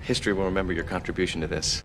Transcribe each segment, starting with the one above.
History will remember your contribution to this.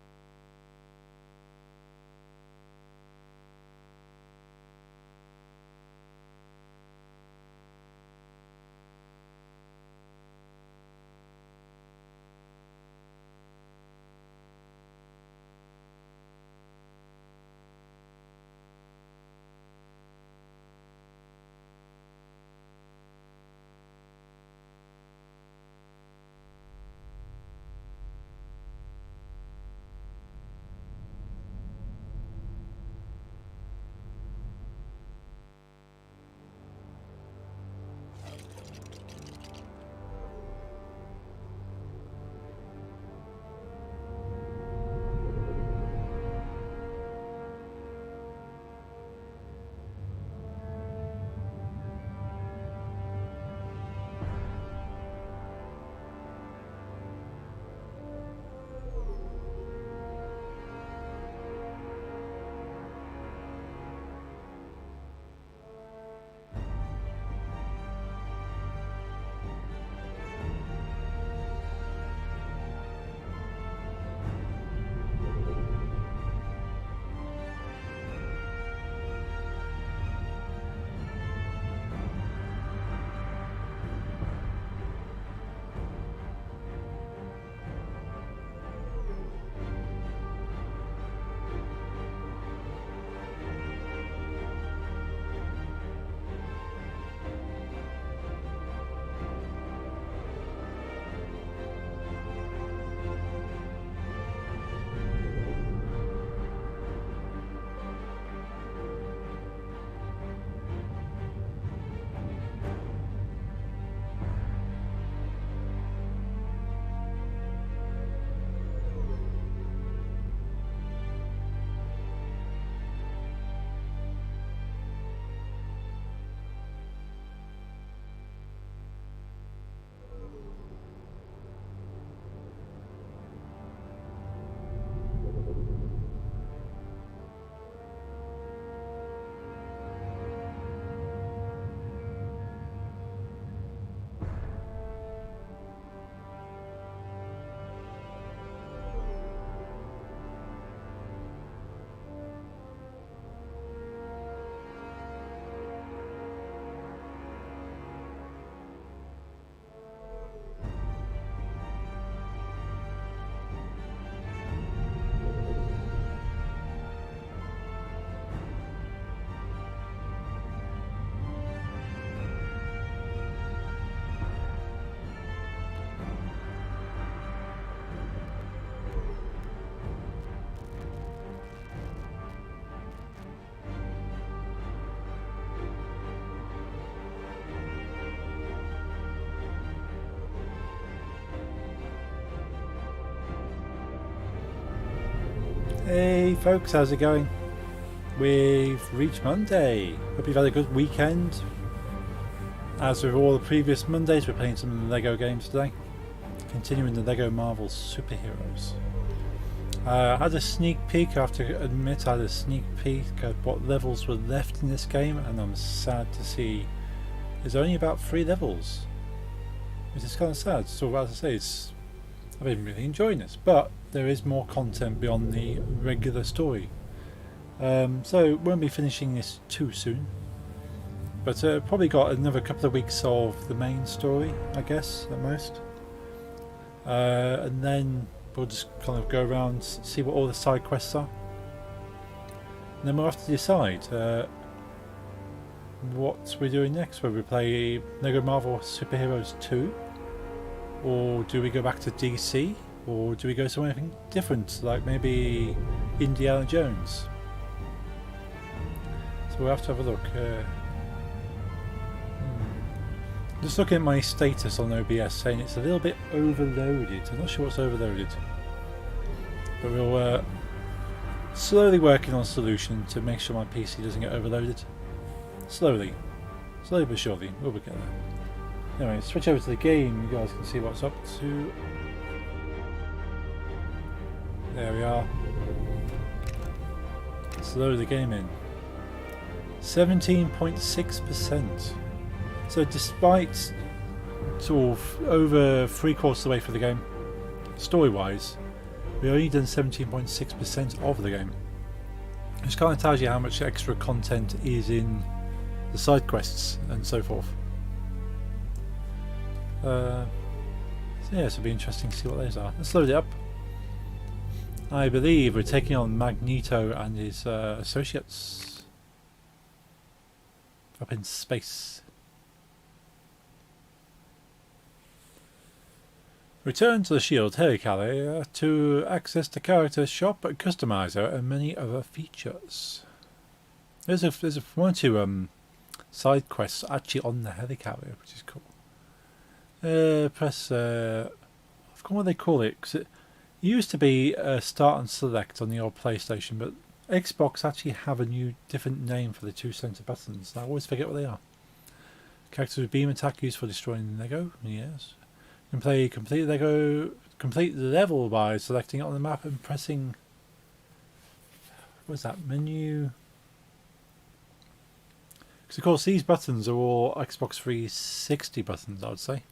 Hey folks, how's it going? We've reached Monday. Hope you've had a good weekend. As with all the previous Mondays, we're playing some LEGO games today. Continuing the LEGO Marvel Superheroes. I had a sneak peek, I have to admit I had a sneak peek at what levels were left in this game, and I'm sad to see there's only about 3 levels. Which is kind of sad. So as I say, I've been really enjoying this, but there is more content beyond the regular story. So won't be finishing this too soon, but probably got another couple of weeks of the main story, I guess, at most. And then we'll just kind of go around, see what all the side quests are. And then we'll have to decide what we're doing next, whether we play LEGO Marvel Superheroes 2, or do we go back to DC, or do we go somewhere different, like maybe Indiana Jones? So we'll have to have a look. Just looking at my status on OBS, saying it's a little bit overloaded. I'm not sure what's overloaded, but we'll slowly working on a solution to make sure my PC doesn't get overloaded. Slowly but surely, we'll get there. Anyway, switch over to the game, you guys can see what's up to. There we are. Let's load the game in. 17.6%. So despite sort of over 3/4 of the way through the game, story-wise, we've only done 17.6% of the game. Which kind of tells you how much extra content is in the side quests and so forth. So yeah, it'll be interesting to see what those are. Let's load it up. I believe we're taking on Magneto and his associates up in space. Return to the Shield helicarrier to access the character shop, customizer, and many other features. There's one or two side quests actually on the helicarrier, which is cool. Press I forgot what they call it, because it used to be start and select on the old PlayStation, but Xbox actually have a new different name for the two center buttons. I always forget what they are. Characters with beam attack used for destroying Lego. Yes. You can play complete the level by selecting it on the map and pressing, what's that, menu? Because of course these buttons are all Xbox 360 buttons, I would say.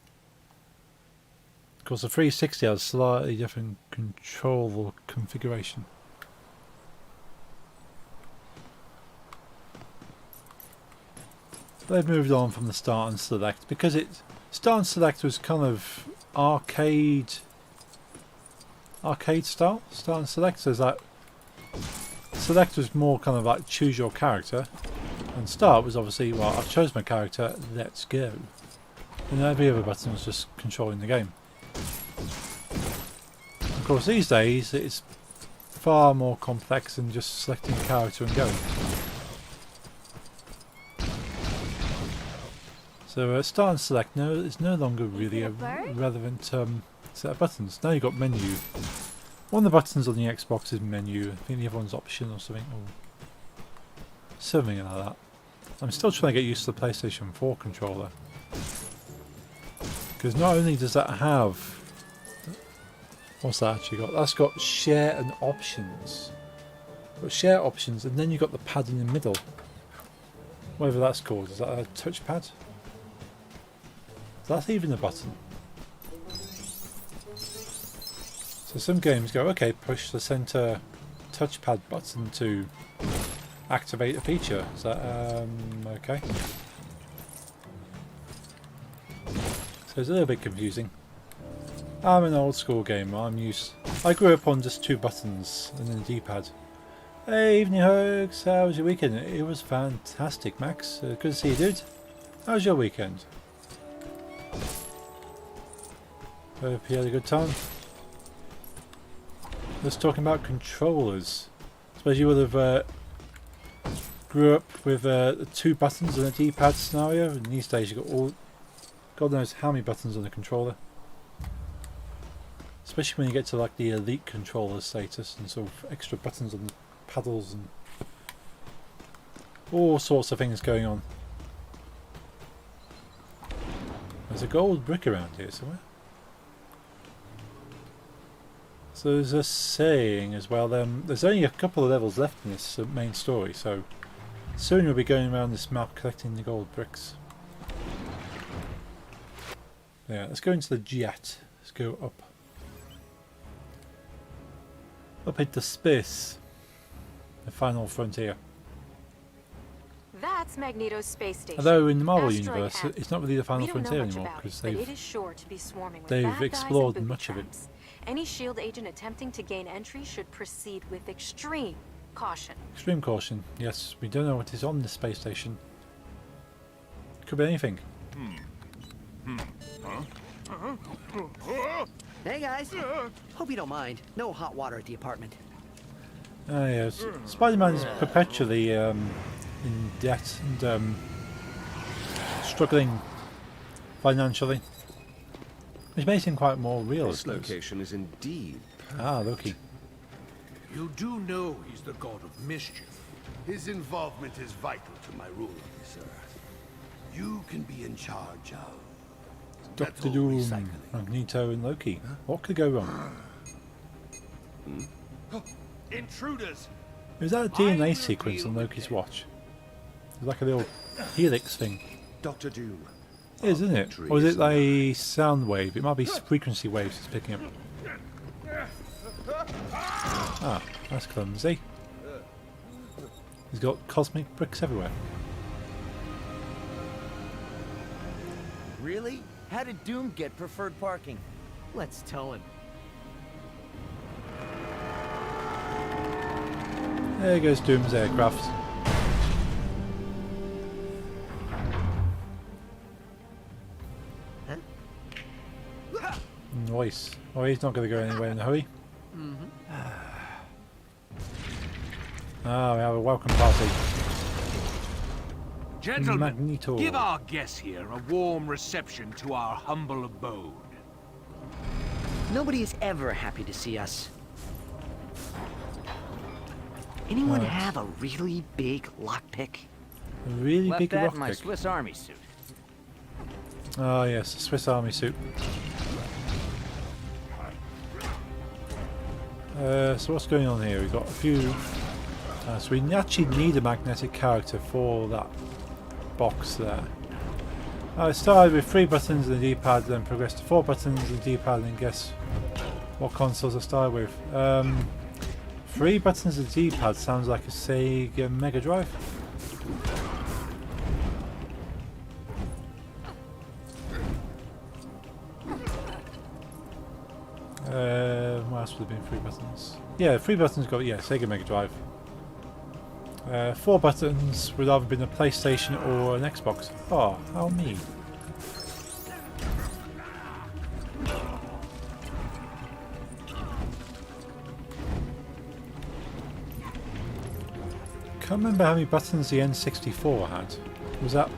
Of course the 360 has a slightly different control configuration. They've moved on from the start and select because start and select was kind of arcade style. Start and select, so that select was more kind of like choose your character, and start was obviously, well, I've chosen my character, let's go. And every other button was just controlling the game. Of course these days it's far more complex than just selecting a character and going. So start and select is no longer really a relevant set of buttons. Now you've got menu. One of the buttons on the Xbox is menu. I think the other one's option or something. Or something like that. I'm still trying to get used to the PlayStation 4 controller. Because not only does that have... What's that actually got? That's got share and options. But share options, and then you've got the pad in the middle. Whatever that's called. Is that a touchpad? That's even a button. So some games go, okay, push the center touchpad button to activate a feature. Is that okay? So it's a little bit confusing. I'm an old school gamer. I grew up on just two buttons and then a D-pad. Hey, evening hugs. How was your weekend? It was fantastic, Max. Good to see you, dude. How was your weekend? Hope you had a good time. Just talking about controllers. I suppose you would have grew up with the two buttons and a D-pad scenario, and these days you've got all, God knows how many buttons on the controller. Especially when you get to like the elite controller status and sort of extra buttons on the paddles and all sorts of things going on. There's a gold brick around here somewhere. So there's a saying as well, there's only a couple of levels left in this main story, so soon we'll be going around this map collecting the gold bricks. Yeah, let's go into the jet. Let's go up. Up into space. The final frontier. That's Magneto's space station. Although in the Marvel Asteroid universe, F. it's not really the final We don't frontier know much anymore about because it, but it is sure to be swarming with they've bad guys explored and much of it. booby traps. Any SHIELD agent attempting to gain entry should proceed with extreme caution. Extreme caution. Yes, we don't know what is on the space station. Could be anything. Hey guys, hope you don't mind. No hot water at the apartment. Ah yes, Spider-Man is perpetually in debt and struggling financially, which makes him quite more real. This location is indeed perfect. Ah, Loki. You do know he's the god of mischief. His involvement is vital to my rule of this earth. You can be in charge of Dr. metal Doom, recycling. Magneto and Loki. What could go wrong? Intruders! Is that a DNA sequence on Loki's watch? It's like a little helix thing. Dr. Doom. It is, isn't it? Or is it a sound wave? It might be frequency waves it's picking up. Ah, that's clumsy. He's got cosmic bricks everywhere. Really? How did Doom get preferred parking? Let's tow him. There goes Doom's aircraft. Nice. Oh, he's not going to go anywhere in a hurry. Ah, we have a welcome party. Gentlemen, Magneto. give our guests here a warm reception to our humble abode. Nobody is ever happy to see us. Anyone Right. have a really big lockpick? A really Left big that in my rocket. Swiss Army suit. Oh yes, a Swiss Army suit. So what's going on here? We've got a few... so we actually need a magnetic character for that box there. I started with 3 buttons and a D-pad, then progressed to 4 buttons and a D-pad, and guess what consoles I started with. 3 buttons and a D-pad sounds like a Sega Mega Drive. What else would have been 3 buttons? Yeah, 3 buttons got, yeah, Sega Mega Drive. 4 buttons would either been a PlayStation or an Xbox. Oh, how mean. Can't remember how many buttons the N64 had. Was that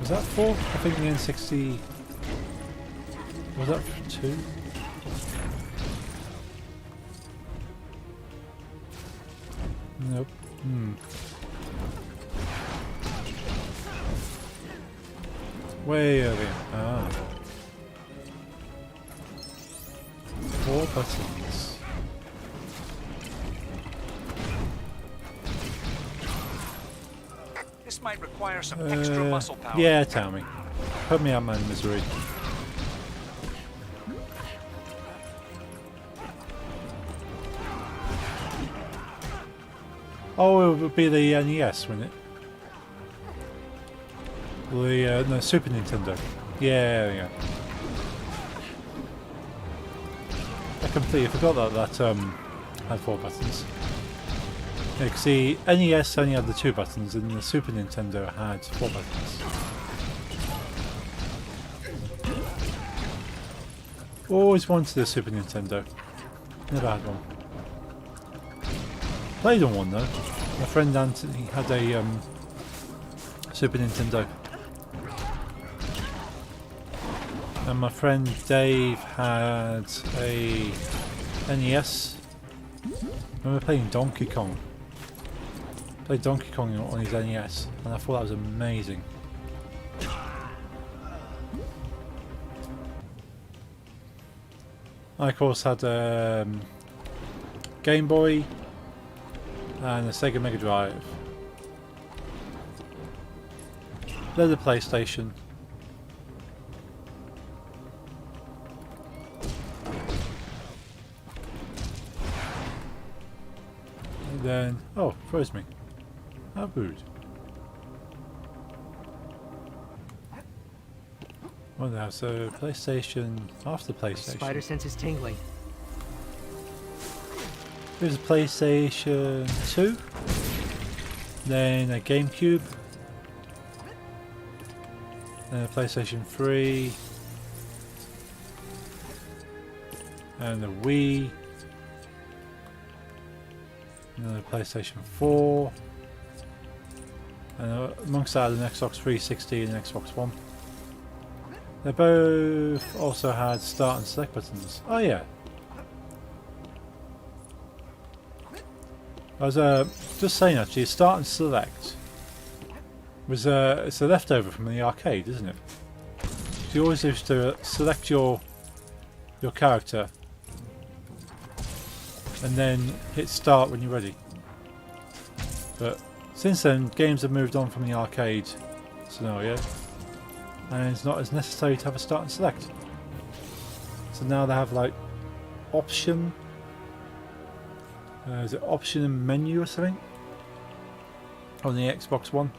4? I think the N60... Was that 2? Nope. Way over here. Ah. 4 buttons. This might require some extra muscle power. Yeah, tell me. Put me out of my misery. Oh, it would be the NES, wouldn't it? The no, Super Nintendo. Yeah, there you go. I completely forgot that had 4 buttons. Yeah, 'cause the NES only had the 2 buttons, and the Super Nintendo had 4 buttons. Always wanted a Super Nintendo. Never had one. Played on one though. My friend Anthony had a Super Nintendo. And my friend Dave had a NES. I remember playing Donkey Kong. Played Donkey Kong on his NES, and I thought that was amazing. I of course had a Game Boy and a Sega Mega Drive. Then the PlayStation. And then, oh, froze me. How rude. Well now, so PlayStation, after PlayStation. Spider sense is tingling. There's a PlayStation 2, then a GameCube, then a PlayStation 3, and a Wii, and then a PlayStation 4, and amongst that an Xbox 360 and an Xbox One. They both also had start and select buttons. Oh yeah. I was just saying actually, start and select was it's a leftover from the arcade, isn't it? So you always used to select your character and then hit start when you're ready. But since then, games have moved on from the arcade scenario, and it's not as necessary to have a start and select. So now they have like option. Is it option and menu or something? On the Xbox One.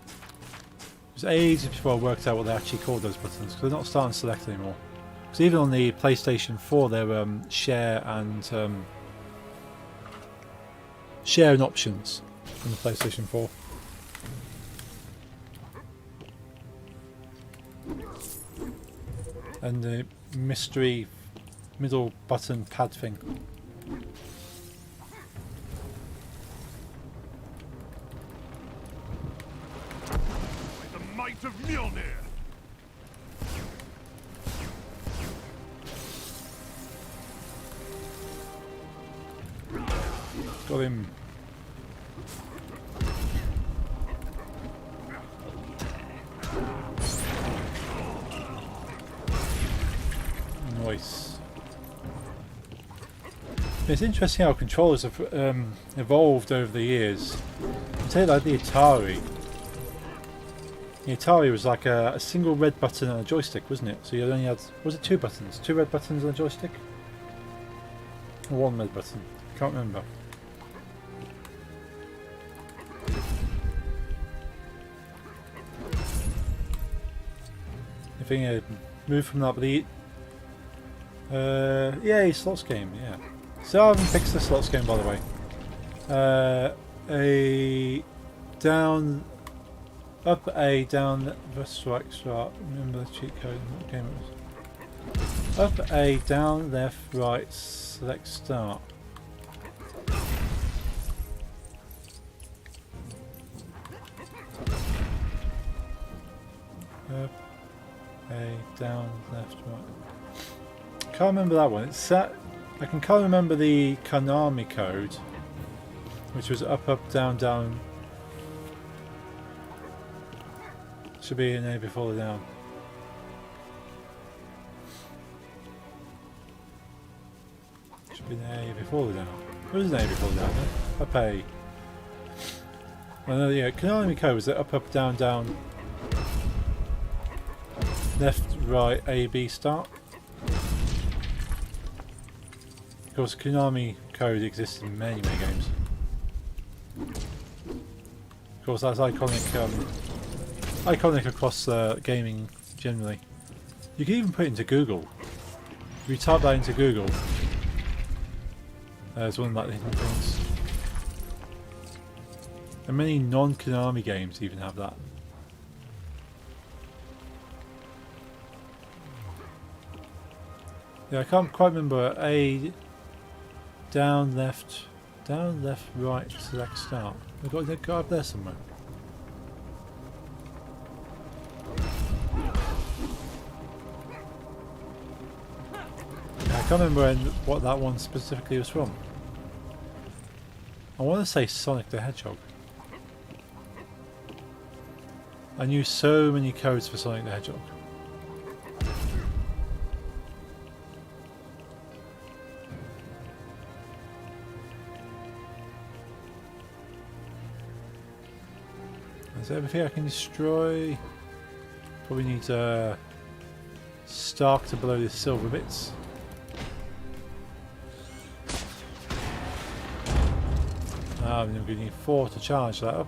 It was ages before I worked out what they actually called those buttons, because they're not starting to select anymore. Because even on the PlayStation 4, they're share and options on the PlayStation 4. And the mystery middle button pad thing. The might of Mjolnir! Got him. Nice. It's interesting how controllers have evolved over the years. I'd say like the Atari. The Atari was like a single red button and a joystick, wasn't it? So you only had, was it 2 buttons? 2 red buttons and a joystick? Or 1 red button? Can't remember. I think I moved from that, but yeah, slots game, yeah. So I haven't fixed the slots game, by the way. A down, up, A, down, strike, start. Remember the cheat code, what game it was. Up, A, down, left, right, select, start. Up, A, down, left, right. Can't remember that one. It's set. I can kind of remember the Konami code, which was up, up, down, down. Should be an A before the down. Should be an A before the down. What is an A before the down? Up A. Well, no, yeah, Konami code was up, up, down, down. Left, right, A, B, start. Of course, Konami code exists in many, many games. Of course, that's iconic, iconic across gaming generally. You can even put it into Google. If you type that into Google, it's one of the hidden things. And many non-Konami games even have that. Yeah, I can't quite remember. A, down, left, right, select, start. I've got to go up there somewhere. Yeah, I can't remember what that one specifically was from. I want to say Sonic the Hedgehog. I knew so many codes for Sonic the Hedgehog. Is there everything I can destroy? Probably need Stark to blow the silver bits. I'm going to need 4 to charge that up.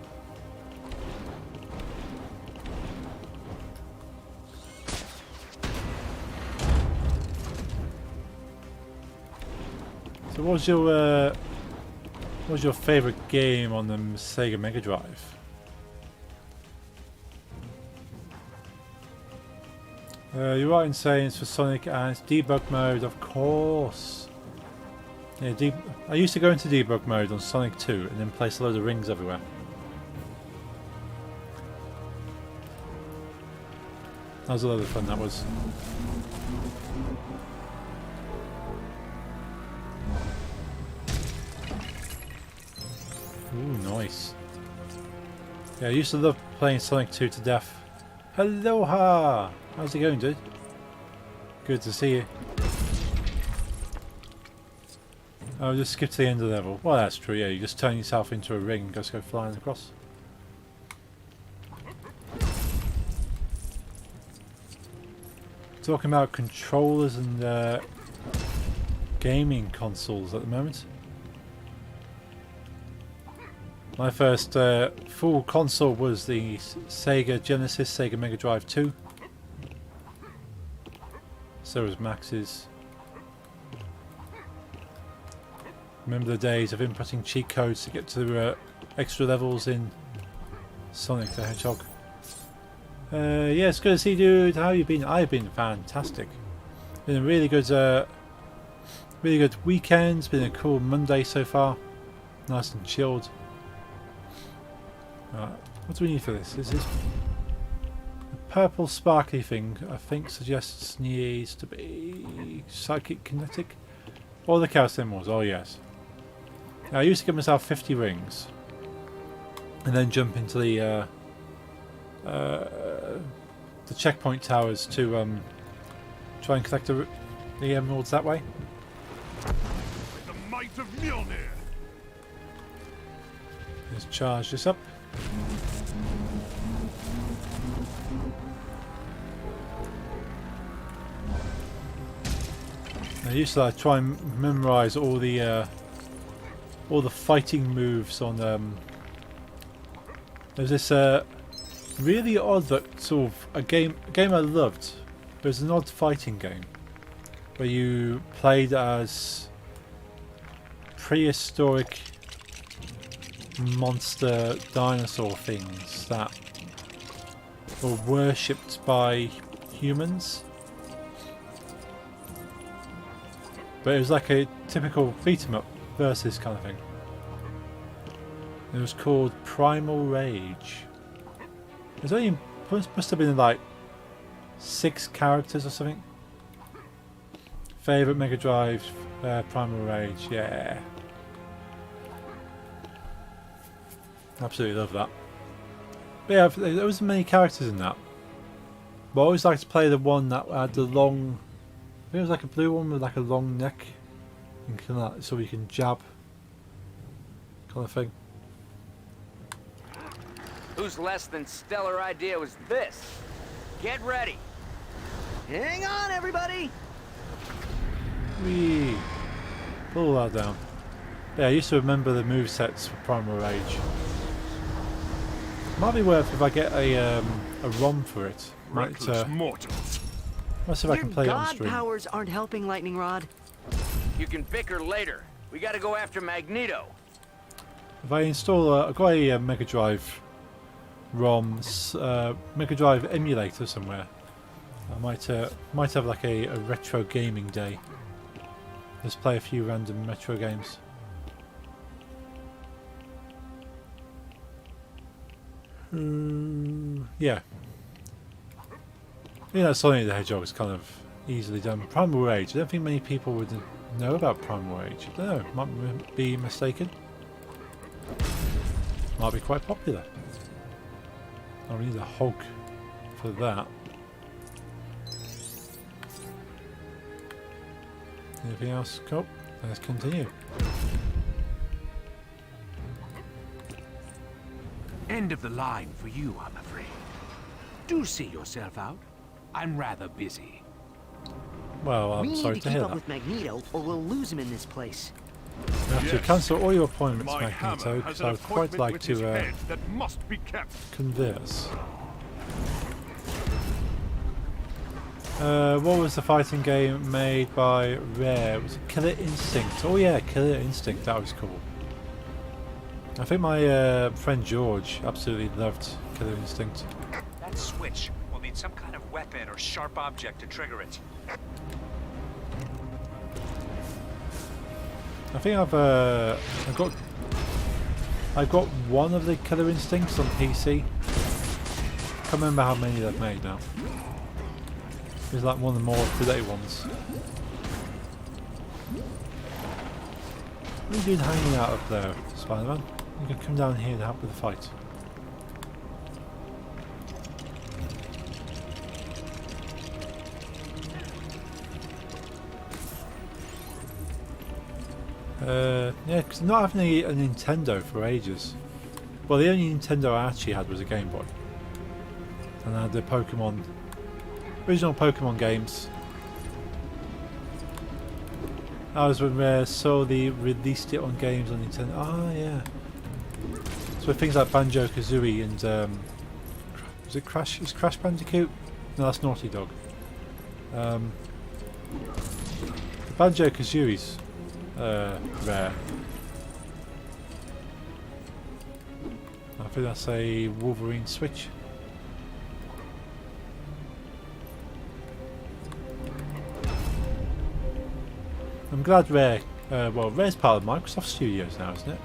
So what was your favourite game on the Sega Mega Drive? You're right in saying it's for Sonic and it's debug mode, of course. Yeah, I used to go into debug mode on Sonic 2 and then place a load of rings everywhere. That was a lot of fun, that was. Ooh, nice. Yeah, I used to love playing Sonic 2 to death. Aloha! How's it going, dude? Good to see you. Oh, just skip to the end of the level. Well, that's true, yeah. You just turn yourself into a ring and just go flying across. talking about controllers and gaming consoles at the moment. My first full console was the Sega Genesis, Sega Mega Drive 2. So was Max's. Remember the days of inputting cheat codes to get to extra levels in Sonic the Hedgehog. Yeah, it's good to see you, dude. How you been? I've been fantastic. Been a really good weekend. It's been a cool Monday so far. Nice and chilled. Right, what do we need for this? Is this a purple sparkly thing? I think suggests needs to be psychic kinetic. Or the chaos symbols. Oh yes. I used to give myself 50 rings, and then jump into the checkpoint towers to try and collect the emeralds that way. The might of Mjolnir. Let's charge this up. I used to try and memorize all the fighting moves on. There's this really odd sort of a game I loved. It was an odd fighting game where you played as prehistoric monster dinosaur things that were worshipped by humans. But it was like a typical beat 'em up versus kind of thing. It was called Primal Rage. There's only must have been like 6 characters or something. Favorite Mega Drive, Primal Rage, yeah. Absolutely love that. But yeah, there wasn't many characters in that. But I always liked to play the one that had the long. I think it was like a blue one with like a long neck, and kind of so you can jab, kind of thing. Whose less than stellar idea was this? Get ready. Hang on, everybody! Whee! Pull that down. Yeah, I used to remember the movesets for Primal Rage. Might be worth if I get a ROM for it. Might see if I can play it on Your stream. god powers aren't helping, Lightning Rod. You can bicker later. We gotta go after Magneto. If I install I've got a Mega Drive ROM, Mega Drive emulator somewhere. I might have like a retro gaming day. Just play a few random retro games. Yeah. You know, Sonic the Hedgehog is kind of easily done. Primal Rage. I don't think many people would know about Primal Rage. I don't know. Might be mistaken. Might be quite popular. I need a hog for that. Anything else? Cool. Let's continue. End of the line for you, I'm afraid. Do see yourself out. I'm rather busy. Well, I'm we sorry need to to hear keep up that. with Magneto, or we'll lose him in this place. You have to cancel all your appointments, Magneto, because I would quite like to that must be kept. converse. What was the fighting game made by Rare? It was Killer Instinct. Oh yeah, Killer Instinct. That was cool. I think my friend George absolutely loved Killer Instinct. That switch will need some kind of weapon or sharp object to trigger it. I think I've got one of the Killer Instincts on PC. Can't remember how many they've made now. It's like one of the more up-to-date ones. What are you doing hanging out up there, Spider-Man? You can come down here and help with the fight. Yeah, because not having a Nintendo for ages. Well, the only Nintendo I actually had was a Game Boy. And I had the Pokemon original Pokemon games. That was when Rare solely released it on games on Nintendo. Ah, yeah. So things like Banjo-Kazooie and was it Crash? Is Crash Bandicoot? No, that's Naughty Dog. The Banjo-Kazooie's Rare. I think that's a Wolverine Switch. I'm glad Rare, well, Rare's part of Microsoft Studios now, isn't it?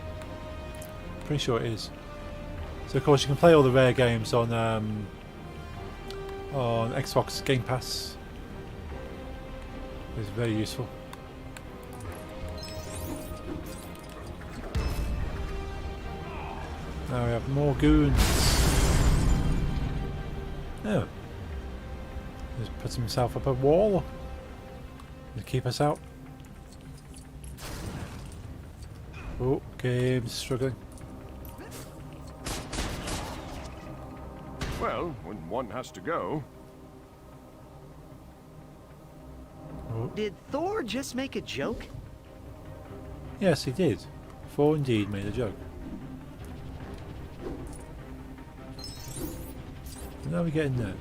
Pretty sure it is. So of course you can play all the Rare games on Xbox Game Pass. It's very useful. Now we have more goons. Oh. Just puts himself up a wall to keep us out. Oh, game's struggling. Well, when one has to go. Oh. Did Thor just make a joke? Yes, he did. Thor indeed made a joke. Now we get in there.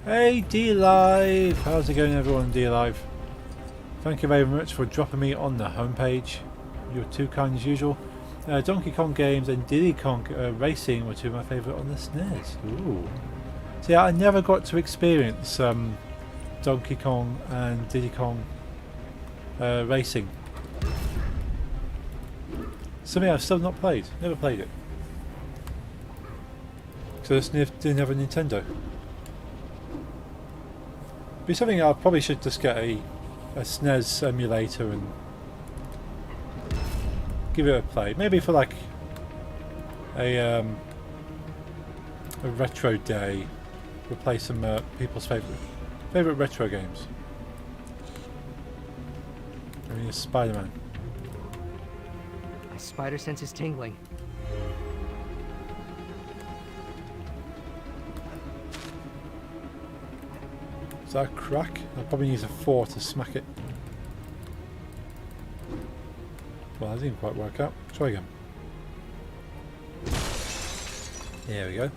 Hey, D-Live! How's it going, everyone? D-Live. Thank you very much for dropping me on the homepage. You're too kind as usual. Donkey Kong games and Diddy Kong Racing were two of my favourite on the SNES. Ooh. See, I never got to experience Donkey Kong and Diddy Kong Racing. Something I've still not played. Never played it. So this didn't have a Nintendo. Be something I probably should just get a SNES emulator and give it a play. Maybe for like a retro day. We'll play some people's favourite retro games. I mean, it's Spider-Man. My spider sense is tingling. Is that a crack? I probably need a 4 to smack it. Well, that didn't quite work out. Try again. There we go. Is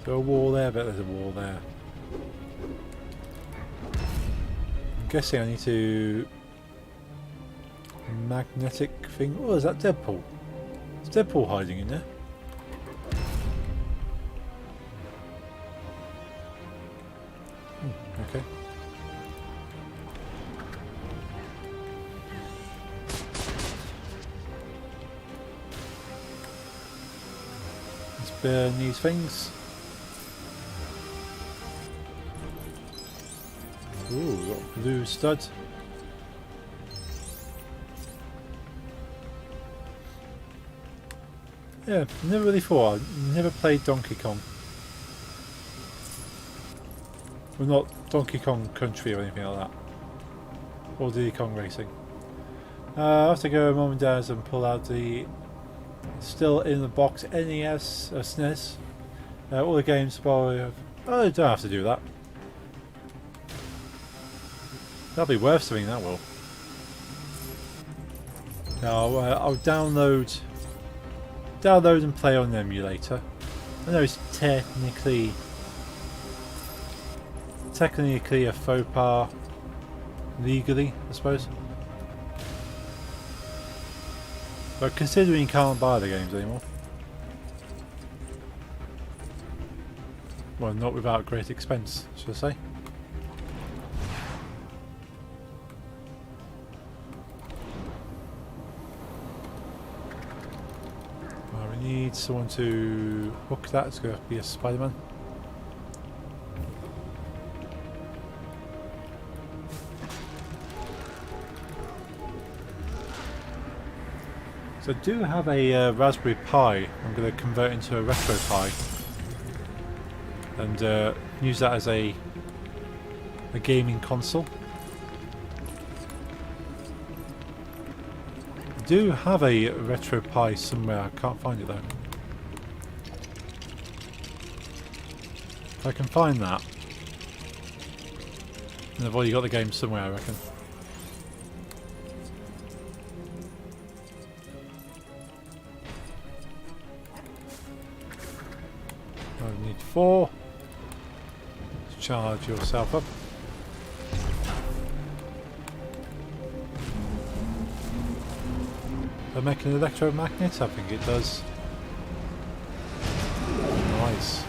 there a wall there? I bet there's a wall there. I'm guessing I need to... magnetic thing. Oh, is that Deadpool? Is Deadpool hiding in there? Okay. Let's burn these things. Ooh, got a blue stud. Yeah, never really thought. I never played Donkey Kong. Well, not Donkey Kong Country or anything like that. Or Diddy Kong Racing. I have to go Mum and Dad's and pull out the still in the box NES, SNES. All the games probably have... Oh, I don't have to do that. That'll be worth something, that will. Now, I'll download and play on the emulator. I know it's technically a faux pas legally, I suppose. But considering you can't buy the games anymore. Well, not without great expense, should I say. Well, we need someone to hook that. It's going to have to be a Spider-Man. So I do have a Raspberry Pi. I'm going to convert into a Retro Pi and use that as a gaming console. I do have a Retro Pi somewhere. I can't find it though. If I can find that, and I've already got the game somewhere, I reckon. I need 4. Charge yourself up. Does it make an electromagnet? I think it does. Nice.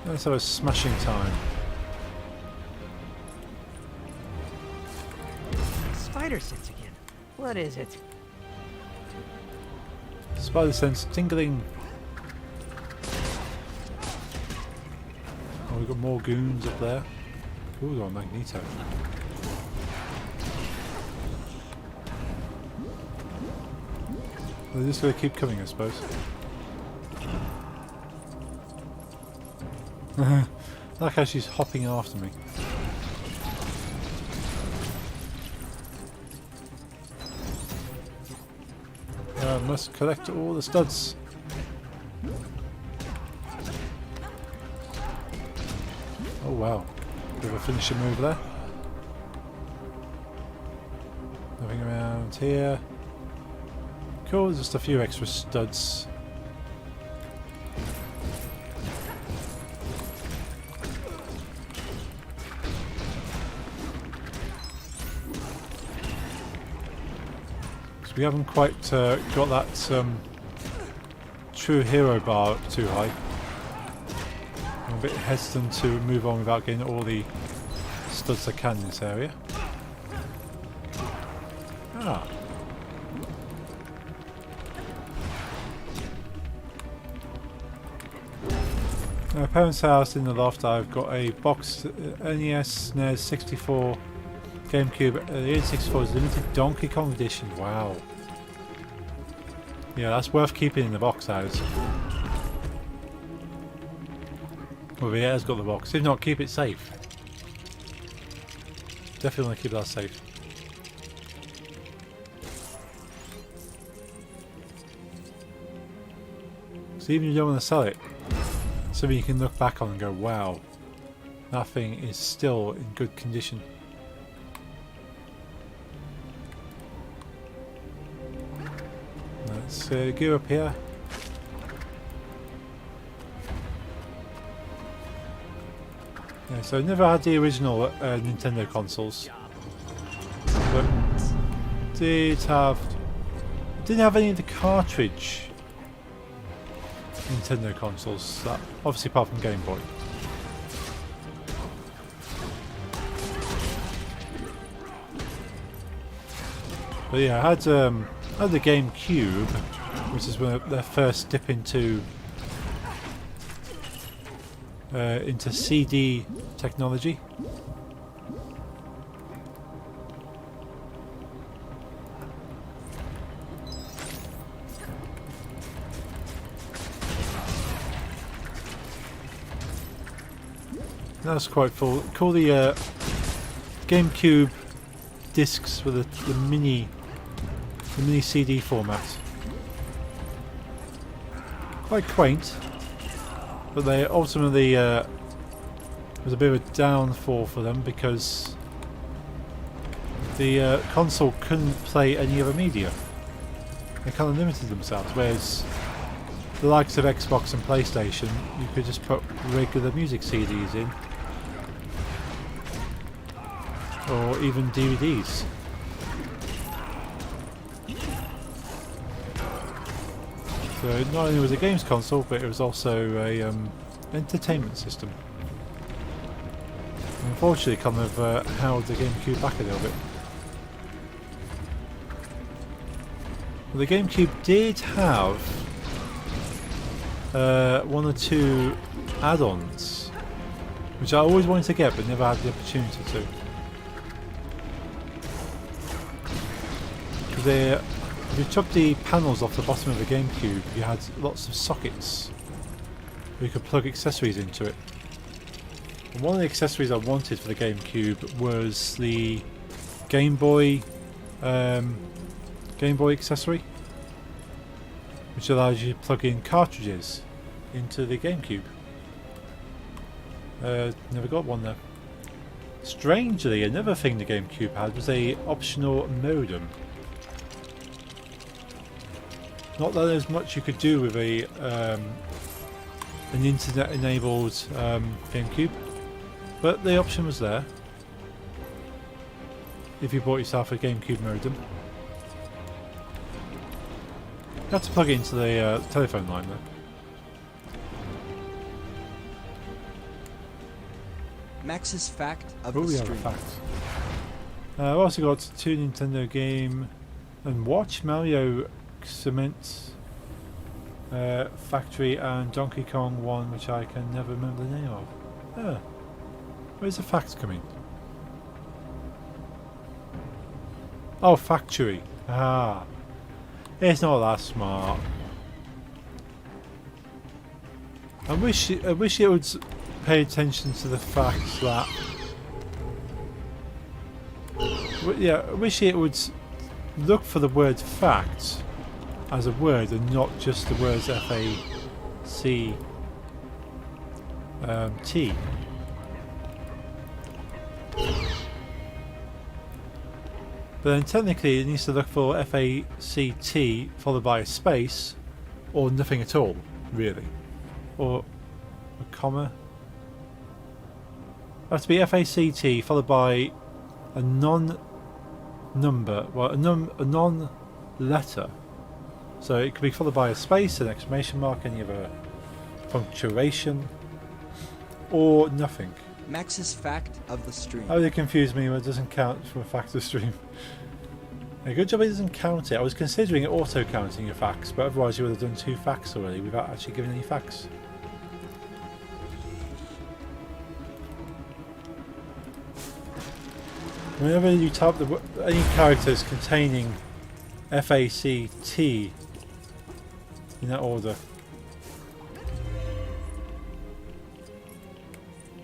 Let's have a smashing time. Spider sense again. What is it? Spider sense tingling. Oh, we've got more goons up there. Ooh, we've got Magneto. They're just going to keep coming, I suppose. I like how she's hopping after me. I must collect all the studs. Oh wow. Bit of a finishing move there. Nothing around here. Cool, just a few extra studs. We haven't quite got that true hero bar up too high. I'm a bit hesitant to move on without getting all the studs I can in this area. Ah. At my parents' house in the loft, I've got a box NES, SNES, 64, GameCube. The N64 is limited Donkey Kong edition. Wow. Yeah, that's worth keeping in the box, that is. Well, yeah, it's got the box. If not, keep it safe. Definitely want to keep that safe. So even if you don't want to sell it, something you can look back on and go, wow, that thing is still in good condition. Let's go up here. Yeah, so I never had the original Nintendo consoles, but didn't have any of the cartridge Nintendo consoles. That, obviously, apart from Game Boy. But yeah, I had the GameCube, which is when their first dip into CD technology. That's quite full. Cool. The GameCube discs with the mini CD format. Quite quaint, but they ultimately was a bit of a downfall for them because the console couldn't play any other media. They kind of limited themselves, whereas the likes of Xbox and PlayStation, you could just put regular music CDs in, or even DVDs. So not only was it a games console, but it was also a entertainment system. And unfortunately, kind of held the GameCube back a little bit. Well, the GameCube did have one or two add-ons, which I always wanted to get, but never had the opportunity to. If you took the panels off the bottom of the GameCube, you had lots of sockets where you could plug accessories into it. And one of the accessories I wanted for the GameCube was the Game Boy accessory. which allows you to plug in cartridges into the GameCube. Never got one though. Strangely, another thing the GameCube had was a optional modem. Not that there's much you could do with a an internet-enabled GameCube, but the option was there. If you bought yourself a GameCube modem, you had to plug it into the telephone line though. Max's fact of Oh, the we have a stream. fact. I've also got 2 Nintendo game and watch Mario Cement Factory and Donkey Kong 1, which I can never remember the name of. Ah, where's the fact coming? Oh, Factory. Ah, it's not that smart. I wish it would pay attention to the fact that. Yeah, I wish it would look for the word fact as a word and not just the words F-A-C-T. But then technically it needs to look for F-A-C-T followed by a space or nothing at all, really. Or a comma. It has to be F-A-C-T followed by a non-number, well, a non-letter. So it could be followed by a space, an exclamation mark, any other punctuation, or nothing. Max's fact of the stream. Oh, they confused me when it doesn't count from a fact of stream. A good job it doesn't count it. I was considering auto-counting your facts, but otherwise you would have done 2 facts already without actually giving any facts. Whenever you type any characters containing F-A-C-T in that order,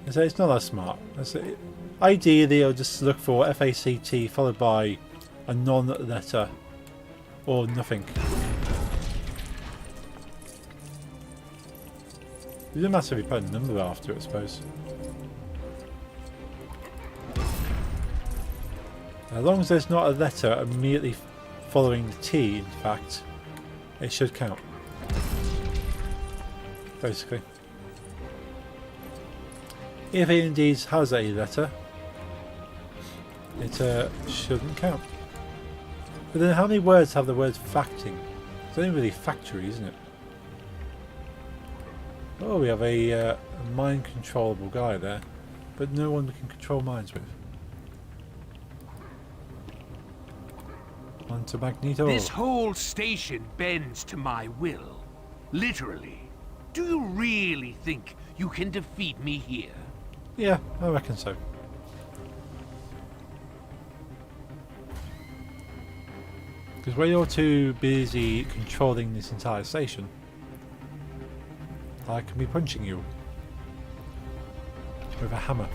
I say it's not that smart. Ideally, I'll just look for F-A-C-T followed by a non-letter or nothing. It doesn't matter if you put a number after it, I suppose. As long as there's not a letter immediately following the T, in fact, it should count. Basically. If it indeed has a letter, it shouldn't count. But then how many words have the word facting? It's only really factory, isn't it? Oh, we have a mind controllable guy there, but no one we can control minds with. On to Magneto. This whole station bends to my will. Literally. Do you really think you can defeat me here? Yeah, I reckon so. Because when you're too busy controlling this entire station, I can be punching you with a hammer.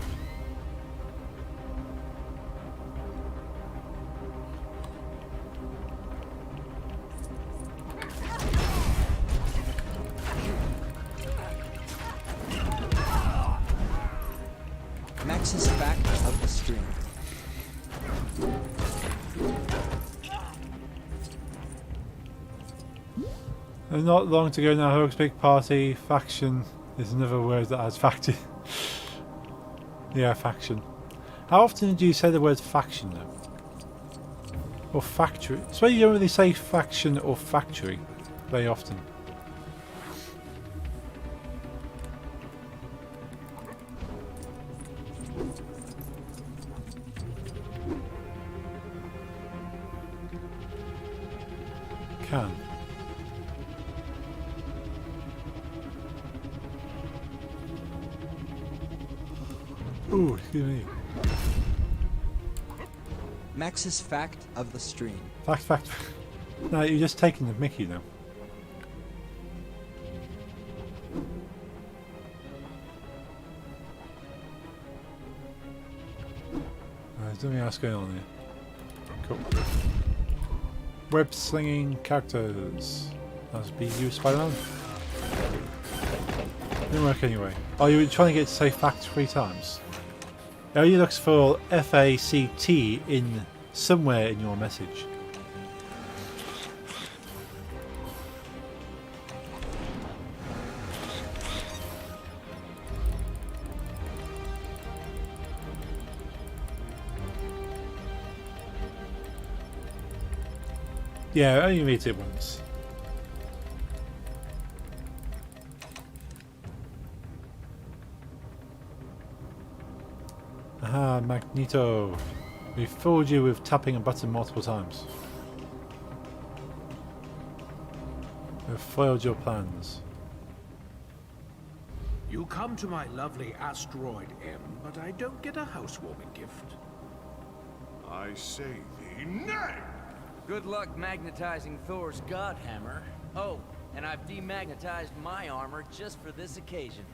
Max's fact of the stream. And not long to go now. Hoax Big Party faction is another word that has facted. Yeah, faction. How often do you say the word faction though? Or factory? So you don't really say faction or factory very often. Can. Ooh, excuse me. Max's fact of the stream. Fact. No, you're just taking the mickey now. There's nothing else going on here. Cool. Web slinging characters. That's be you, Spider-Man. Didn't work anyway. Oh, you were trying to get to say fact 3 times. It only looks for F-A-C-T in somewhere in your message. Yeah, I only read it once. Aha, Magneto. We fooled you with tapping a button multiple times. We've foiled your plans. You come to my lovely asteroid, M, but I don't get a housewarming gift. I say thee nay! Good luck magnetizing Thor's god hammer. Oh, and I've demagnetized my armor just for this occasion.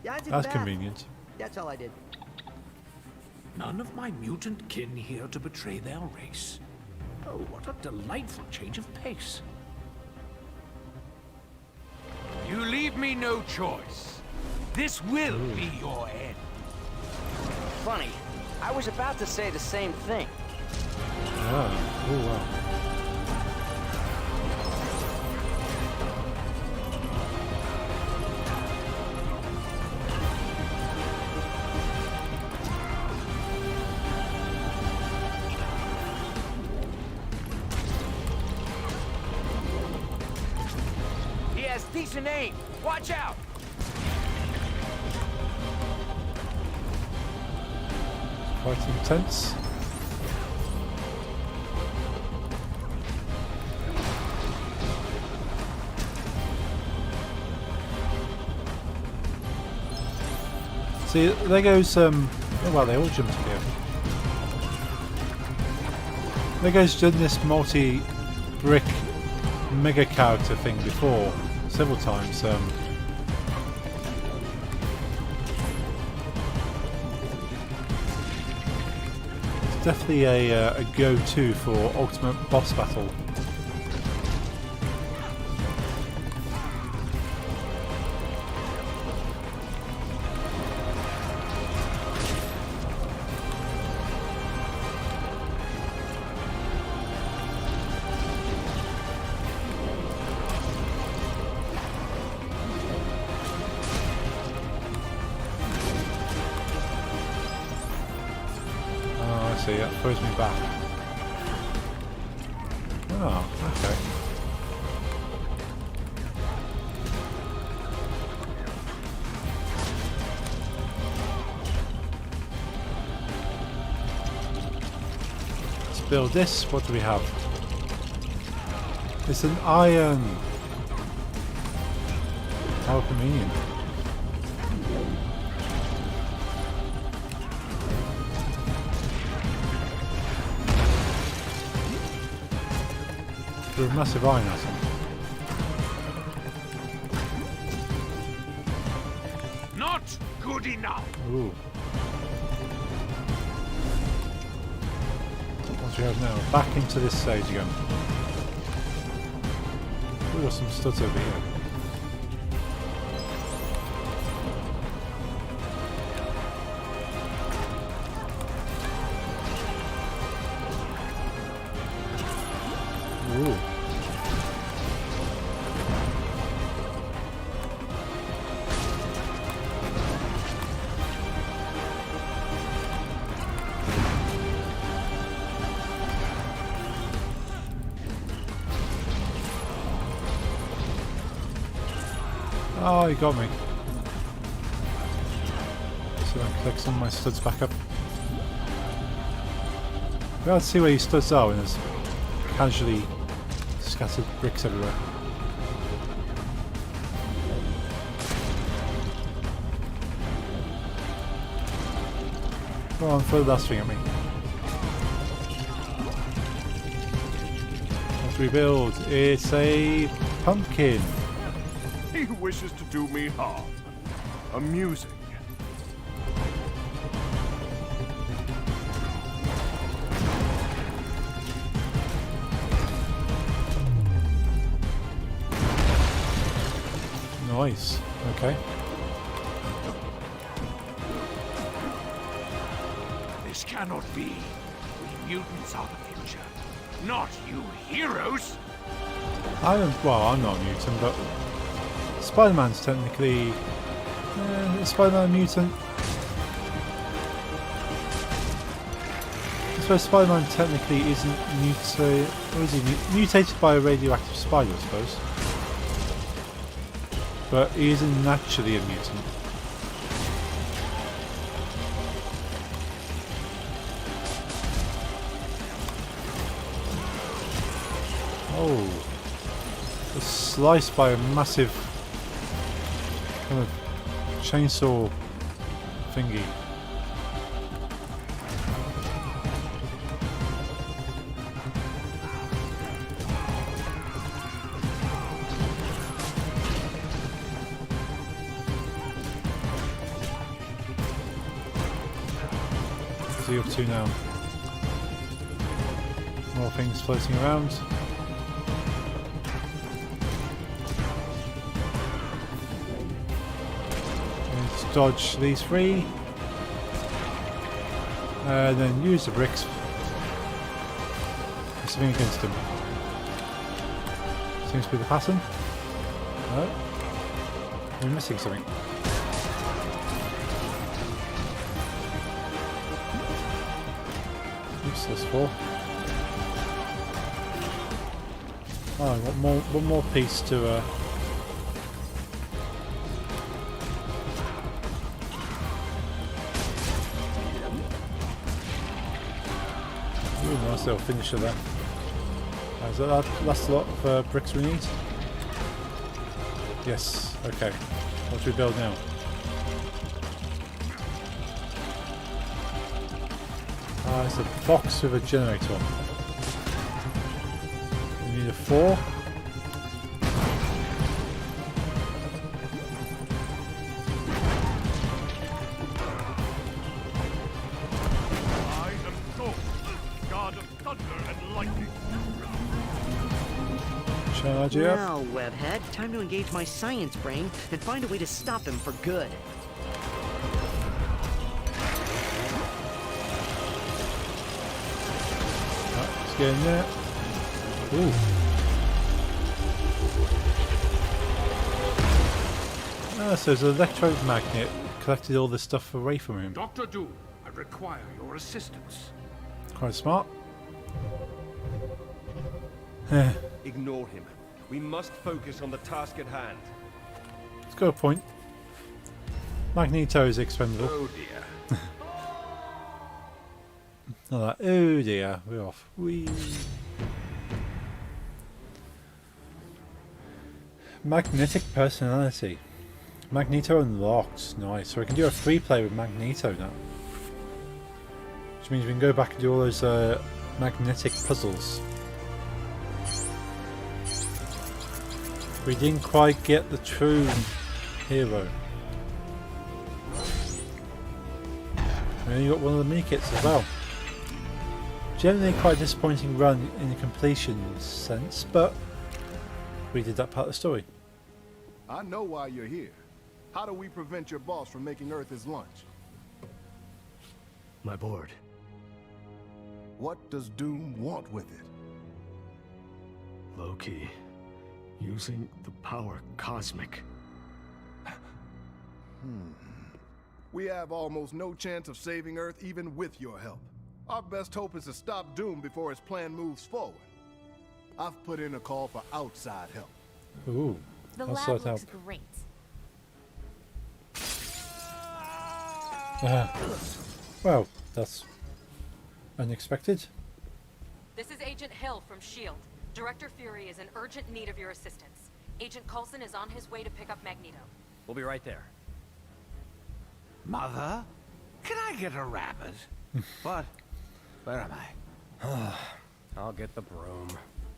Yeah, I did That's math. convenient. That's all I did. None of my mutant kin here to betray their race. Oh, what a delightful change of pace. You leave me no choice. This will be your end. Funny, I was about to say the same thing. Ah, oh wow. He has decent aim. Watch out! Quite intense. See, there goes, oh well, they all jumped here. There goes done this multi-brick mega character thing before, several times. It's definitely a go-to for ultimate boss battle. See, that throws me back. Oh, okay. Let's build this. What do we have? It's an iron. How convenient. With a massive iron atom. Not good enough. Ooh. What do we have now? Back into this stage again. Ooh, there's some studs over here. Ooh. Oh, he got me. So I collect some of my studs back up. We have to see where your studs are when there's casually scattered bricks everywhere. Go on, throw the last thing at me. What do we build? It's a pumpkin. He wishes to do me harm. Amusing. Nice. Okay. This cannot be. We mutants are the future, not you heroes. I'm not a mutant, but Spider-Man's technically... is Spider-Man a mutant? I suppose Spider-Man technically isn't mutated... Or is he mutated by a radioactive spider, I suppose. But he isn't naturally a mutant. Oh, was sliced by a massive kind of chainsaw thingy. What's he up to now? More things floating around. Dodge these three, and then use the bricks. Something against them. Seems to be the pattern. No, we're missing something. Oops, that's 4. Oh, I want one more piece to. Nice little finisher there. Is that the last lot of bricks we need? Yes, okay. What do we build now? It's a box with a generator. We need a 4. Now, Webhead, time to engage my science brain and find a way to stop him for good. Let's get in there. Ooh. So the electromagnet collected all this stuff away from him. Dr. Doom, I require your assistance. Quite smart. Ignore him. We must focus on the task at hand. It's got a point. Magneto is expendable. Oh dear. Not that. Oh dear, we're off. Whee. Magnetic personality. Magneto unlocked. Nice. So we can do a free play with Magneto now. Which means we can go back and do all those magnetic puzzles. We didn't quite get the true hero. We only got one of the mini kits as well. Generally quite a disappointing run in the completion sense, but we did that part of the story. I know why you're here. How do we prevent your boss from making Earth his lunch? My board. What does Doom want with it? Low-key. Using the power cosmic. We have almost no chance of saving Earth even with your help. Our best hope is to stop Doom before his plan moves forward. I've put in a call for outside help. Ooh, The that's lab sort looks out. great. Well, that's unexpected. This is Agent Hill from S.H.I.E.L.D. Director Fury is in urgent need of your assistance. Agent Coulson is on his way to pick up Magneto. We'll be right there. Mother, can I get a rabbit? What? Where am I? I'll get the broom.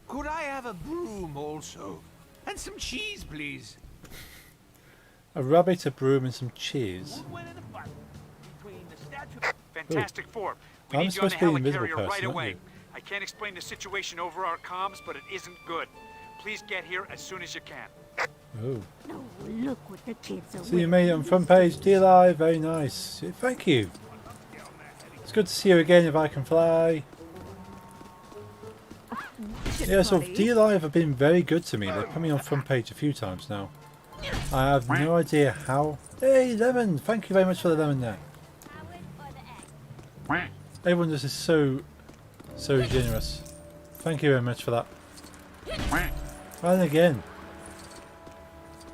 Could I have a broom also? And some cheese, please. A rabbit, a broom, and some cheese. Fantastic Four. We I'm need you on supposed the to be an invisible helicarrier person, right aren't away. you? I can't explain the situation over our comms, but it isn't good. Please get here as soon as you can. Oh. Oh, look what the kids are So you made it on front page. D-Live, very nice. Thank you. It's good to see you again if I can fly. Yeah, so D-Live have been very good to me. They've put me on front page a few times now. I have no idea how. Hey, lemon! Thank you very much for the lemon there. Everyone just is so generous. Thank you very much for that. And again.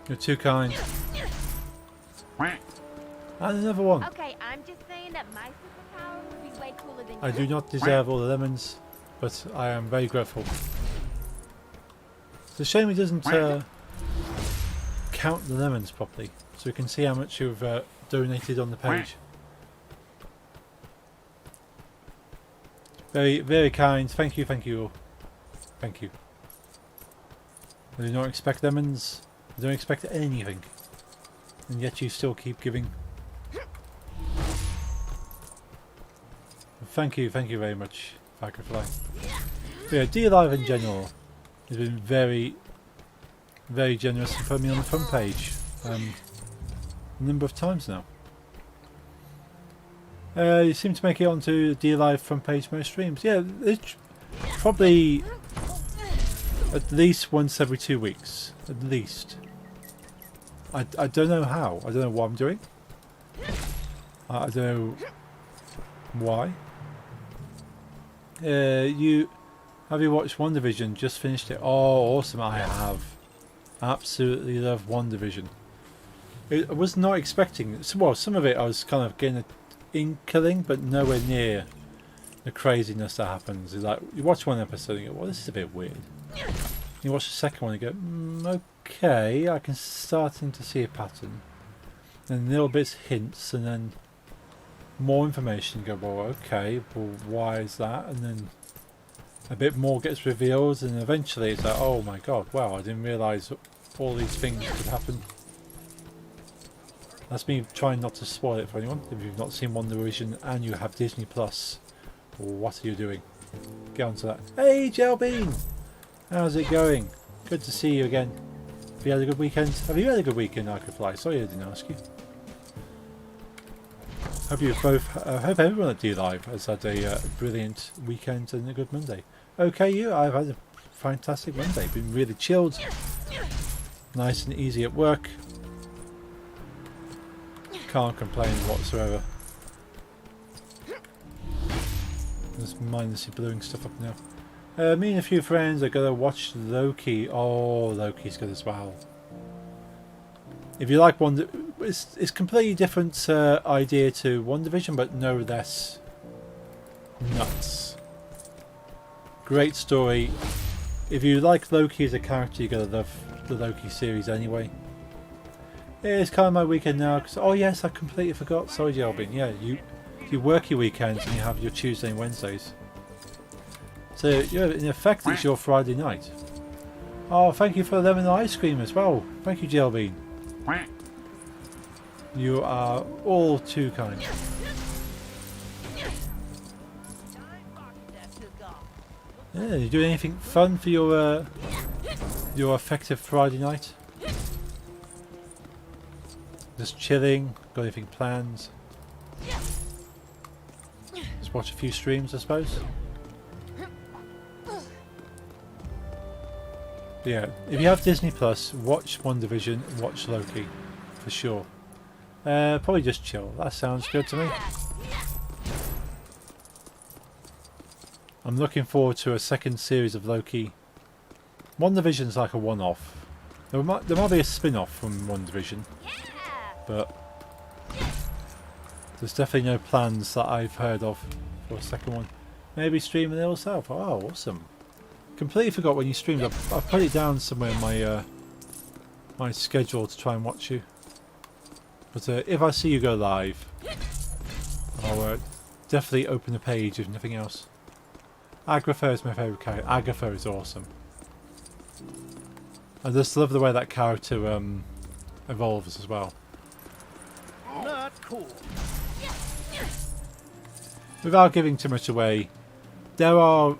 You're too kind. And another one. Okay, I'm just saying that my superpower would be way cooler than I do not deserve all the lemons, but I am very grateful. It's a shame he doesn't count the lemons properly, so we can see how much you've donated on the page. Very, very kind. Thank you, thank you. Thank you. I do not expect lemons. I don't expect anything. And yet you still keep giving. Thank you very much, Firefly. Yeah, D-Live in general has been very, very generous and put me on the front page a number of times now. You seem to make it onto the D-Live front page most streams. Yeah, it's probably at least once every 2 weeks. At least. I don't know how. I don't know what I'm doing. I don't know why. Have you watched WandaVision? Just finished it. Oh, awesome! I have. Absolutely love WandaVision. I was not expecting. Well, some of it I was kind of getting an inkling, but nowhere near the craziness that happens. It's like you watch one episode and you go, "Well, this is a bit weird." You watch the second one and you go, okay, I can starting to see a pattern. And little bits, hints, and then more information. You go, well, okay, well, why is that? And then a bit more gets revealed, and eventually it's like, oh my god, wow, I didn't realise all these things could happen. That's me trying not to spoil it for anyone. If you've not seen WandaVision and you have Disney Plus, what are you doing? Get on to that. Hey, Gelbean! How's it going? Good to see you again. Have you had a good weekend? Have you had a good weekend, Arcofly? Sorry I didn't ask you. Hope you both, hope everyone at D-Live has had a brilliant weekend and a good Monday. Okay, I've had a fantastic Monday. Been really chilled. Nice and easy at work. Can't complain whatsoever. Just mindlessly blowing stuff up now. Me and a few friends are going to watch Loki. Oh, Loki's good as well. If you like Wanda, it's completely different idea to WandaVision, but no less nuts. Great story. If you like Loki as a character, you're going to love the Loki series anyway. It's kind of my weekend now. Cause, oh yes, I completely forgot. Sorry, Jelbin. Yeah, you work your weekends and you have your Tuesday and Wednesdays. So, yeah, in effect, it's your Friday night. Oh, thank you for the lemon ice cream as well. Thank you, Jelbean. You are all too kind. Yeah, you doing anything fun for your effective Friday night? Just chilling? Got anything planned? Just watch a few streams, I suppose. Yeah, if you have Disney Plus, watch WandaVision, watch Loki, for sure. Probably just chill. That sounds good to me. I'm looking forward to a second series of Loki. WandaVision's like a one-off. There might be a spin-off from WandaVision, but there's definitely no plans that I've heard of for a second one. Maybe streaming it yourself. Oh, awesome. Completely forgot when you streamed. I've put it down somewhere in my my schedule to try and watch you. But if I see you go live, I'll definitely open the page if nothing else. Agatha is my favourite character. Agatha is awesome. I just love the way that character evolves as well. Not cool. Without giving too much away, there are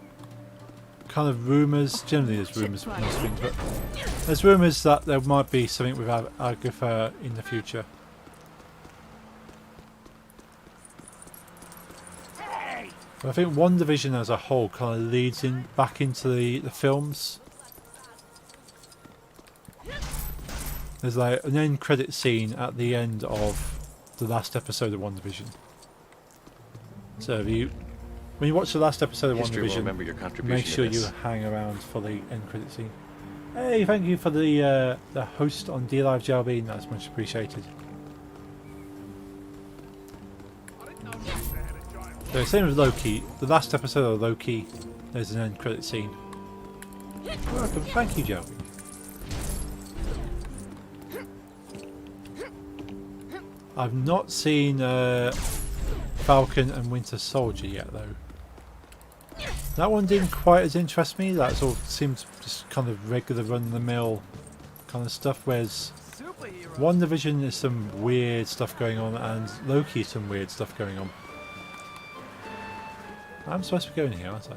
kind of rumours. Generally, there's rumours on the screen, but there's rumours that there might be something with Agatha in the future. But I think WandaVision as a whole kind of leads back into the films. There's like an end credit scene at the end of the last episode of WandaVision. So when you watch the last episode of History will WandaVision, remember your contribution make sure to this. you hang around for the end credit scene. Hey, thank you for the host on DLive Jalbeen, that's much appreciated. So same with Loki, the last episode of Loki, there's an end credit scene. Welcome, thank you Jalbeen. I've not seen Falcon and Winter Soldier yet though. That one didn't quite as interest me, that sort of seemed just kind of regular run-of-the-mill kind of stuff, whereas WandaVision is some weird stuff going on and Loki is some weird stuff going on. I'm supposed to be going here, aren't I?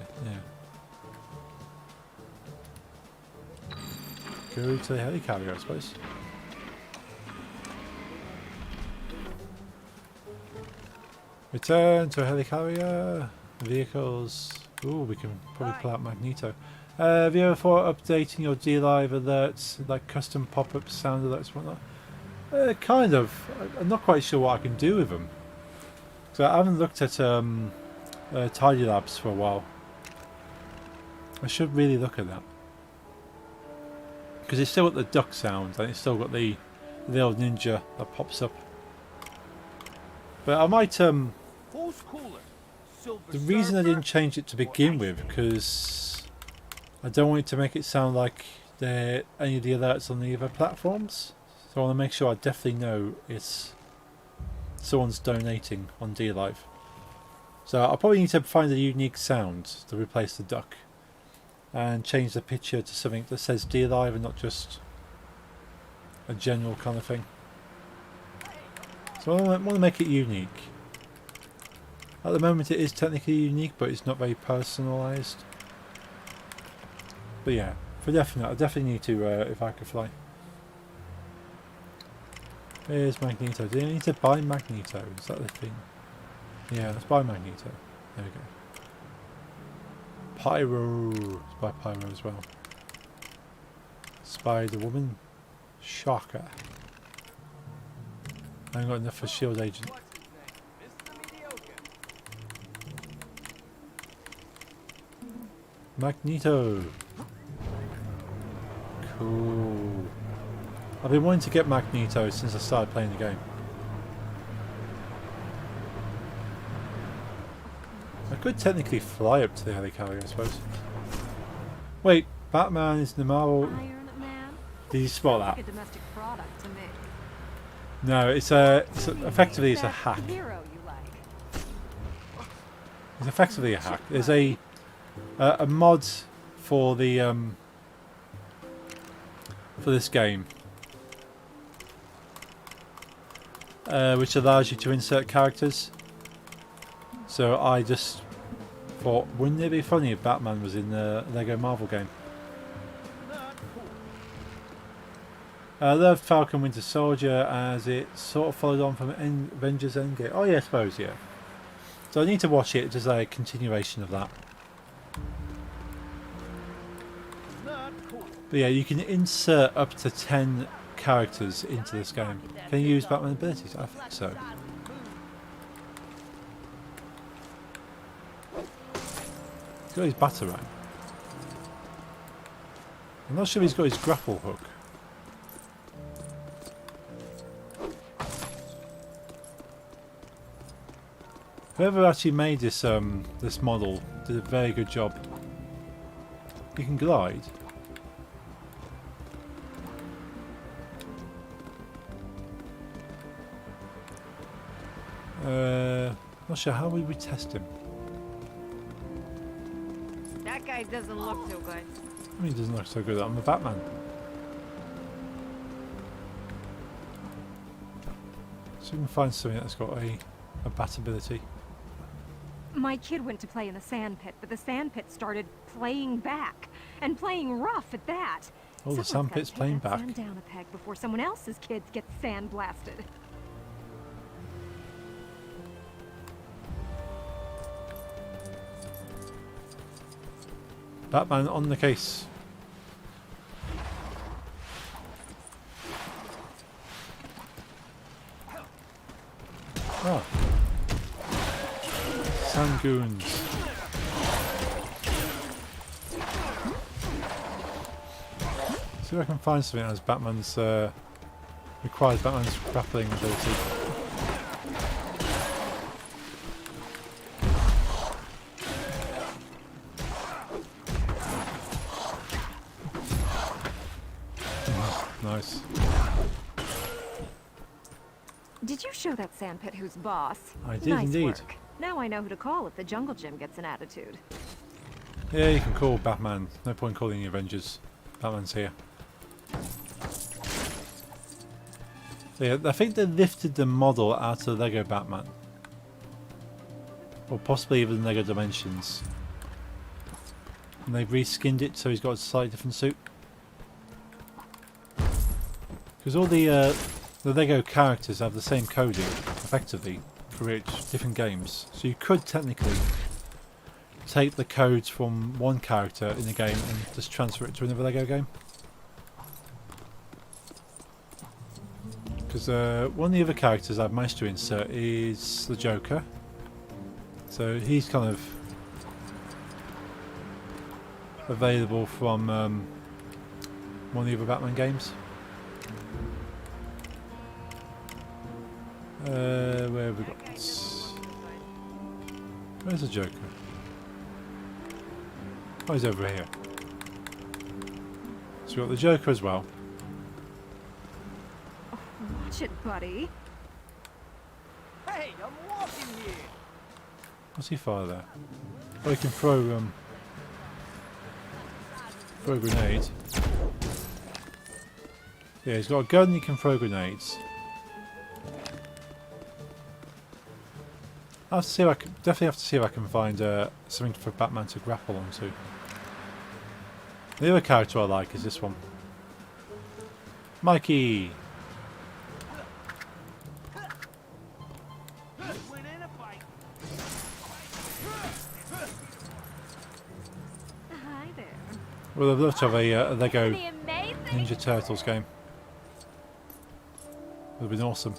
Yeah. Go to the helicarrier, I suppose. Return to a helicarrier. Vehicles. Ooh, we can probably pull out Magneto. Have you ever thought updating your DLive alerts, like custom pop-up sound alerts and whatnot? Kind of. I'm not quite sure what I can do with them. So I haven't looked at Tidy Labs for a while. I should really look at that. Because it's still got the duck sound and it's still got the old ninja that pops up. But I might the reason I didn't change it to begin with, because I don't want it to make it sound like any of the alerts on the other platforms. So I want to make sure I definitely know it's someone's donating on DLive. So I'll probably need to find a unique sound to replace the duck and change the picture to something that says DLive and not just a general kind of thing. So I want to make it unique. At the moment it is technically unique, but it's not very personalised. But yeah, for definite, I definitely need to, if I could fly. Here's Magneto. Do I need to buy Magneto? Is that the thing? Yeah, let's buy Magneto. There we go. Pyro. Let's buy Pyro as well. Spider-Woman. Shocker. I haven't got enough for Shield Agent. Magneto. Cool. I've been wanting to get Magneto since I started playing the game. I could technically fly up to the helicarrier, I suppose. Wait, Batman is the Marvel. Did you spot that? No, it's effectively it's a hack. It's effectively a hack. There's a mod for the for this game, which allows you to insert characters. So I just thought, wouldn't it be funny if Batman was in the Lego Marvel game? I love Falcon Winter Soldier as it sort of followed on from Avengers Endgame. Oh yeah, I suppose, yeah. So I need to watch it as a continuation of that. But yeah, you can insert up to 10 characters into this game. Can you use Batman abilities? I think so. He's got his Batarang. I'm not sure if he's got his grapple hook. Whoever actually made this this model did a very good job. You can glide. Not sure how would we test him. That guy doesn't look so good. I mean, he doesn't look so good. I'm a Batman. So we can find something that's got a bat ability. My kid went to play in the sand pit, but the sand pit started playing back. And playing rough at that. Oh, the sand pit's playing back. Sand down a peg before someone else's kids get sand blasted. Batman on the case. Oh. Sand goons. See if I can find something as Batman's requires Batman's grappling ability. Nice. Did you show that sandpit who's boss? I did nice indeed. Work. Now I know who to call if the jungle gym gets an attitude. Yeah, you can call Batman. No point calling the Avengers. Batman's here. So yeah, I think they lifted the model out of Lego Batman. Or possibly even Lego Dimensions. And they've reskinned it so he's got a slightly different suit. Because all the Lego characters have the same coding, effectively, for each different games. So you could technically take the codes from one character in a game and just transfer it to another Lego game. Because one of the other characters I've managed to insert is the Joker. So he's kind of available from one of the other Batman games. Where have we got this? Where's the Joker? Oh, he's over here. So we've got the Joker as well. Watch it, buddy. Hey, I'm walking here. What's he fire there? Oh, he can throw grenades. Yeah, he's got a gun. He can throw grenades. I have to see if I can, definitely have to see if I can find something for Batman to grapple onto. The other character I like is this one, Mikey. Hi there. Well, I'd love to have a Lego Ninja Turtles game. It would have been awesome.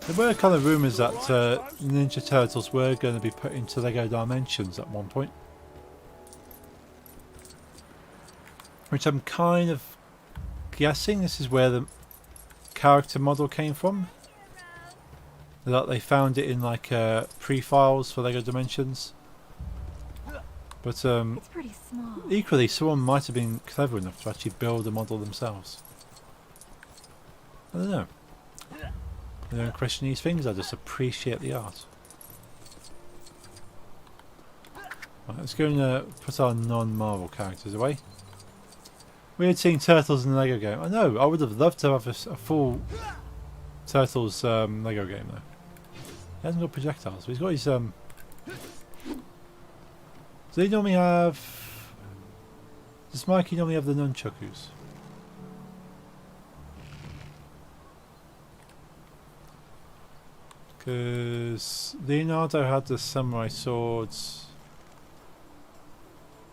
There were kind of rumours that Ninja Turtles were going to be put into Lego Dimensions at one point. Which I'm kind of guessing this is where the character model came from. That they found it in like pre-files for Lego Dimensions. But it's pretty small. Equally, someone might have been clever enough to actually build a model themselves. I don't know. I don't question these things, I just appreciate the art. Right, let's go and put our non-Marvel characters away. Weird seeing Turtles in the Lego game. I know, I would have loved to have a full Turtles Lego game though. He hasn't got projectiles, but he's got his... Do they normally have... Does Mikey normally have the nunchakus? Because Leonardo had the samurai swords.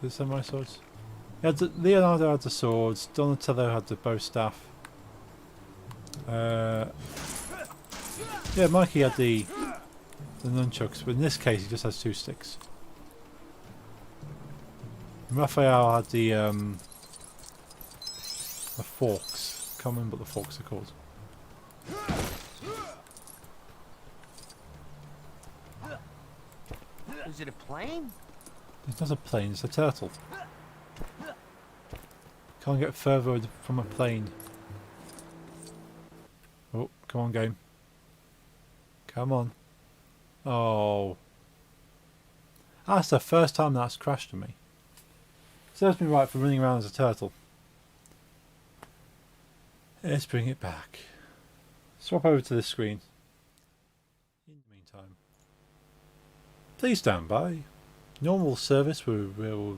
The samurai swords? Leonardo had the swords, Donatello had the bow staff. Yeah, Mikey had the nunchucks, but in this case he just has two sticks. And Raphael had the forks. Can't remember what the forks are called. Is it a plane? It's not a plane, it's a turtle. Can't get further from a plane. Oh, come on game. Come on. Oh. That's the first time that's crashed on me. Serves me right for running around as a turtle. Let's bring it back. swap over to this screen. In the meantime, please stand by. Normal service will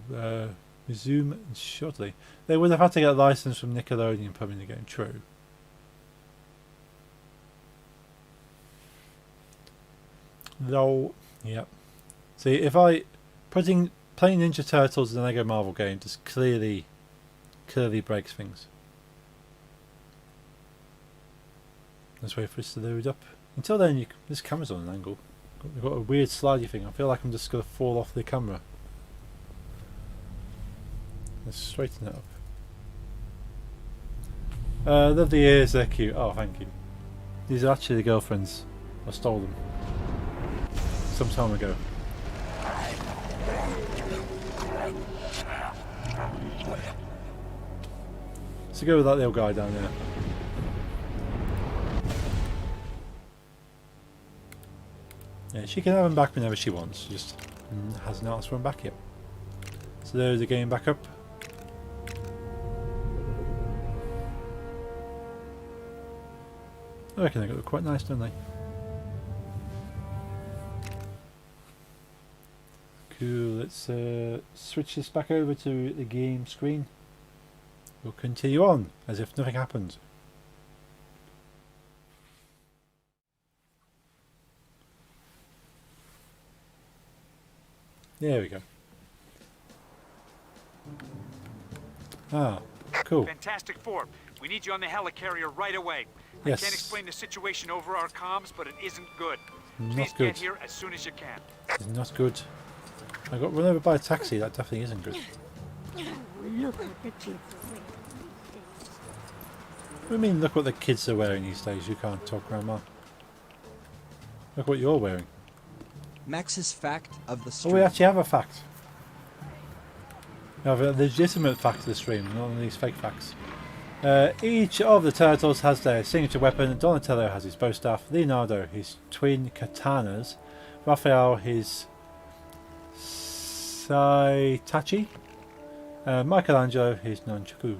resume shortly. They would have had to get a license from Nickelodeon putting the game. True. Though, yep. See, if playing Ninja Turtles in a Lego Marvel game just clearly breaks things. Let's wait for this to load up. Until then, this camera's on an angle. We've got a weird slidey thing. I feel like I'm just going to fall off the camera. Let's straighten it up. Love the ears, they're cute. Oh, thank you. These are actually the girlfriends. I stole them some time ago. So go with that little guy down there. Yeah, she can have him back whenever she wants. She just hasn't asked for him back yet. So there's the game back up. I reckon they look quite nice, don't they? Cool, let's switch this back over to the game screen. We'll continue on as if nothing happened. There we go. Ah, cool. Fantastic Four, we need you on the helicarrier right away. Yes. I can't explain the situation over our comms, but it isn't good. Not Please good. get here as soon as you can. It's not good. I got run over by a taxi. That definitely isn't good. Look what the kids are wearing. What do you mean, look what the kids are wearing these days? You can't talk, Grandma. Look what you're wearing. Max's fact of the Oh, stream. we actually have a fact. We have a legitimate fact of the stream, not one of these fake facts. Each of the turtles has their signature weapon. Donatello has his bow staff, Leonardo his twin katanas, Raphael his saitachi, Michelangelo his nunchaku.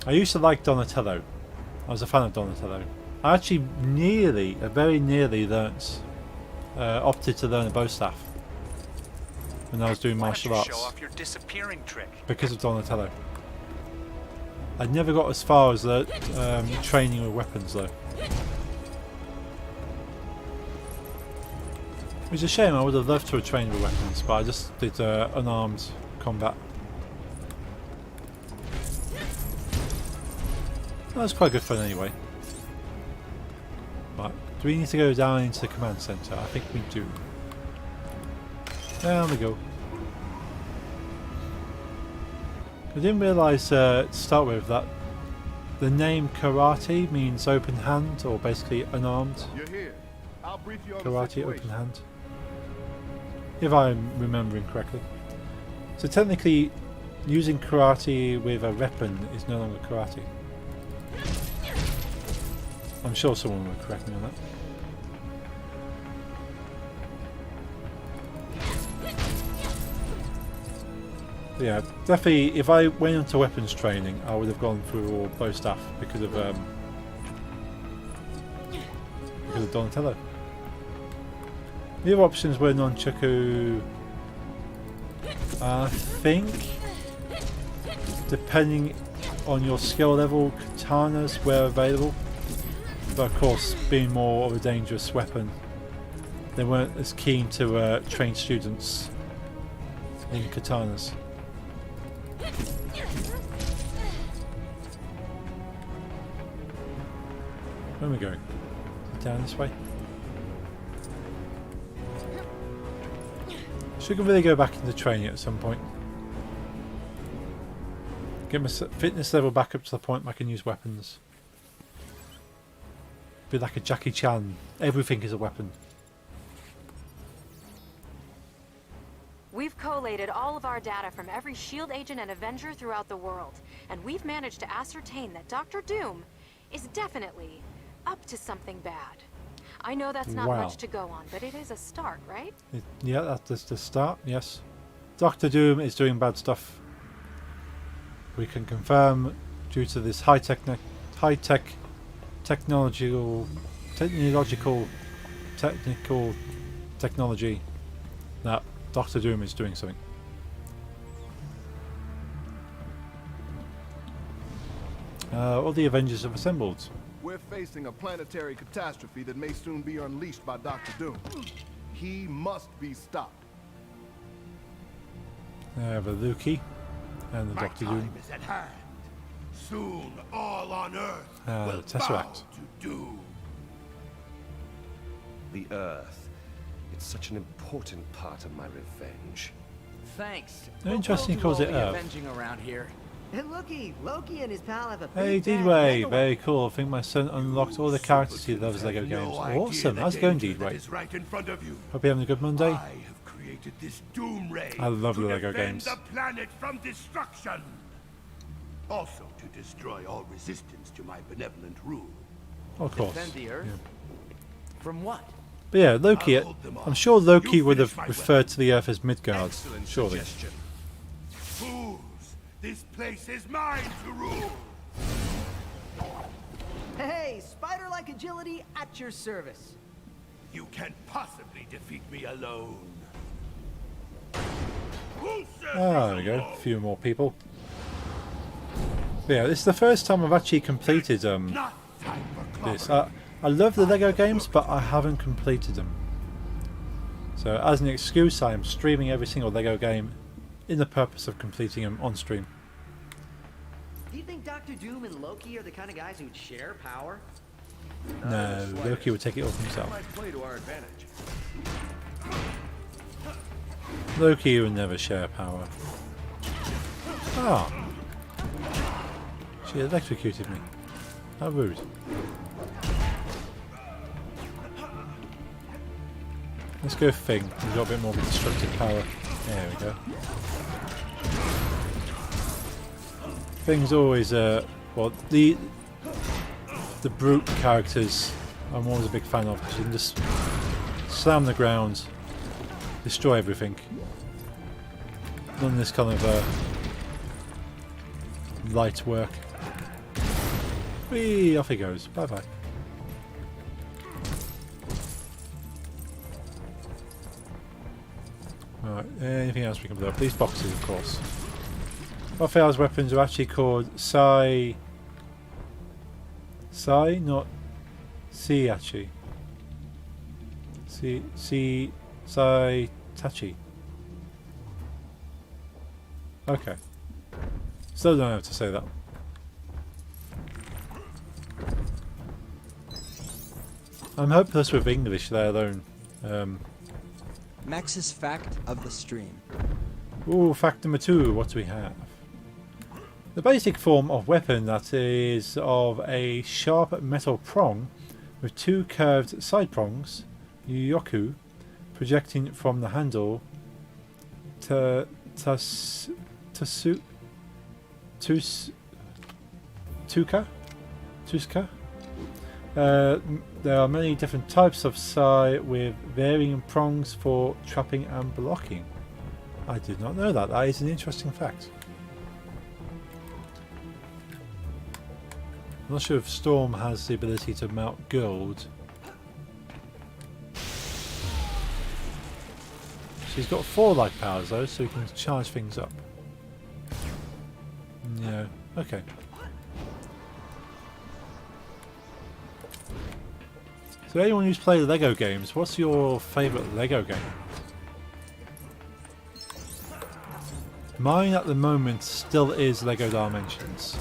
I used to like Donatello. I was a fan of Donatello. I actually very nearly opted to learn a bow staff when I was doing martial arts. Show off your disappearing trick. Because of Donatello. I never got as far as the training with weapons though. It was a shame. I would have loved to have trained with weapons, but I just did unarmed combat. That was quite good fun anyway. Right, do we need to go down into the command centre? I think we do. Down we go. I didn't realise to start with that the name karate means open hand, or basically unarmed. You're here. I'll brief you on the Karate situation. open hand. If I'm remembering correctly. So technically using karate with a weapon is no longer karate. I'm sure someone will correct me on that. Yeah, definitely if I went into weapons training I would have gone through all bow staff because of Donatello. The other options were nunchaku. I think depending on your skill level, katanas were available. But of course, being more of a dangerous weapon, they weren't as keen to train students in katanas. Where are we going? Down this way? Should we really go back into training at some point? Get my fitness level back up to the point where I can use weapons. Be like a Jackie Chan. Everything is a weapon. We've collated all of our data from every S.H.I.E.L.D. agent and Avenger throughout the world, and we've managed to ascertain that Dr. Doom is definitely up to something bad. I know that's not much to go on, but it is a start, right? Yeah, that's the start, yes. Dr. Doom is doing bad stuff. We can confirm, due to this technology, that Doctor Doom is doing something. All the Avengers have assembled. We're facing a planetary catastrophe that may soon be unleashed by Dr. Doom. He must be stopped. I have a Loki and the My Doctor time Doom. is at hand. Soon all on Earth will The Tesseract. bow to Doom. The Earth. It's such an important part of my revenge. Thanks. Interesting he calls it Earth. Avenging around here. And Loki and his pal have a Hey big bad Deedway, Lego very cool. I think my son unlocked all the characters he loves Lego games. Awesome, how's it going Deedway? Right in front of you. Hope you're having a good Monday. I have created this Doom Ray. I love the to Lego defend games. the planet from destruction. Also to destroy all resistance to my benevolent rule. Of course. Defend the Earth? Yeah. From what? But yeah, Loki, I'm sure Loki would have referred to the Earth as Midgard, surely. Fools! This place is mine to rule! Hey, spider-like agility at your service. You can't possibly defeat me alone. There we go, a few more people. But yeah, this is the first time I've actually completed this. I love the Lego games, but I haven't completed them. So as an excuse, I am streaming every single Lego game in the purpose of completing them on stream. Do you think Dr. Doom and Loki are the kind of guys who'd share power? No, Loki would take it all himself. Might play to our advantage. Loki would never share power. Ah! She electrocuted me. How rude. Let's go Thing. He's got a bit more destructive power. There we go. Thing's always well, the brute characters I'm always a big fan of, because you can just slam the ground, destroy everything. None of this kind of light work. Whee! Off he goes. Bye bye. Alright, anything else we can blow up? These boxes, of course. Raphael's weapons are actually called Sai, not Si, actually. Sai Tachi. Okay. Still don't know how to say that. I'm hopeless with English, let alone Max's fact of the stream. Ooh, fact number 2, what do we have? The basic form of weapon that is of a sharp metal prong with 2 curved side prongs, yoku, projecting from the handle Tuska? There are many different types of sai with varying prongs for trapping and blocking. I did not know that. That is an interesting fact. I'm not sure if Storm has the ability to mount gold. She's got 4 like powers though, so you can charge things up. No. Okay. So anyone who's played Lego games, what's your favourite Lego game? Mine at the moment still is Lego Dimensions.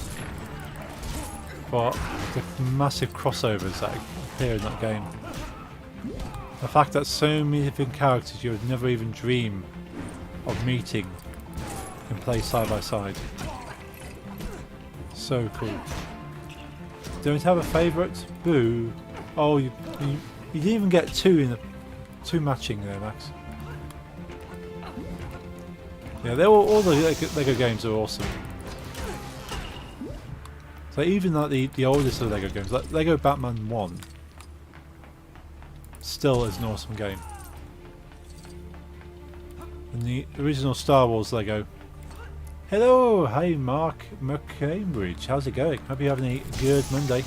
For the massive crossovers that appear in that game. The fact that so many different characters you would never even dream of meeting can play side by side. So cool. Don't have a favourite? Boo. Oh, you didn't even get 2 in the 2 matching there, Max. Yeah, all the Lego games are awesome. So even like the oldest of Lego games, like Lego Batman 1, still is an awesome game. And the original Star Wars Lego Hello, hi Mark McCambridge. How's it going? Hope you're having a good Monday.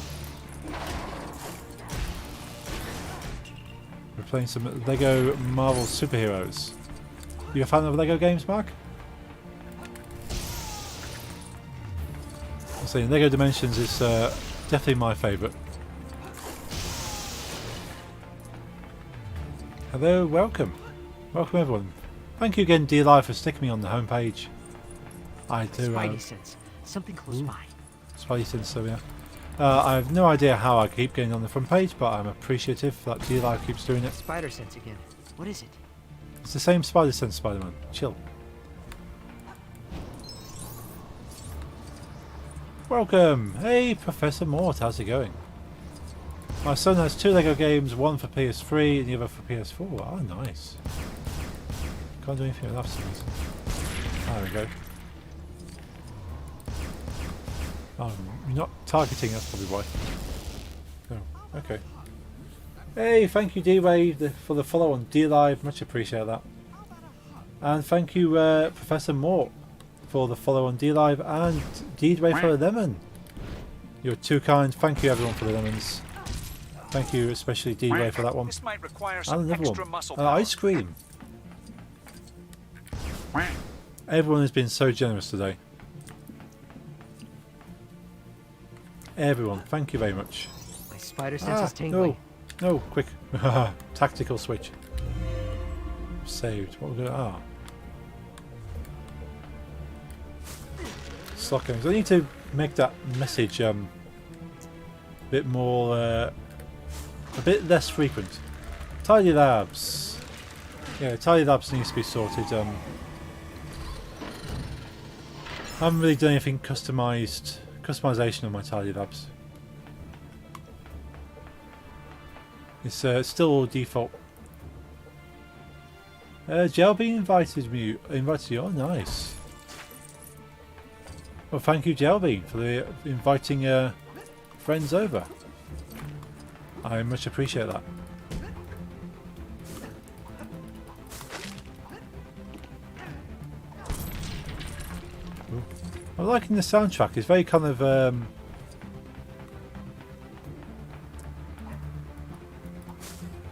We're playing some Lego Marvel Superheroes. You a fan of Lego games, Mark? I'm saying Lego Dimensions is definitely my favourite. Hello, welcome. Welcome everyone. Thank you again, D-Live, for sticking me on the homepage. I do. Spidey sense. Something close by. Spidey sense, so yeah. I have no idea how I keep getting on the front page, but I'm appreciative that D-Live keeps doing it. Spider sense again. What is it? It's the same Spider sense, Spider-Man. Chill. Welcome! Hey, Professor Mort, how's it going? My son has 2 Lego games, one for PS3 and the other for PS4. Oh, nice. Can't do anything with that for some reason. There we go. Oh, you're not targeting, that's probably why. Oh, okay. Hey, thank you D-Wave for the follow on D-Live, much appreciate that. And thank you Professor Mort for the follow on D-Live and D-Wave for the lemon. You're too kind, thank you everyone for the lemons. Thank you especially D-Wave for that one. This might require some and another extra one. muscle Ice cream. Everyone has been so generous today. Everyone, thank you very much. My spider sense is tingling. No, no, quick. Tactical switch. Saved. What we're gonna slot games. I need to make that message a bit more a bit less frequent. Tidy Labs. Yeah, Tidy Labs needs to be sorted. I haven't really done anything customization on my Tidy Labs. It's still all default. Gelby invited you. Oh, nice. Well, thank you, Gelby, for inviting friends over. I much appreciate that. Ooh. I'm liking the soundtrack. It's very kind of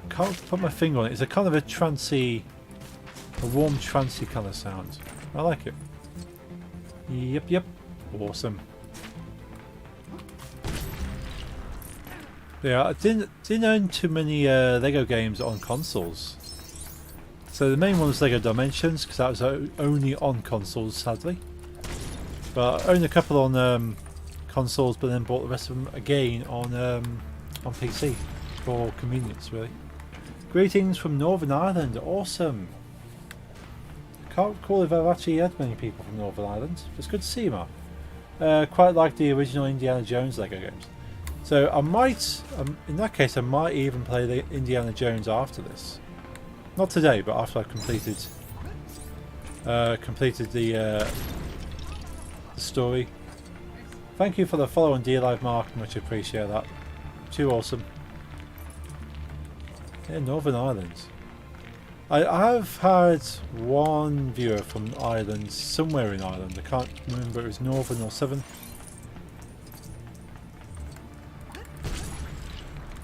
can't put my finger on it. It's a kind of a trancey, a warm trancey kind of sound. I like it. Yep. Awesome. Yeah, I didn't own too many Lego games on consoles. So the main one was Lego Dimensions, because that was only on consoles, sadly. But I owned a couple on consoles, but then bought the rest of them again on PC for convenience, really. Greetings from Northern Ireland. Awesome. Can't recall if I've actually had many people from Northern Ireland. It's good to see you, Mark. Quite like the original Indiana Jones Lego games. So I might, in that case, I might even play the Indiana Jones after this. Not today, but after I've completed the story. Thank you for the follow on D-Live, Mark. Much appreciate that. Too awesome. Yeah, Northern Ireland. I have had one viewer from Ireland, somewhere in Ireland. I can't remember if it was Northern or Southern.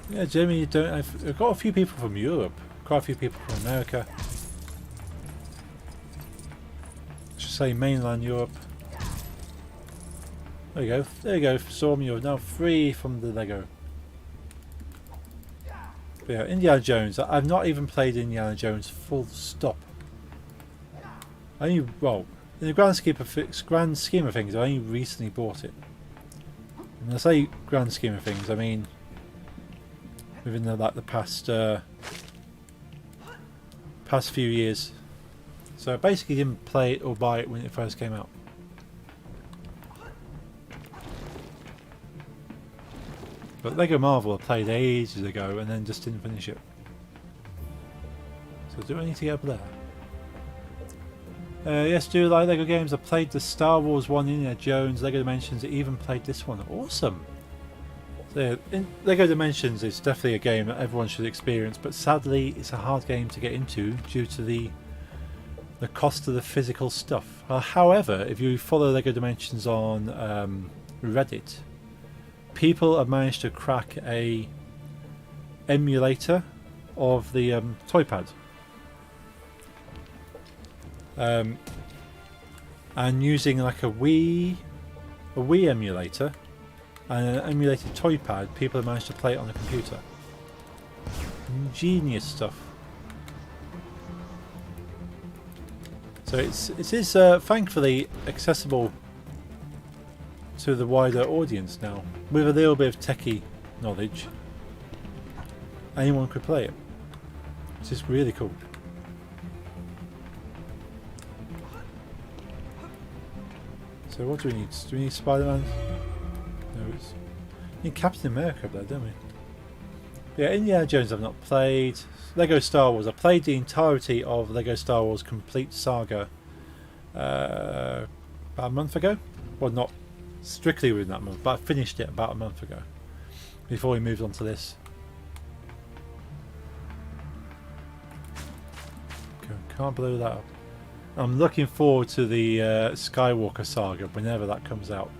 Yeah, Jamie, you don't. I've got a few people from Europe, quite a few people from America. I should say mainland Europe. There you go. There you go. Storm, you're now free from the Lego. But yeah, Indiana Jones. I've not even played Indiana Jones full stop. Well, in the grand scheme of things, I only recently bought it. And when I say grand scheme of things, I mean within the past few years. So I basically didn't play it or buy it when it first came out. But Lego Marvel I played ages ago and then just didn't finish it. So do I need to get up there? Yes, do like Lego games. I played the Star Wars one, Indiana Jones, Lego Dimensions. I even played this one. Awesome! So, Lego Dimensions is definitely a game that everyone should experience, but sadly it's a hard game to get into due to the the cost of the physical stuff. However, if you follow LEGO Dimensions on Reddit, people have managed to crack a emulator of the toy pad. And using like a Wii emulator and an emulated toy pad, people have managed to play it on a computer. Ingenious stuff. So it is thankfully accessible to the wider audience now. With a little bit of techie knowledge, anyone could play it. It's just really cool. So what do we need? Do we need Spider-Man? No, we need Captain America up there, don't we? Yeah, Indiana Jones I've not played. Lego Star Wars. I played the entirety of Lego Star Wars Complete Saga about a month ago. Well, not strictly within that month, but I finished it about a month ago before we moved on to this. Can't blow that up. I'm looking forward to the Skywalker Saga whenever that comes out.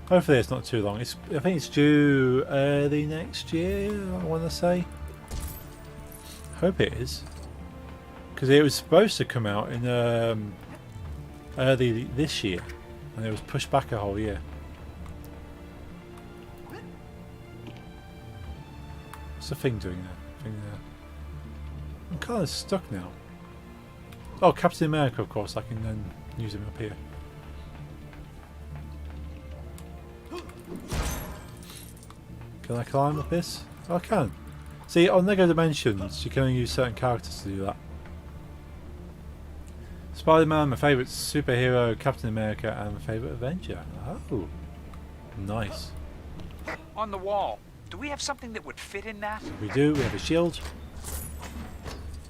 Hopefully it's not too long. I think it's due early next year, I want to say. Hope it is. Because it was supposed to come out in early this year. And it was pushed back a whole year. What's the thing doing there? I'm kind of stuck now. Oh, Captain America, of course. I can then use him up here. Can I climb up this? Oh, I can. See, on LEGO Dimensions, you can only use certain characters to do that. Spider-Man, my favourite superhero, Captain America, and my favourite Avenger. Oh, nice. On the wall. Do we have something that would fit in that? We do. We have a shield.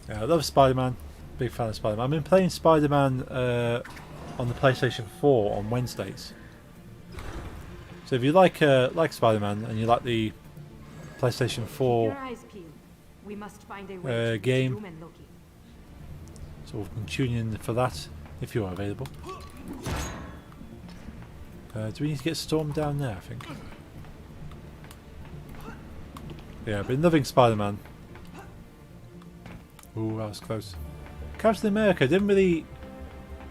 Yeah, I love Spider-Man. Big fan of Spider-Man. I've been playing Spider-Man on the PlayStation 4 on Wednesdays. So if you like Spider-Man and you like the PlayStation 4 we must find a way game, so we can tune in for that if you are available. Do we need to get Storm down there, I think? Yeah, I've been loving Spider-Man. Ooh, that was close. Captain America, didn't really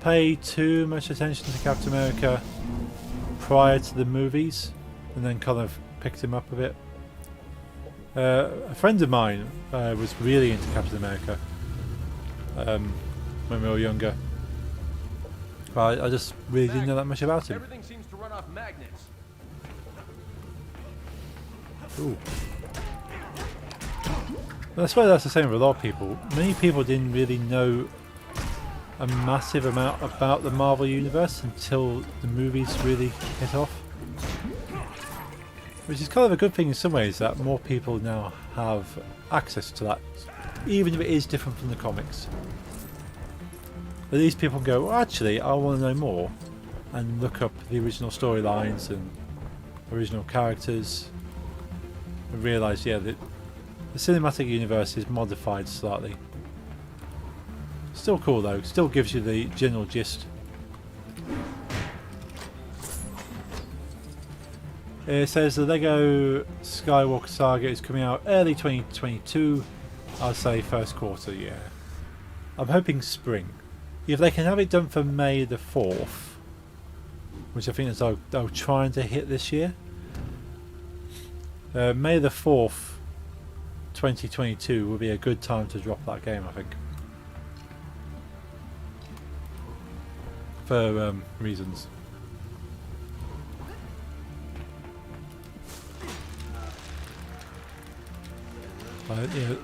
pay too much attention to Captain America prior to the movies, and then kind of picked him up a bit. A friend of mine was really into Captain America when we were younger, but I just really didn't know that much about him. Everything seems to run off magnets. Ooh. Well, I suppose that's the same with a lot of people. Many people didn't really know a massive amount about the Marvel Universe until the movies really hit off. Which is kind of a good thing in some ways, that more people now have access to that, even if it is different from the comics. At least people can go, well, actually, I want to know more, and look up the original storylines and original characters, and realise, yeah, that the cinematic universe is modified slightly. Still cool though, still gives you the general gist. It says the LEGO Skywalker Saga is coming out early 2022. I'd say first quarter, yeah. I'm hoping spring. If they can have it done for May the 4th, which I think is they're trying to hit this year. May the 4th 2022 will be a good time to drop that game, I think. For reasons.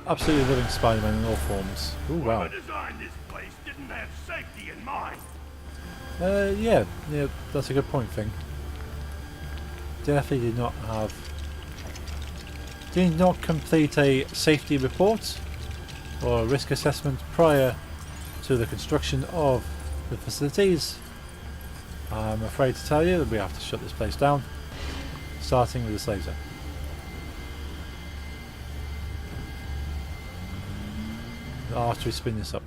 Absolutely loving Spider-Man in all forms. Ooh, wow. Whoever designed this place didn't have safety in mind. Yeah, that's a good point, Thing. Definitely did not complete a safety report or risk assessment prior to the construction of the facilities. I'm afraid to tell you that we have to shut this place down, starting with this laser. After we spin this up.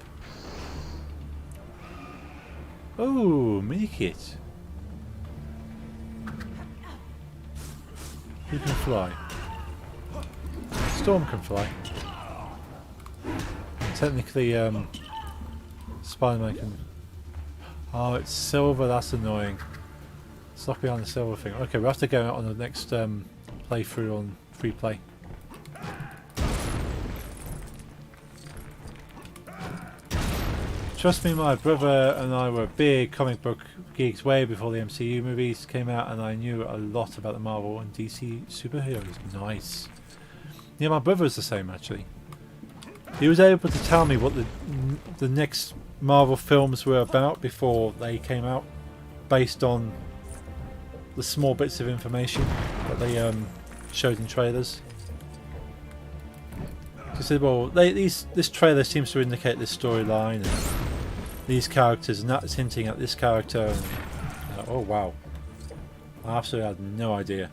Oh, mini kit. Who can fly? Storm can fly. Technically, Spider-Man can. Oh, it's silver. That's annoying. Stop behind the silver thing. Okay, we'll have to go out on the next playthrough on free play. Trust me, my brother and I were big comic book geeks way before the MCU movies came out, and I knew a lot about the Marvel and DC superheroes. Nice. Yeah, my brother was the same actually. He was able to tell me what the next Marvel films were about before they came out, based on the small bits of information that they showed in trailers. He said, well, this trailer seems to indicate this storyline and these characters, and that's hinting at this character. And, oh wow, I absolutely had no idea.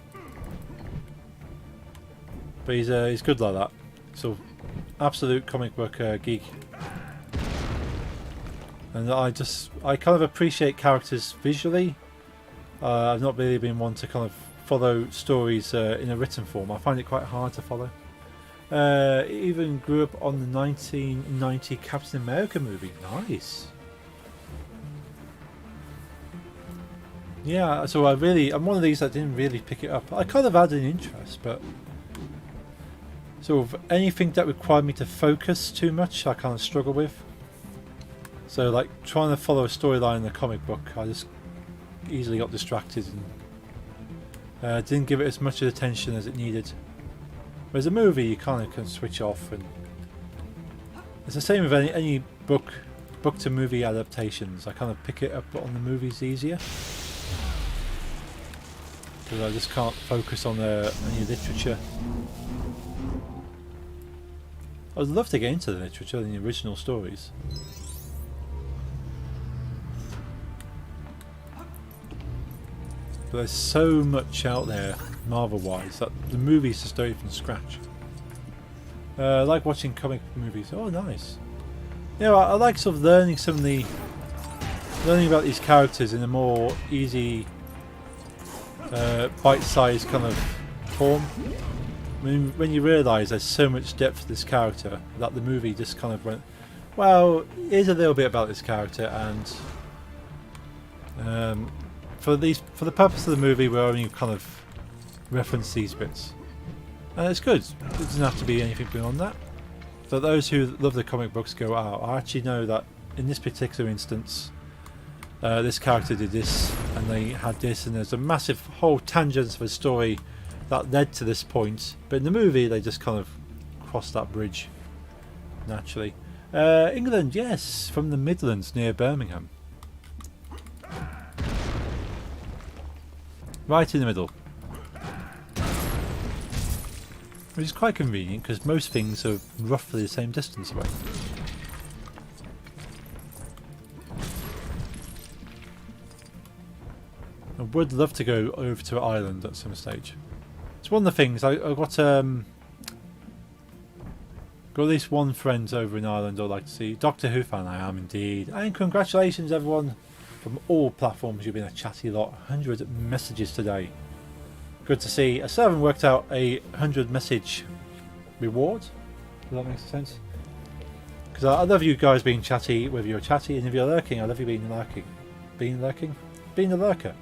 But he's good like that. So absolute comic book geek. And I kind of appreciate characters visually. I've not really been one to kind of follow stories in a written form. I find it quite hard to follow. Even grew up on the 1990 Captain America movie. Nice. Yeah, so I'm one of these that didn't really pick it up. I kind of had an interest, but sort of anything that required me to focus too much, I kind of struggle with. So like trying to follow a storyline in a comic book, I just easily got distracted and didn't give it as much attention as it needed. Whereas a movie, you kind of can switch off, and it's the same with any book to movie adaptations. I kind of pick it up on the movies easier because I just can't focus on any literature. I would love to get into the literature and the original stories. But there's so much out there, Marvel-wise, that the movies just don't even scratch. I like watching comic movies. Oh, nice. Yeah, I like sort of learning about these characters in a more easy, bite-sized kind of form. I mean, when you realise there's so much depth to this character that the movie just kind of went, well, here's a little bit about this character, and for the purpose of the movie, we're only kind of reference these bits, and it's good. It doesn't have to be anything beyond that. For those who love the comic books, go, "Oh, I actually know that in this particular instance, this character did this, and they had this, and there's a massive whole tangent of a story that led to this point." But in the movie, they just kind of crossed that bridge naturally. England, yes, from the Midlands near Birmingham. Right in the middle. Which is quite convenient because most things are roughly the same distance away. I would love to go over to Ireland at some stage. It's one of the things I've got at least one friend over in Ireland I'd like to see. Doctor Who fan, I am indeed. And congratulations everyone from all platforms. You've been a chatty lot. 100 messages today. Good to see. I still haven't worked out a 100 message reward. Does that make sense? Because I love you guys being chatty, whether you're chatty, and if you're lurking, I love you being lurking. Being a lurker.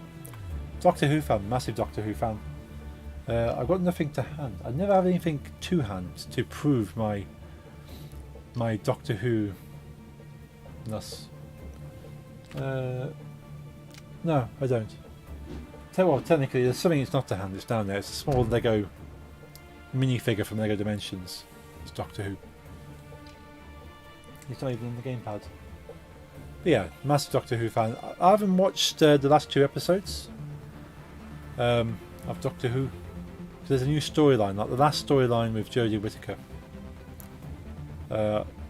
Doctor Who fan, massive Doctor Who fan. I've got nothing to hand. I never have anything to hand to prove my Doctor Who-ness. No, I don't. Well, technically, there's something it's not to hand. It's down there. It's a small Lego minifigure from Lego Dimensions. It's Doctor Who. It's not even in the gamepad. But yeah, massive Doctor Who fan. I haven't watched the last 2 episodes of Doctor Who. There's a new storyline, like the last storyline with Jodie Whittaker.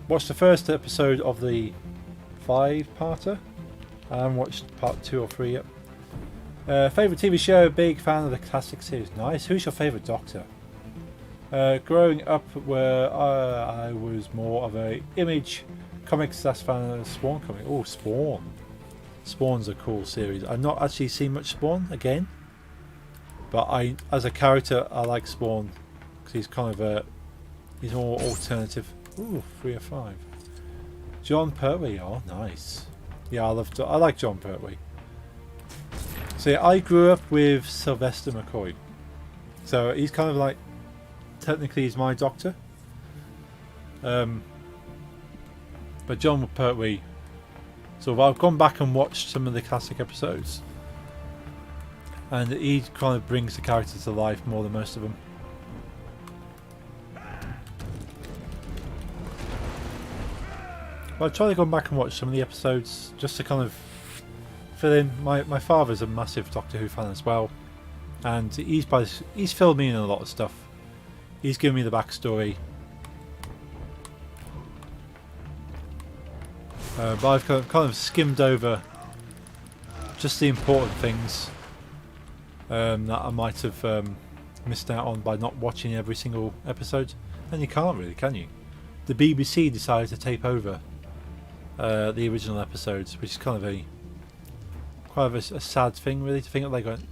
Watched the first episode of the 5-parter. I haven't watched part 2 or 3 yet. Favourite TV show, big fan of the classic series. Nice. Who's your favourite Doctor? Growing up, where I was more of a Image Comics fan of Spawn comic. Oh, Spawn. Spawn's a cool series. I've not actually seen much Spawn again, but as a character, I like Spawn because he's kind of he's more alternative. Ooh, 3 of 5. John Pertwee, oh nice. Yeah, I like John Pertwee. So yeah, I grew up with Sylvester McCoy, so he's kind of like, technically he's my Doctor. But John Pertwee, so I've gone back and watched some of the classic episodes, and he kind of brings the character to life more than most of them. But I try to go back and watch some of the episodes just to kind of fill in. My father's a massive Doctor Who fan as well, and he's filled me in a lot of stuff. He's given me the backstory. But I've kind of skimmed over just the important things that I might have missed out on by not watching every single episode. And you can't really, can you? The BBC decided to take over the original episodes, which is kind of a sad thing, really, to think that they're going,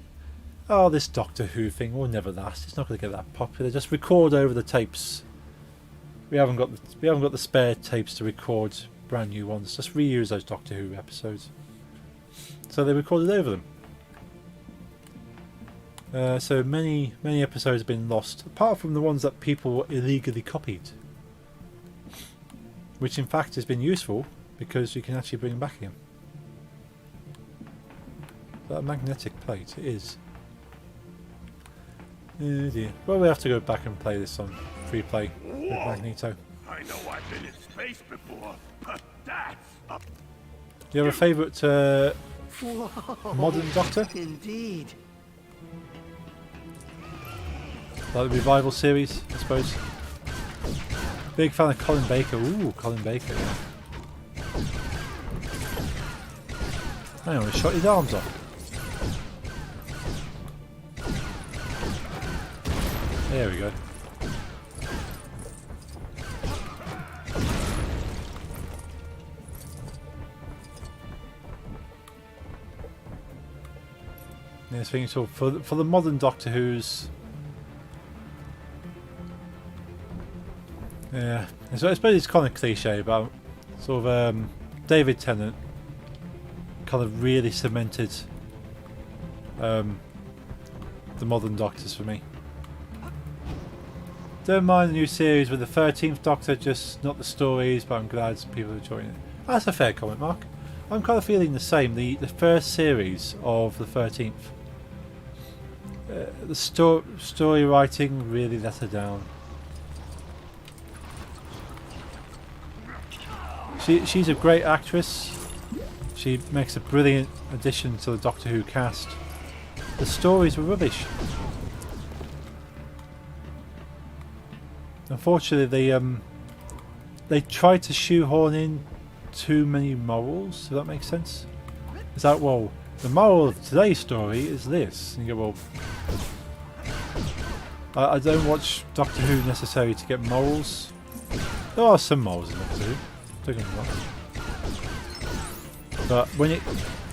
oh, this Doctor Who thing will never last. It's not going to get that popular. Just record over the tapes. We haven't got the spare tapes to record brand new ones. Just reuse those Doctor Who episodes. So they recorded over them. So many episodes have been lost, apart from the ones that people illegally copied, which in fact has been useful because you can actually bring them back again. That magnetic plate, it is. Oh dear. Well, we have to go back and play this on free play with Magneto. I know I've been in space before, but that's up. Do you have a favourite modern Doctor? Indeed. Like the revival series, I suppose. Big fan of Colin Baker. Ooh, Colin Baker. Yeah. Hang on, he shot his arms off. There we go. Yes, thing so for the modern Doctor Who's, yeah, so I suppose it's kind of cliche, but sort of David Tennant kind of really cemented the modern Doctors for me. Don't mind the new series with the 13th Doctor, just not the stories, but I'm glad people are enjoying it. That's a fair comment, Mark. I'm kind of feeling the same. The first series of the 13th, the story writing really let her down. She's a great actress. She makes a brilliant addition to the Doctor Who cast. The stories were rubbish. Unfortunately, they tried to shoehorn in too many morals, if that makes sense. It's like, well, the moral of today's story is this. And you go, well, I don't watch Doctor Who necessarily to get morals. There are some morals in Doctor Who, don't get me wrong. But when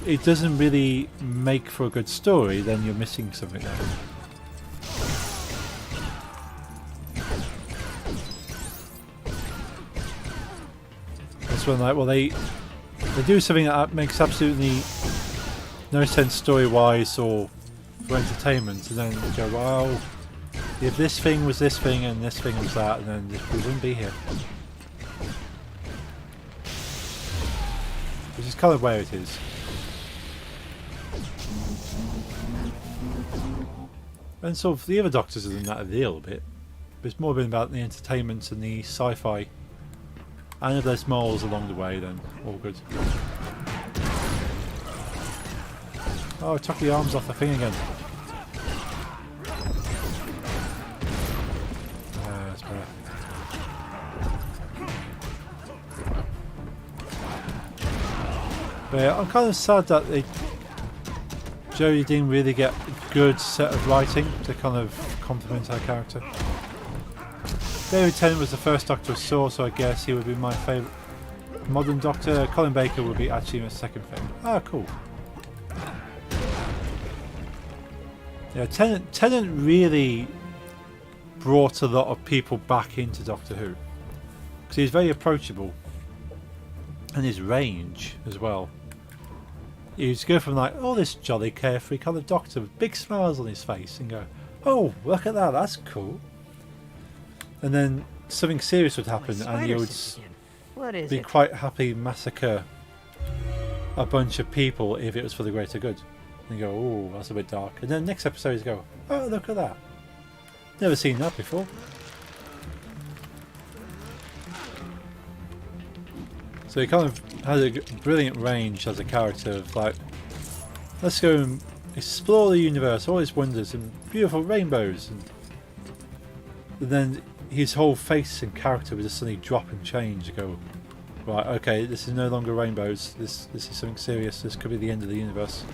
it doesn't really make for a good story, then you're missing something there. When like, well, they do something that makes absolutely no sense story-wise or for entertainment, and then you go, well, if this thing was this thing and this thing was that, and then we wouldn't be here. Which is kind of where it is. And sort of the other Doctors are in that a little bit, but it's more been about the entertainment and the sci-fi. And if there's morals along the way, then all good. Oh, I took the arms off the thing again. That's better. But yeah, I'm kind of sad that Jodie didn't really get a good set of writing to kind of complement her character. David Tennant was the first Doctor I saw, so I guess he would be my favourite. modern Doctor. Colin Baker will be actually in a second film. Ah, cool. Yeah, Tennant really brought a lot of people back into Doctor Who. Because he's very approachable. And his range as well. You just go from like, oh, this jolly carefree kind of Doctor with big smiles on his face and go, oh, look at that, that's cool. And then something serious would happen and you would be quite happy massacre a bunch of people if it was for the greater good. And you go, oh, that's a bit dark. And then next episode you go, oh, look at that. Never seen that before. So he kind of has a brilliant range as a character of like, let's go and explore the universe, all its wonders and beautiful rainbows. And then his whole face and character would just suddenly drop and change and go, right, okay, this is no longer rainbows, this is something serious, this could be the end of the universe.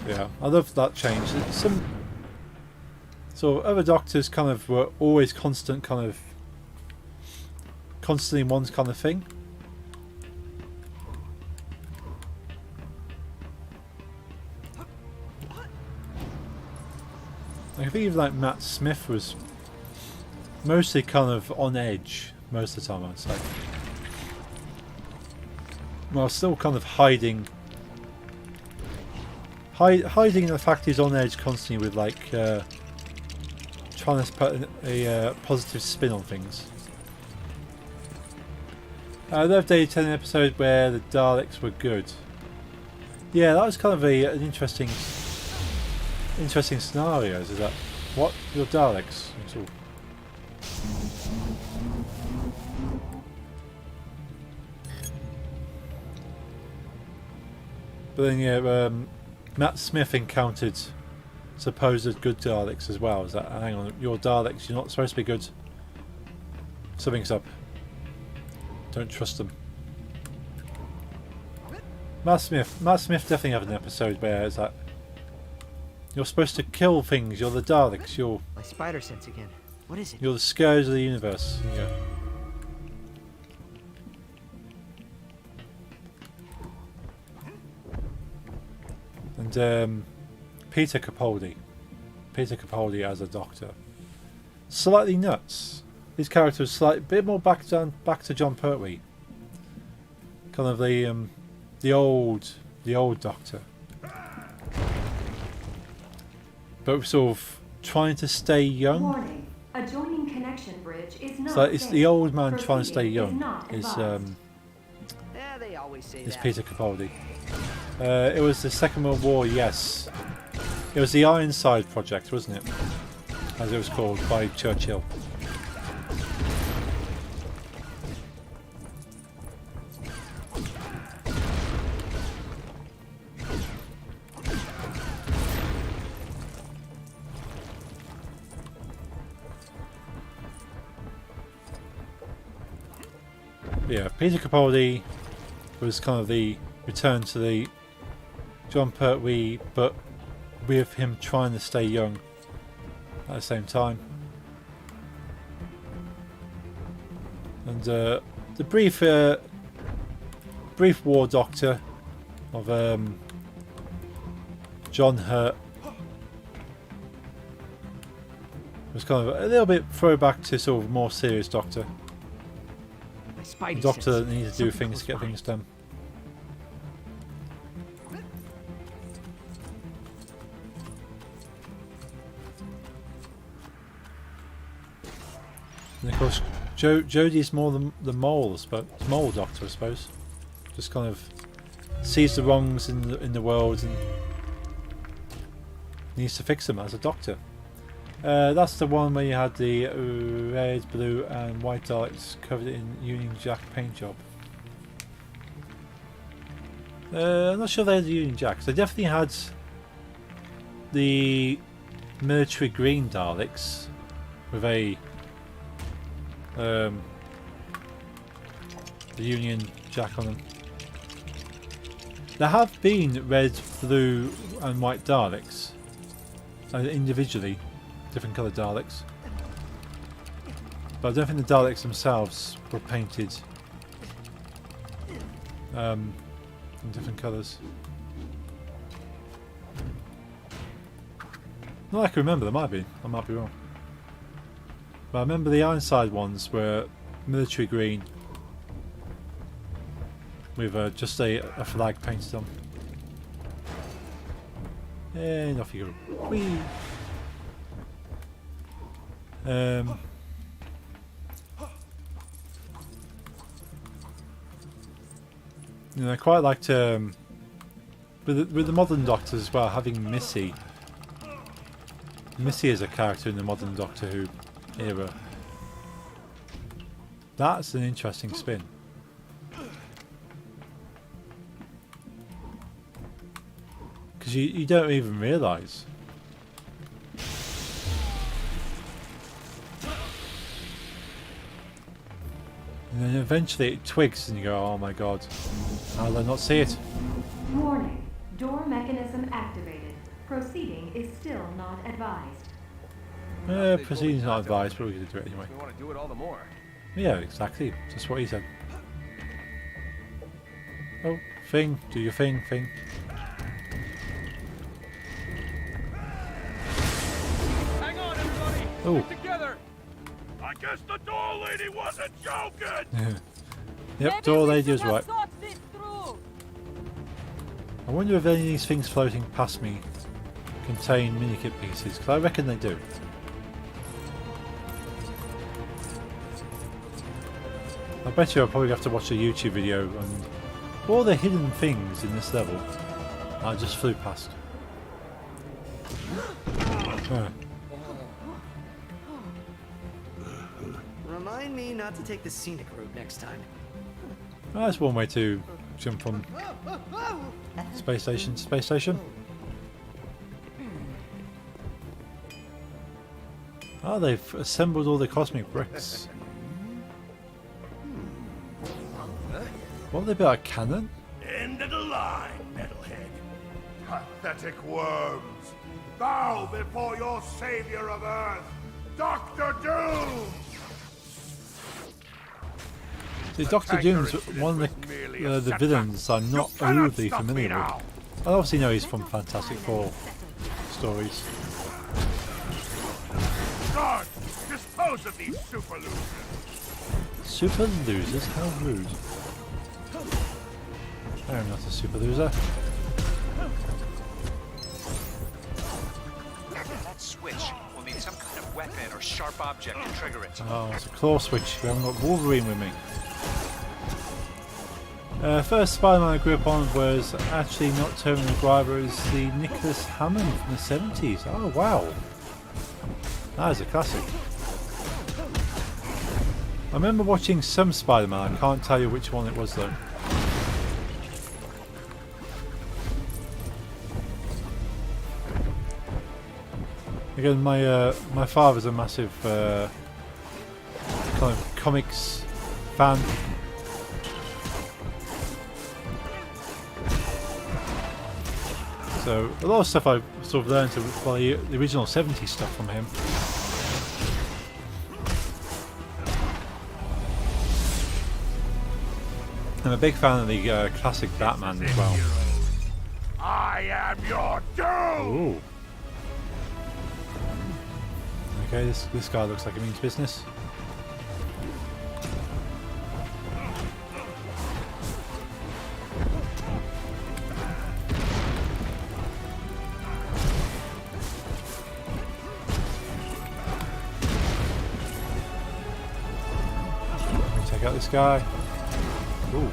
Yeah, I love that change. So other Doctors kind of were always constantly one kind of thing. I think even like Matt Smith was mostly kind of on edge most of the time, I'd say. While still kind of hiding the fact he's on edge constantly with like trying to put a positive spin on things. I love David Tennant episode where the Daleks were good. Yeah, that was kind of an interesting scenarios. Is that what your Daleks? But then yeah, Matt Smith encountered supposed good Daleks as well. Is that, hang on, your Daleks, you're not supposed to be good. Something's up. Don't trust them. Matt Smith definitely had an episode where it's like, you're supposed to kill things, you're the Daleks, you're... My spider sense again. What is it? You're the scourge of the universe. Yeah. And Peter Capaldi as a Doctor, slightly nuts. His character was slightly bit more back to John Pertwee, kind of the old Doctor, but sort of trying to stay young. Warning. Adjoining connection bridge is not So it's the old man trying to stay young. They always say Is that. Peter Capaldi. It was the Second World War, yes. It was the Ironside Project, wasn't it? As it was called by Churchill. Yeah, Peter Capaldi was kind of the return to the John Pertwee, but with him trying to stay young at the same time. And the brief War Doctor of John Hurt was kind of a little bit throwback to sort of more serious Doctor. The Doctor that needs to do things to get things done. And of course, Jodie's more the mole Doctor, I suppose. Just kind of sees the wrongs in the world and needs to fix them as a Doctor. That's the one where you had the red, blue, and white Daleks covered in Union Jack paint job. I'm not sure they had the Union Jacks. They definitely had the military green Daleks with a the Union Jack on them. There have been red, blue, and white Daleks, individually, different coloured Daleks. But I don't think the Daleks themselves were painted in different colours. Not I can remember, there might be. I might be wrong. But I remember the Ironside ones were military green with just a flag painted on. And off you go. Whee! You know, I quite liked with the modern Doctors as well, having Missy. Missy is a character in the modern Doctor Who era. That's an interesting spin. Because you don't even realise. And then eventually it twigs and you go, oh my god, how did I not see it? Warning, door mechanism activated. Proceeding is still not advised. Proceeding's not advised, but we're going to do it anyway. We want to do it all the more. Yeah, exactly. Just what he said. Oh, thing. Do your thing, thing. Hang on, everybody! Oh. Get together! I guess the door lady wasn't joking! Yep, door lady was right. I wonder if any of these things floating past me contain minikit pieces, because I reckon they do. I bet you I'll probably have to watch a YouTube video and all the hidden things in this level I just flew past. Remind me not to take the scenic route next time. That's one way to jump from space station to space station. Oh, they've assembled all the cosmic bricks. What, they built a cannon? End of the line, metalhead. Pathetic worms. Bow before your savior of Earth, Dr. Doom! See, Dr. Doom's one of the villains I'm not overly familiar with. I obviously know he's from Fantastic Four stories. Guard, dispose of these super losers. Super losers? How rude. I am not a super loser. That switch will need some kind of weapon or sharp object to trigger it. Oh, it's a claw switch. We haven't got Wolverine with me. First Spider-Man I grew up on was actually not Tobey Maguire, it was the Nicholas Hammond from the 70s. Oh wow. That is a classic. I remember watching some Spider-Man, I can't tell you which one it was though. Again, my father's a massive kind of comics fan. So a lot of stuff I've sort of learned well, the original 70s stuff from him. I'm a big fan of the classic Batman as well. I am your doom! Ooh. Okay, this guy looks like he means business. Let me take out this guy. Ooh.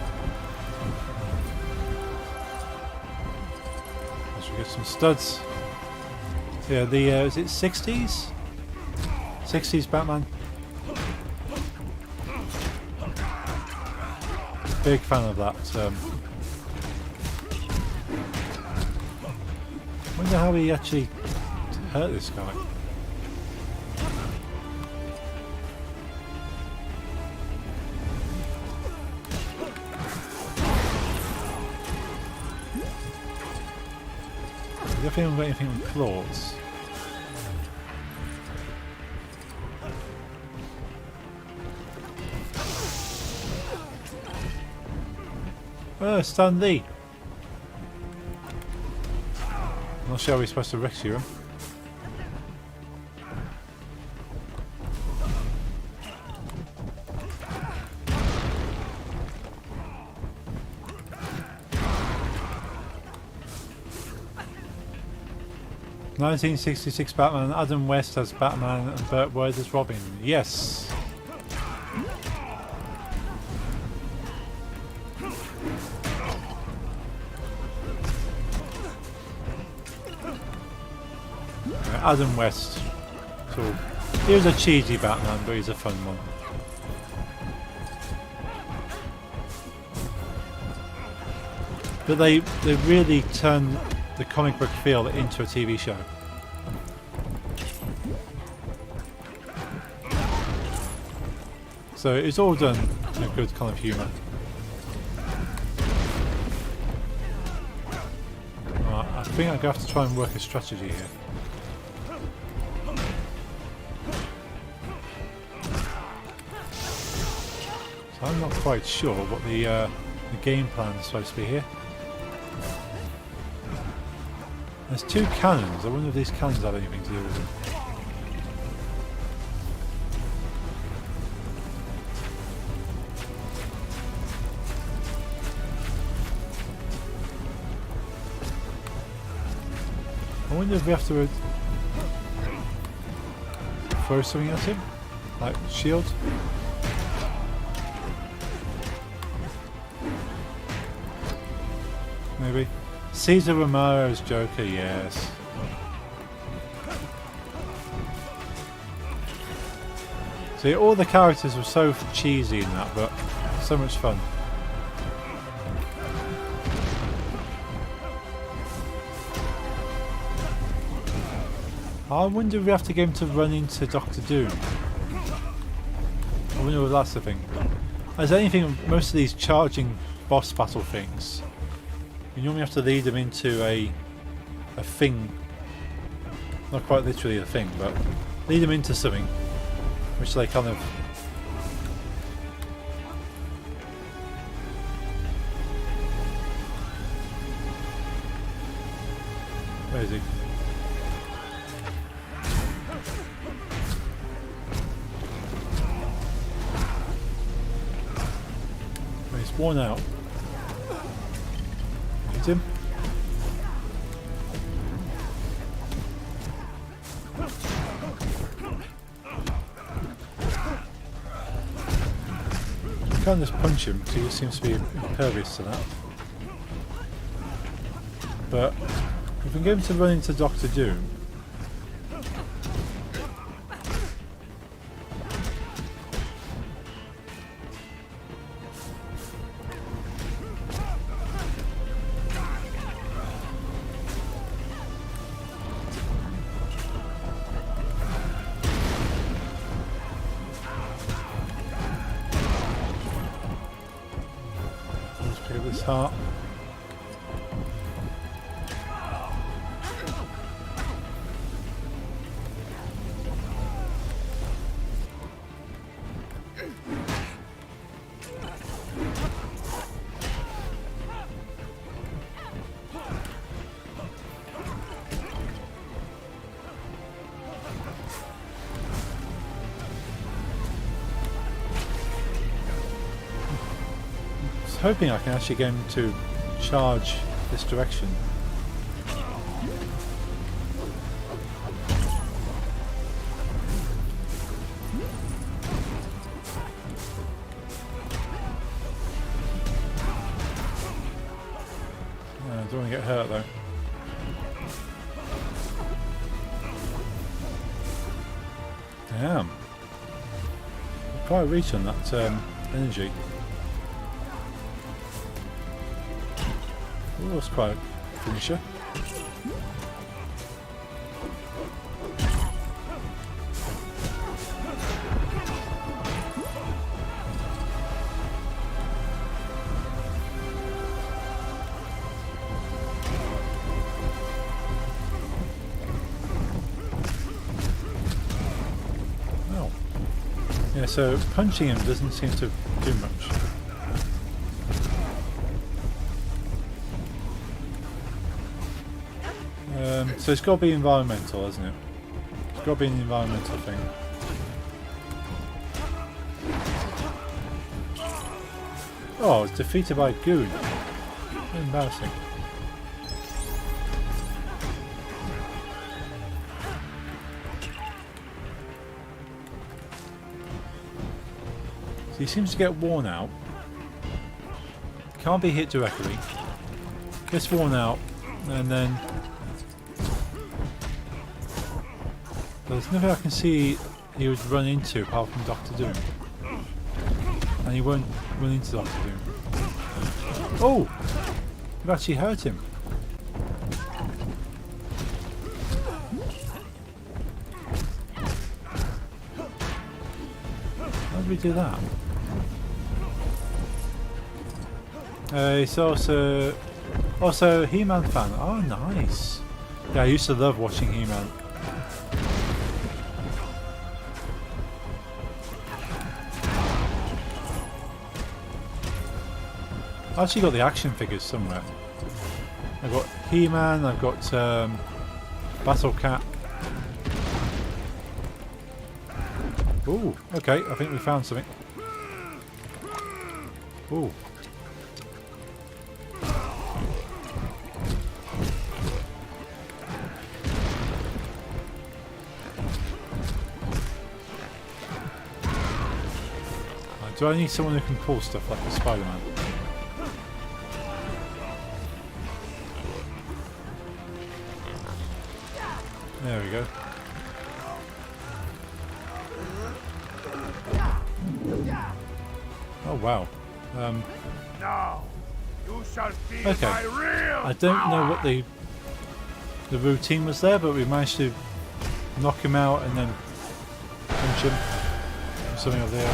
Let's get some studs. Yeah, the is it 60s? 60s Batman. Big fan of that. Wonder how he actually hurt this guy. Definitely haven't got anything with claws. Oh, Stan Lee. I'm not sure how we're supposed to rescue him. "1966 Batman, Adam West as Batman and Burt Ward as Robin." Yes! Adam West. So, he was a cheesy Batman, but he's a fun one. But they really turned the comic book feel into a TV show. So it's all done in a good kind of humour. I think I'm going to have to try and work a strategy here. So I'm not quite sure what the game plan is supposed to be here. There's 2 cannons. I wonder if these cannons have anything to do with them. I wonder if we have to throw something at him, like shield. Maybe. Cesar Romero's Joker, yes. See, all the characters were so cheesy in that, but so much fun. I wonder if we have to get him to run into Doctor Doom. I wonder if that's the thing. As anything, most of these charging boss battle things, you normally have to lead them into a thing. Not quite literally a thing, but lead them into something which they kind of... Where is he? He's worn out. Hit him. You can't just punch him because he seems to be impervious to that. But if we can get him to run into Doctor Doom, heart. Hoping I can actually get him to charge this direction. I don't want to get hurt though. Damn. Quite a reach on that energy. Oh, that's quite a finisher. Oh. Yeah, so punching him doesn't seem to do much. So it's got to be environmental, hasn't it? It's got to be an environmental thing. Oh, it's defeated by a goon. Embarrassing. So he seems to get worn out. Can't be hit directly. Gets worn out, and then there's nothing I can see he would run into apart from Doctor Doom. And he won't run into Doctor Doom. Oh! You've actually hurt him. How did we do that? He's also He-Man fan. Oh, nice. Yeah, I used to love watching He-Man. I actually got the action figures somewhere. I've got He-Man, I've got Battle Cat. Ooh, okay, I think we found something. Ooh. Do I need someone who can pull stuff like the Spider-Man? There we go. Oh wow. Now, you shall feel Okay. my real I don't know what the routine was there, but we managed to knock him out and then punch him. Something over there.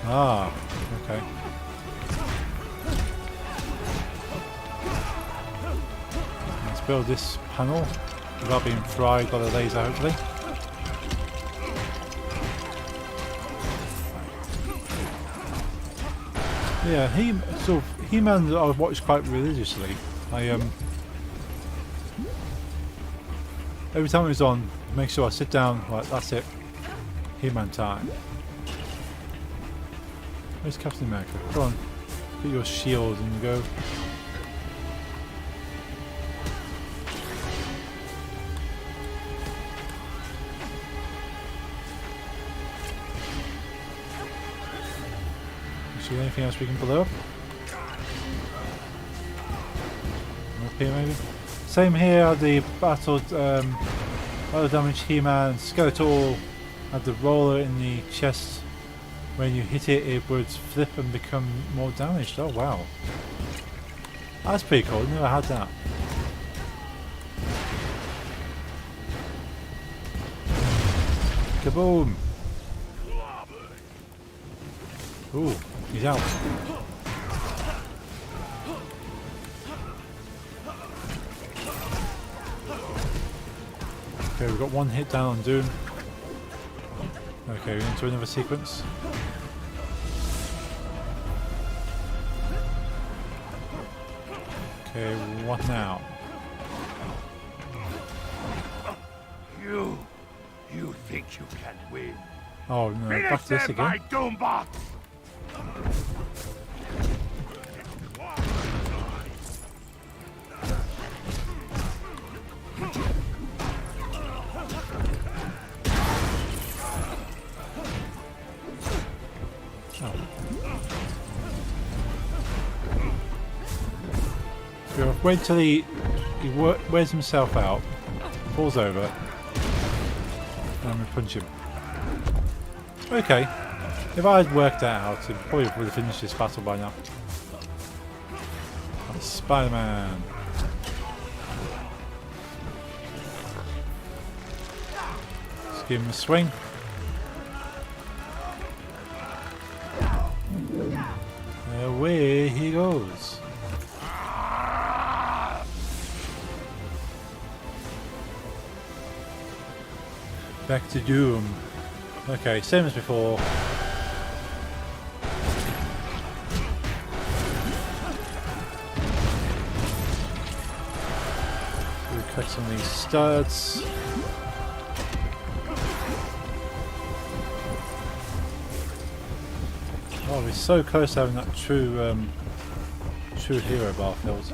Ah, okay. Let's build this panel without being fried by the laser, hopefully. Yeah, He-Man I watched quite religiously. Every time it was on, make sure I sit down, like that's it. He-Man time. Where's Captain America? Come on, get your shield and go. Is there anything else we can blow up? Up here maybe? Same here, the battle damage He-Man, Skeletor had the roller in the chest. When you hit it, it would flip and become more damaged. Oh wow. That's pretty cool, never had that. Kaboom! Ooh, he's out. Okay, we've got one hit down on Doom. Okay, we're into another sequence. Okay, what now? You think you can win? Oh no, back to this again. My Doombot! Wait till he wears himself out, falls over, and we punch him. Okay, if I had worked that out, I probably would have finished this battle by now. That's Spider-Man. Let's give him a swing. Away he goes. Back to Doom. Okay, same as before. collect some of these studs. Oh, we're so close to having that true hero bar filled.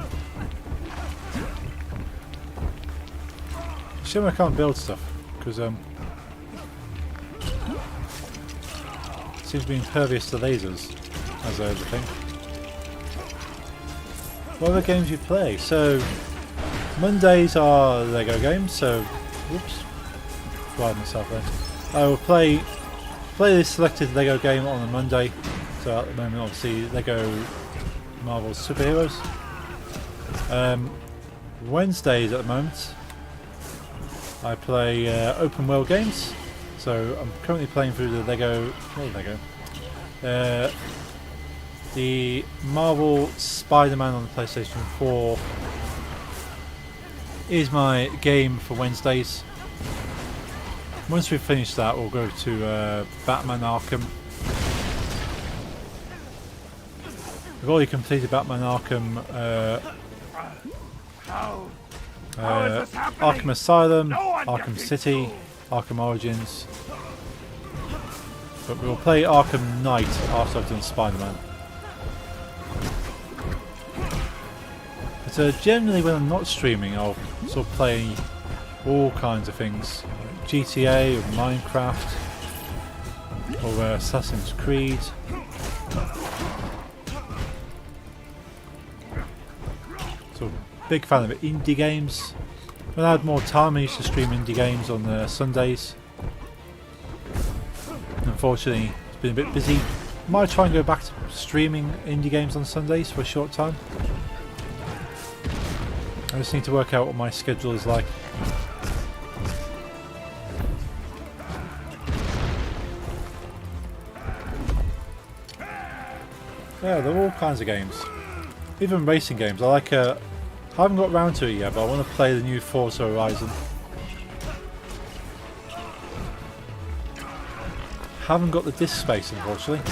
Shame I can't build stuff because seems to be impervious to lasers, as I overthink. What other games you play? So Mondays are Lego games. So, whoops, slide myself there. I will play this selected Lego game on a Monday. So at the moment, obviously, Lego Marvel Superheroes. Wednesdays at the moment, I play open world games. So I'm currently playing through the the Marvel Spider-Man on the PlayStation 4 is my game for Wednesdays. Once we've finished that, we'll go to Batman Arkham. We've already completed Batman Arkham, Arkham Asylum, Arkham City, Arkham Origins. But we'll play Arkham Knight after I've done Spider-Man. But generally when I'm not streaming, I'll sort of play all kinds of things. Like GTA or Minecraft or Assassin's Creed. So big fan of indie games. When I had more time, I used to stream indie games on Sundays. Unfortunately, it's been a bit busy. Might try and go back to streaming indie games on Sundays for a short time. I just need to work out what my schedule is like. Yeah, there are all kinds of games. Even racing games. I haven't got round to it yet, but I want to play the new Forza Horizon. Haven't got the disk space, unfortunately.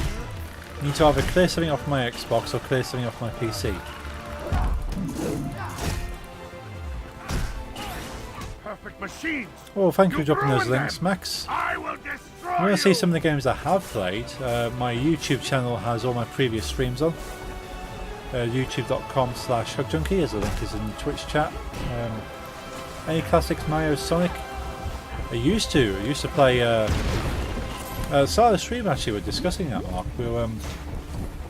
Need to either clear something off my Xbox or clear something off my PC. Perfect machines. Well, thank you for dropping those links, Max. I will destroy You want to see some of the games I have played? My YouTube channel has all my previous streams on. YouTube.com/HugJunkie, as the link is in the Twitch chat. Any classics, Mario, Sonic? I used to play. Start of the stream actually, we're discussing that, Mark. We were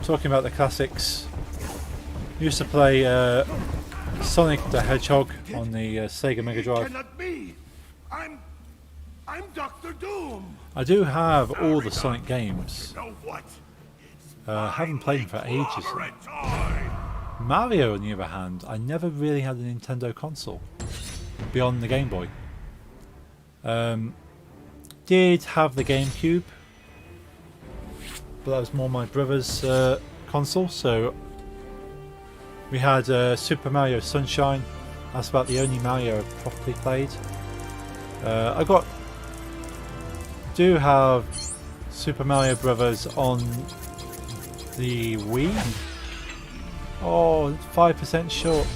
talking about the classics. Used to play Sonic the Hedgehog on the Sega Mega Drive. Cannot be. I'm Dr. Doom. I do have all the Sonic games. You know what? Haven't played them for ages. Mario, on the other hand, I never really had a Nintendo console beyond the Game Boy. Did have the GameCube, but that was more my brother's console. So we had Super Mario Sunshine. That's about the only Mario I've properly played. Do have Super Mario Brothers on the Wii. Oh, 5% short.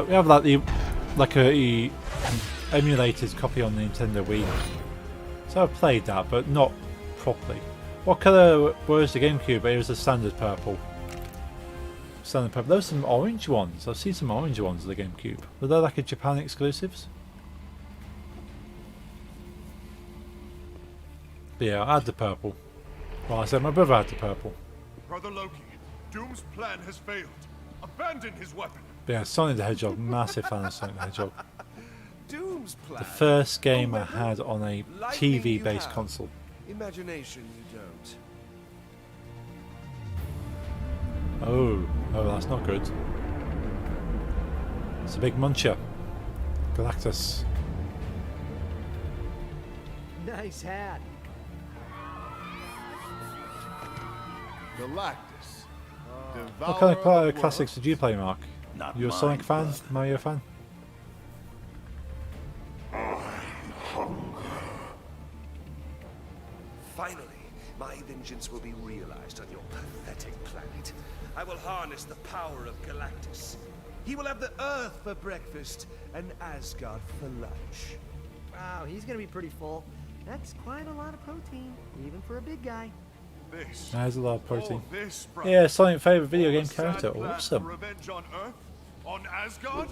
We have like a emulated copy on the Nintendo Wii. So I've played that, but not properly. What colour was the GameCube? It was a standard purple. Standard purple. There were some orange ones. I've seen some orange ones of the GameCube. Were they like a Japan exclusives? But yeah, I had the purple. Well, I said my brother had the purple. Brother Loki, Doom's plan has failed. Abandon his weapon. But yeah, Sonic the Hedgehog. Massive fan of Sonic the Hedgehog. Doom's plan. The first game I had on a TV-based console. Imagination you don't. Oh, that's not good. It's a big muncher. Galactus. Nice hat. Galactus. What kind of classics did you play, Mark? You a Sonic fan? Mario fan? Finally, my vengeance will be realized on your pathetic planet. I will harness the power of Galactus. He will have the Earth for breakfast and Asgard for lunch. Wow, he's gonna be pretty full. That's quite a lot of protein, even for a big guy. There's a lot of protein. This, Yeah, Sonic favourite video All game the sad character. plan for Awesome. revenge on Earth? On Asgard?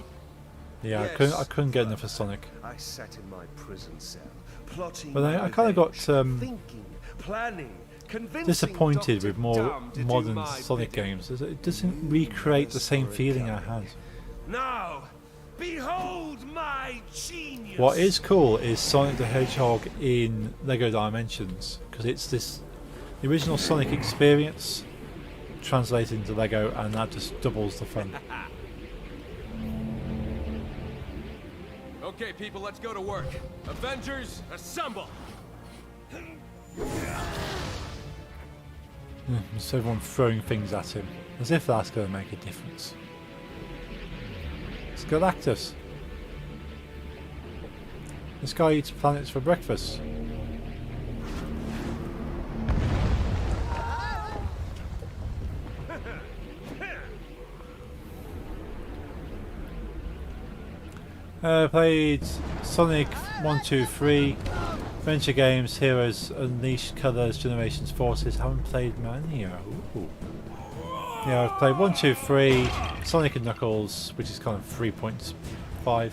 Yeah, Yes. I couldn't get enough of Sonic. I sat in my prison cell, plotting. But I my kind of got thinking, planning, convincing disappointed Dr. with more Doom to do modern my Sonic bidding. games. It doesn't recreate the same feeling I had. Now, behold my genius. What is cool is Sonic the Hedgehog in Lego Dimensions, because it's the original Sonic experience translated into Lego, and that just doubles the fun. Okay, people, let's go to work. Avengers, assemble! So everyone throwing things at him, as if that's going to make a difference. It's Galactus. This guy eats planets for breakfast. Played Sonic 1, 2, 3, Adventure Games, Heroes, Unleashed, Colors, Generations, Forces. Haven't played Mania. Ooh. Yeah, I've played 1, 2, 3, Sonic and Knuckles, which is kind of 3.5.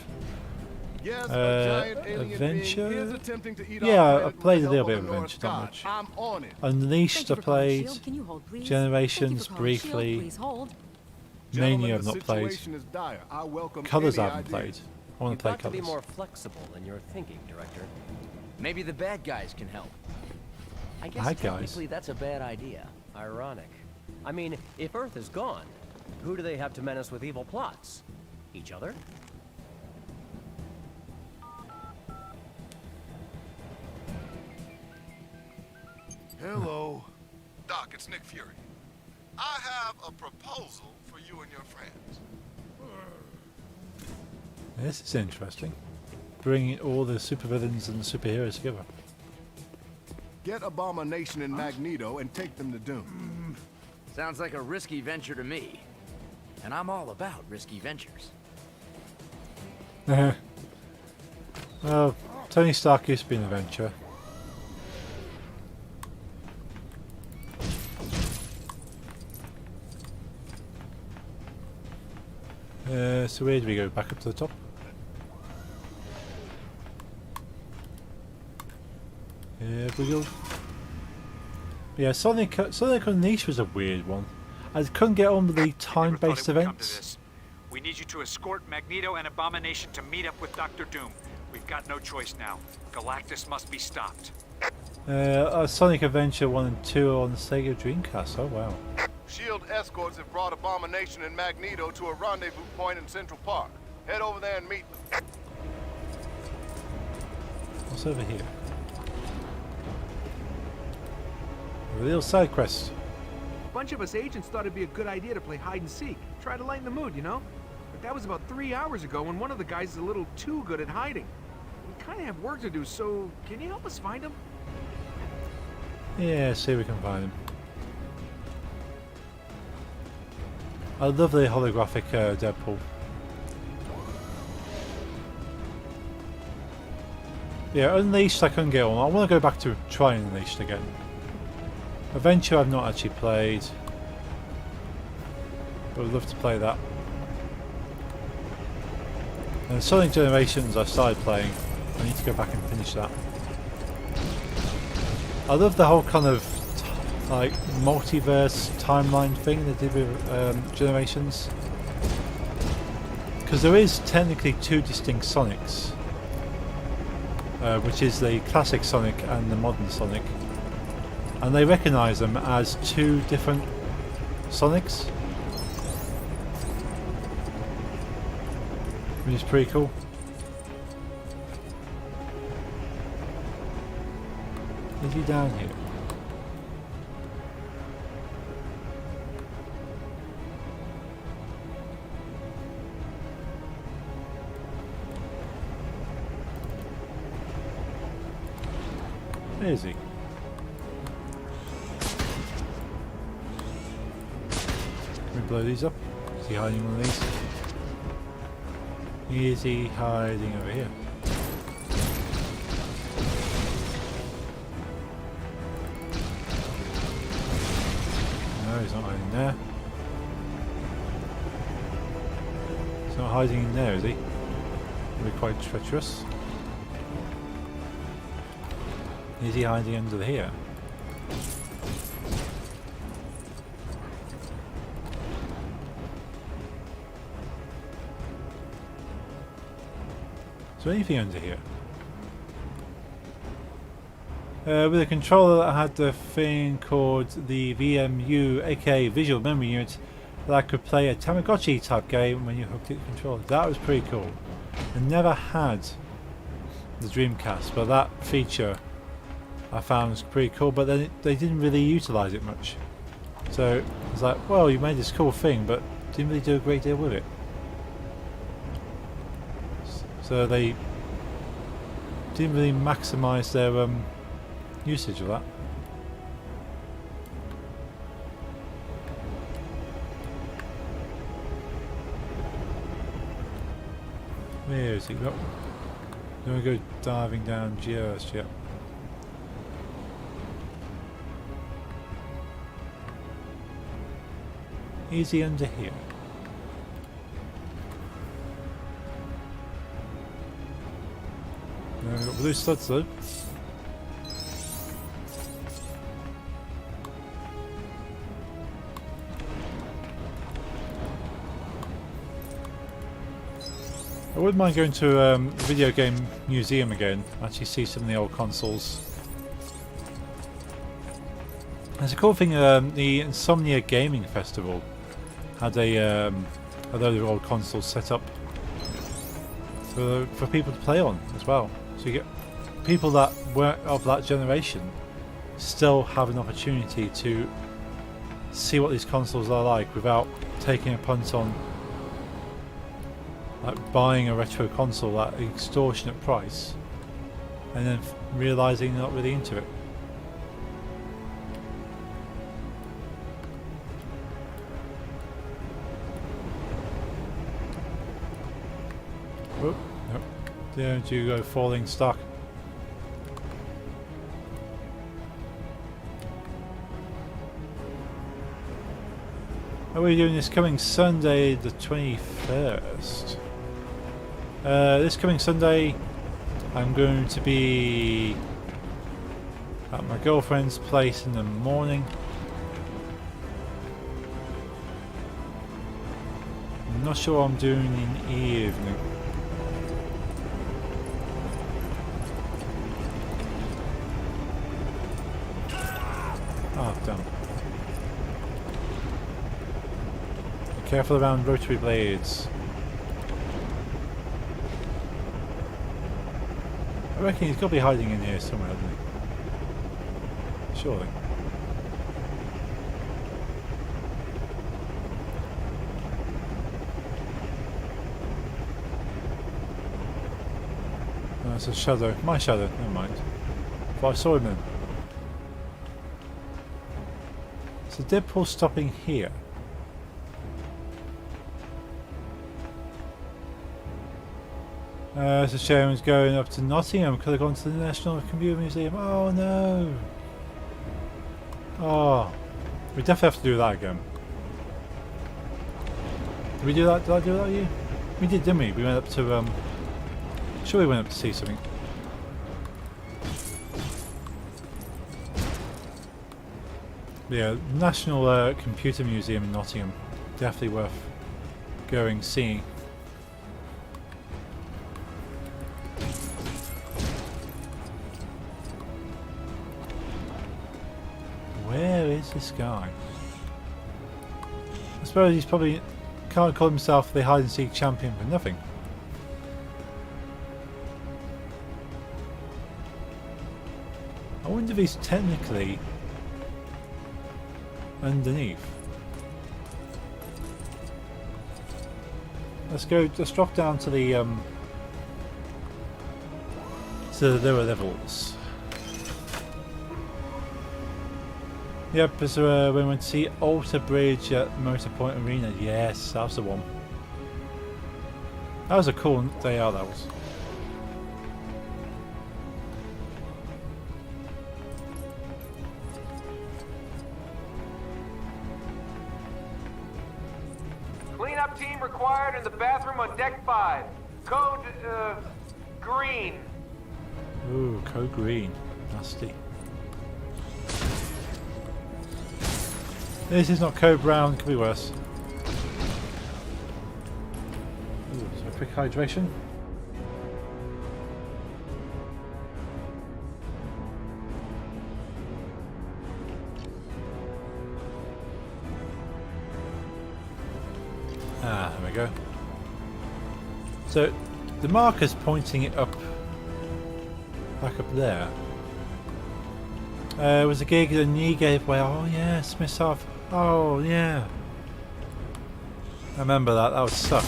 Yes, a giant alien Adventure? being is attempting to eat our Yeah, planet I with played the a little help bit of the North Adventure, not God. much. I'm on it. Unleashed I played, Shield. Can you hold, please? Generations Thank you for calling briefly, Shield. Please hold. Mania I've the not played, situation is dire. I welcome Colors I any haven't idea. played. I want to play You've got to be Colors. more flexible in your thinking, Director. Maybe the bad guys can help. I guess Bad guys? technically that's a bad idea. Ironic. I mean, if Earth is gone, who do they have to menace with evil plots? Each other? Hello. Doc, it's Nick Fury. I have a proposal for you and your friends. This is interesting. Bringing all the supervillains and the superheroes together. Get Abomination and Magneto and take them to Doom. Sounds like a risky venture to me. And I'm all about risky ventures. Well, Tony Stark used to be an adventurer. So where do we go? Back up to the top? Here we go. Yeah, Sonic Unleashed was a weird one. I couldn't get on with the time-based events. We need you to escort Magneto and Abomination to meet up with Dr. Doom. We've got no choice now. Galactus must be stopped. Sonic Adventure 1 and 2 on the Sega Dreamcast. Oh wow. SHIELD escorts have brought Abomination and Magneto to a rendezvous point in Central Park. Head over there and meet them. What's over here? A little side quest. A bunch of us agents thought it'd be a good idea to play hide and seek. Try to lighten the mood, you know? But that was about 3 hours ago when one of the guys is a little too good at hiding. We kind of have work to do, so can you help us find him? Yeah, see if we can find him. I love the holographic Deadpool. Yeah, Unleashed I couldn't get on. I want to go back to try Unleashed again. Adventure I've not actually played. But I'd love to play that. And Sonic Generations I've started playing. I need to go back and finish that. I love the whole kind of like multiverse timeline thing they did with Generations. Because there is technically two distinct Sonics. Which is the classic Sonic and the modern Sonic. And they recognise them as two different Sonics. Which is pretty cool. Is he down here? Where is he? Can we blow these up? Is he hiding one of these? Is he hiding over here? No, he's not hiding there. He's not hiding in there, is he? That'd be quite treacherous. Is he hiding under here? Is there anything under here? With a controller that had the thing called the VMU, aka Visual Memory Unit, that could play a Tamagotchi type game when you hooked it to the controller. That was pretty cool. I never had the Dreamcast, but that feature I found was pretty cool, but then they didn't really utilise it much. So it's like, well, you made this cool thing, but didn't really do a great deal with it. So they didn't really maximise their usage of that. Where is he? Look. Don't go diving down just yet. Is he under here? No, we've got blue studs though. I wouldn't mind going to a video game museum again, actually see some of the old consoles. There's a cool thing, the Insomnia Gaming Festival had a load of old consoles set up for people to play on as well. So you get people that weren't of that generation still have an opportunity to see what these consoles are like without taking a punt on like buying a retro console at an extortionate price and then realising they're not really into it. Oh, nope. Don't you go falling stuck. How are we doing this coming Sunday the 21st? This coming Sunday I'm going to be at my girlfriend's place in the morning. I'm not sure what I'm doing in the evening. Oh, damn. Be careful around rotary blades. I reckon he's got to be hiding in here somewhere, hasn't he? Surely. No, it's a shadow. My shadow, never mind. But I saw him then. So Deadpool stopping here. So Sharon's going up to Nottingham. Could have gone to the National Computer Museum. Oh no! Oh, we definitely have to do that again. Did we do that? Did I do that with you? We did, didn't we? We went up to sure, we went up to see something. Yeah, National Computer Museum in Nottingham. Definitely worth going seeing. Where is this guy? I suppose he's probably can't call himself the hide and seek champion for nothing. I wonder if he's technically underneath. Let's drop down to the lower levels. Yep, so we went to see Alter Bridge at Motorpoint Arena. Yes, that's the one. That was a cool day out, that was. Cleanup team required in the bathroom on deck 5. Code, green. Ooh, code green. Nasty. This is not code brown, could be worse. Ooh, so a quick hydration. Ah, there we go. So the marker's pointing it up, back up there. It was a gig the knee gave way. Oh yeah, Smith's off. Oh yeah. I remember that. That was sucked.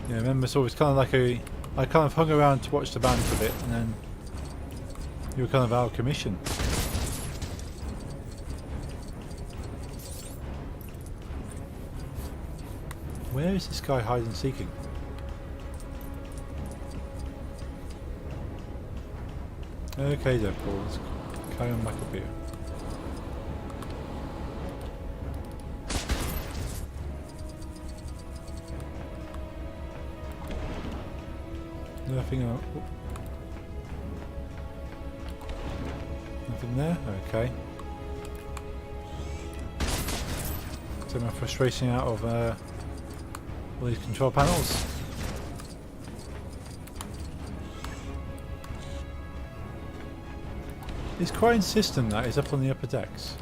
Yeah, I remember. So it was kind of like I kind of hung around to watch the band for a bit, and then you were kind of out of commission. Where is this guy hide and seeking? Okay, Deadpool, let's carry on back up here. Nothing else. Nothing there? Okay. Take my frustration out of all these control panels. It's quite insistent that it's up on the upper decks.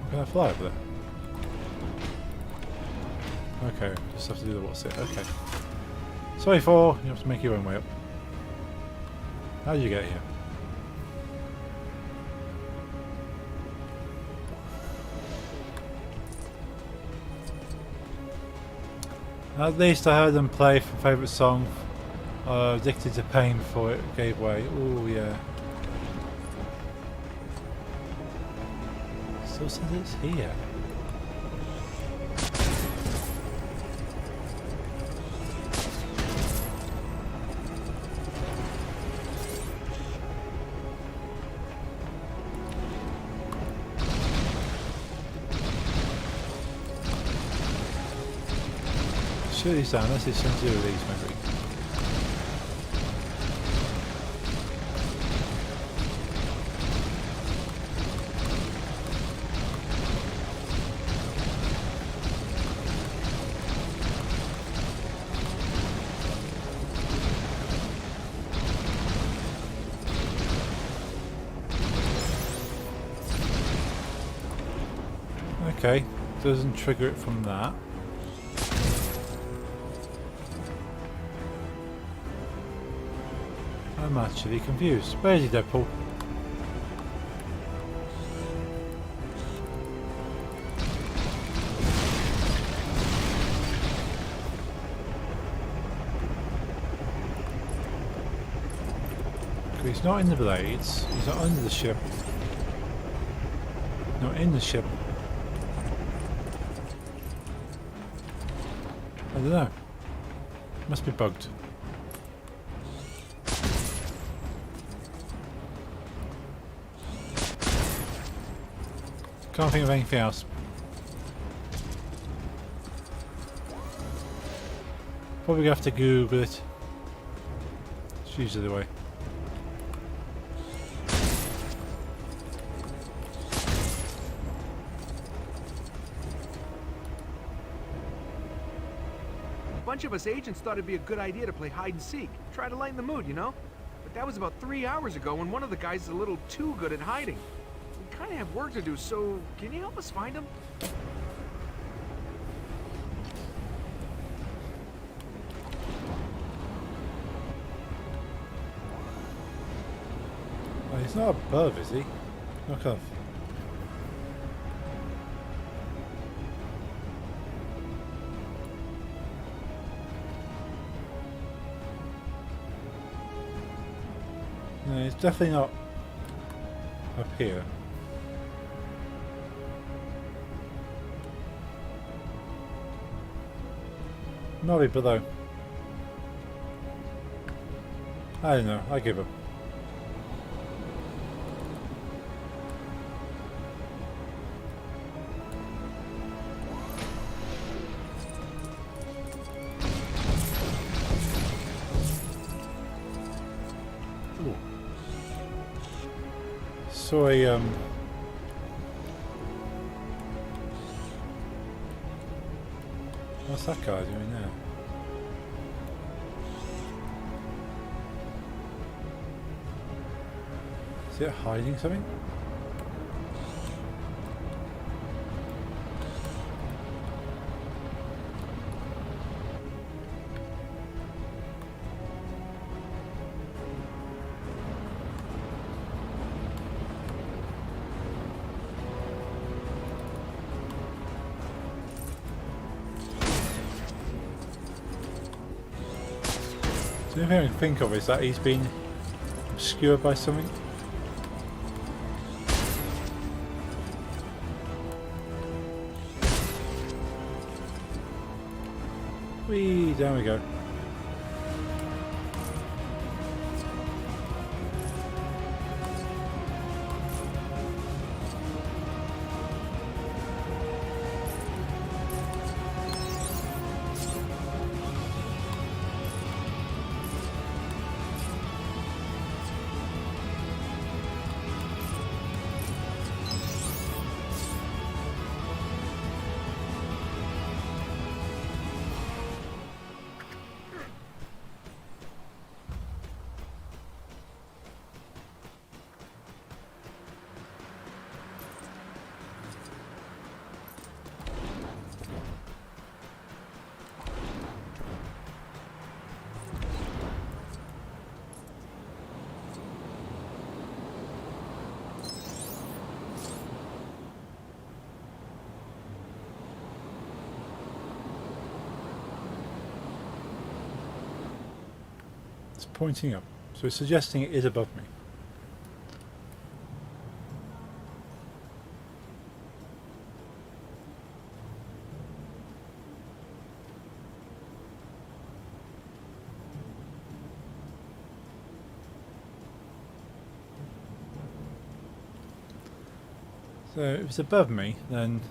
Can I fly up there? Okay, just have to do the what's it. Okay. Sorry, 4. You have to make your own way up. How did you get here? At least I heard them play for favourite song. Addicted to Pain before it gave way. Oh yeah. Still says it's here. Shoot these down, let's see some do with these maybe. Okay, doesn't trigger it from that. I'm actually confused. Where is he, Deadpool? He's not in the blades. He's not under the ship. Not in the ship. I don't know. Must be bugged. Can't think of anything else. Probably gonna have to Google it. It's usually the way. A bunch of us agents thought it'd be a good idea to play hide and seek. Try to lighten the mood, you know? But that was about 3 hours ago when one of the guys is a little too good at hiding. We kind of have work to do, so can you help us find him? Oh, he's not above, is he? Knock off. It's definitely not up here. Might be below. I don't know, I give up. Ooh. Saw a what's that guy doing there? Is it hiding something? The only thing I can think of is that he's been obscured by something. Whee, there we go. It's pointing up, so it's suggesting it is above me. So if it's above me, then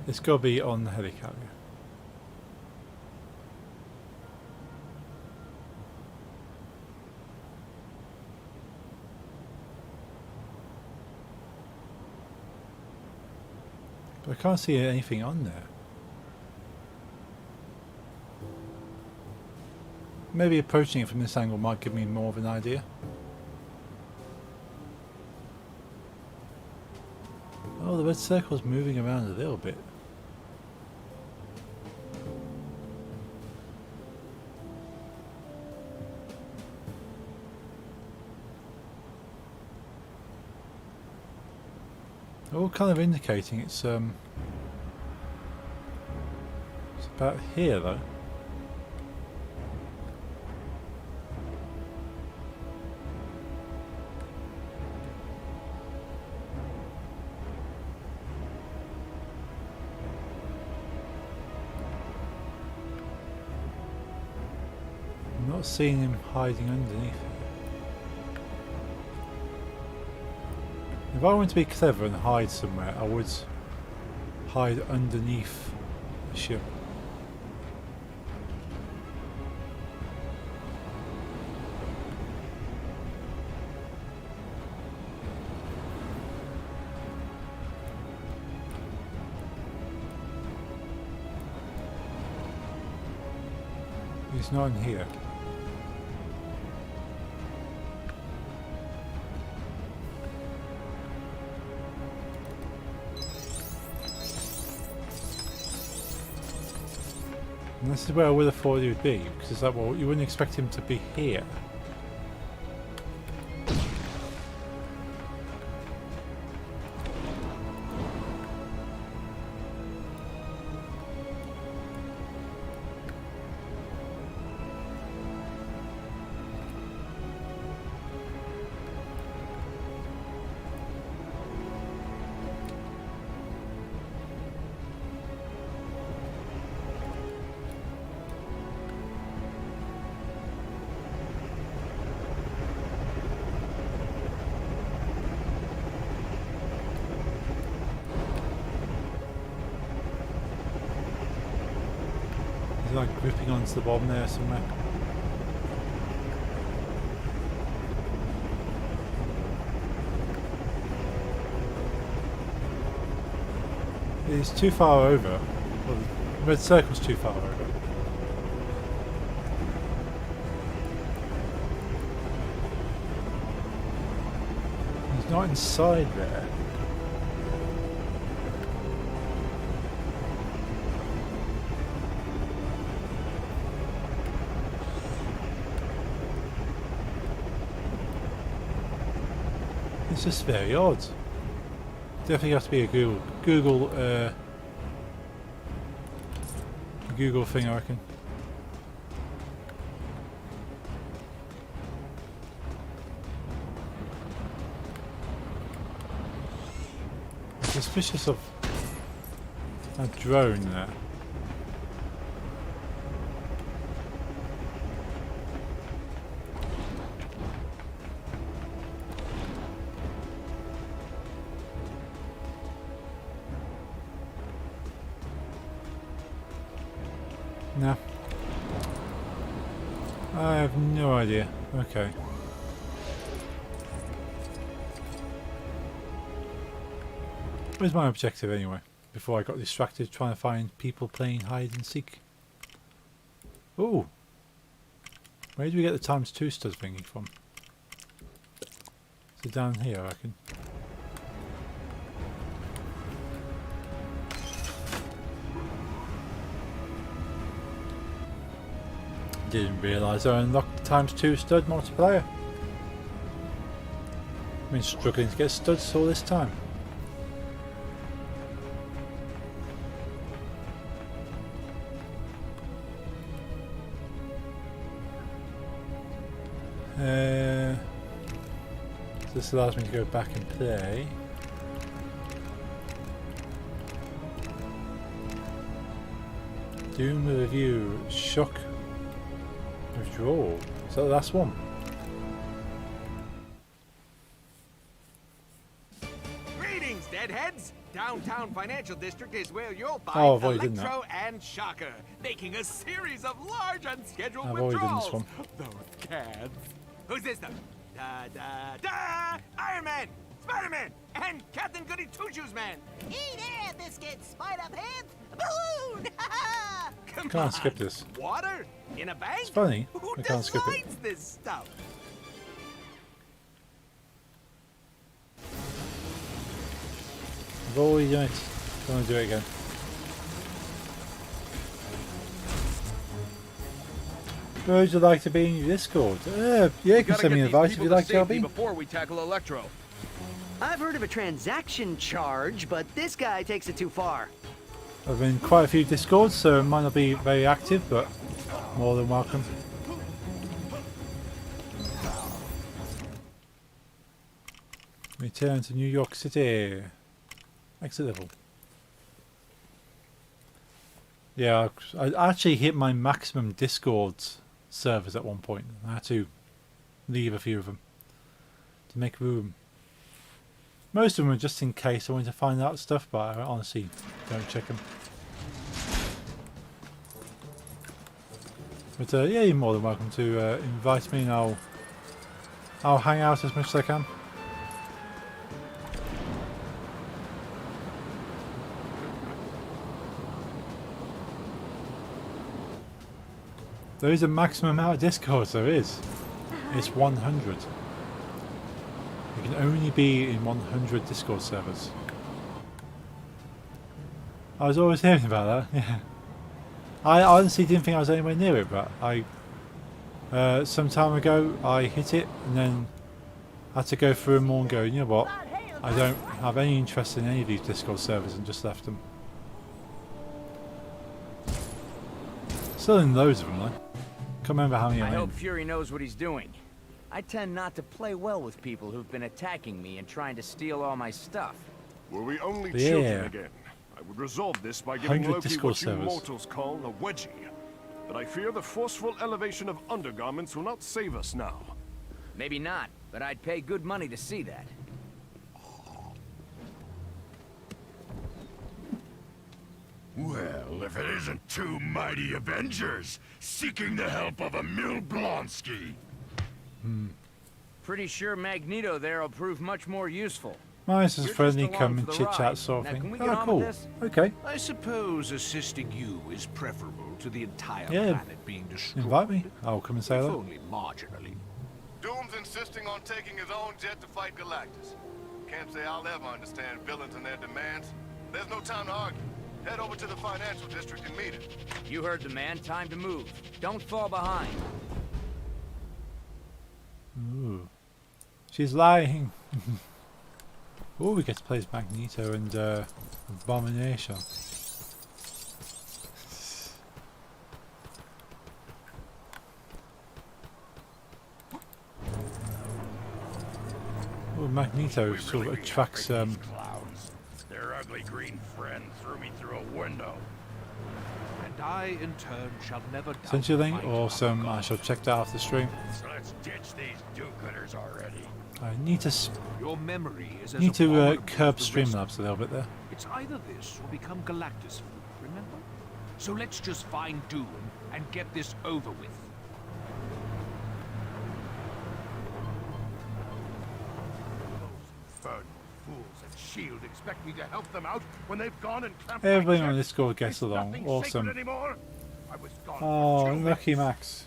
it's got to be on the helicarrier. But I can't see anything on there. Maybe approaching it from this angle might give me more of an idea. Oh, the red circle's moving around a little bit. All kind of indicating it's about here though. I'm not seeing him hiding underneath it. If I want to be clever and hide somewhere, I would hide underneath the ship. He's not in here. And this is where I would have thought he would be, because it's like, well, you wouldn't expect him to be here. like gripping onto the bottom there somewhere. It's too far over. Well, the red circle's too far over. He's not inside there. It's just very odd. Definitely has to be a Google thing, I reckon. I'm suspicious of a drone there. No. I have no idea. Okay. Where's my objective anyway? Before I got distracted trying to find people playing hide and seek. Ooh. Where do we get the ×2 stud thingy from? Is it down here, I reckon? Didn't realise I unlocked the ×2 stud multiplayer. I've been struggling to get studs all this time. This allows me to go back and play. Doom review, shock. Withdrawal. Is that the last one? Greetings, deadheads! Downtown Financial District is where you'll find Oh, I've already done that. Electro and Shocker, making a series of large unscheduled I've already done this withdrawals. one. Those cads. Who's this though? Da! Iron Man, Spider-Man, and Captain Goody Two-Shoes Man. Eat air, biscuit, Spider-Pants, balloon! Come Can't on. skip this. Water? In a bank? It's funny. Who I can't skip it. designs this stuff? I've already done it. Don't want to do it again. Where would you like to be in your Discord? Yeah, you can send me an invite if you'd like to be. Before we tackle Electro. I've heard of a transaction charge, but this guy takes it too far. I've been in quite a few Discords, so it might not be very active, but more than welcome. Return to New York City. Exit level. Yeah, I actually hit my maximum Discord servers at one point. I had to leave a few of them to make room. Most of them were just in case I wanted to find out stuff, but I honestly don't check them. But yeah, you're more than welcome to invite me, and I'll hang out as much as I can. There is a maximum amount of Discords, there is. It's 100. You can only be in 100 Discord servers. I was always hearing about that, yeah. I honestly didn't think I was anywhere near it, but some time ago I hit it and then had to go through them all and go, you know what, I don't have any interest in any of these Discord servers, and just left them. Still in loads of them though. Can't remember how many I I'm in. hope Fury knows what he's doing. I tend not to play well with people who've been attacking me and trying to steal all my stuff. Were we only Yeah. children again, I would resolve this by giving 100 Loki Discord what you servers. mortals call a wedgie. But I fear the forceful elevation of undergarments will not save us now. Maybe not, but I'd pay good money to see that. Well, if it isn't two mighty Avengers seeking the help of a Milblonsky. Pretty sure Magneto there will prove much more useful. Nice as You're friendly, just along come for and the chit ride. chat sort Now, of can thing. we get Oh, on cool. with this? Okay. I suppose assisting you is preferable to the entire Yeah. planet being destroyed. Invite me. I'll come and say If hello. only marginally. Doom's insisting on taking his own jet to fight Galactus. Can't say I'll ever understand villains and their demands. There's no time to argue. Head over to the financial district and meet him. You heard the man. Time to move. Don't fall behind. Ooh. She's lying. Oh, we get to play as Magneto and Abomination. Oh, Magneto sort of attracts Clowns. Their ugly green friend threw me through a window. And I, in turn, shall never doubt sensually my awesome. I shall check that after the stream. So let's ditch these do-gooders already. I need to Your memory is as need to abominable curb as the rest Streamlabs a little bit there. It's either this or become Galactus food, remember? So let's just find Doom and get this over with. Infernal fools at S.H.I.E.L.D. expect me to help them out when they've gone and clamped Everybody my on check. Discord gets It's along. nothing Awesome. sacred anymore. I was gone Oh, for 2 lucky weeks. Max.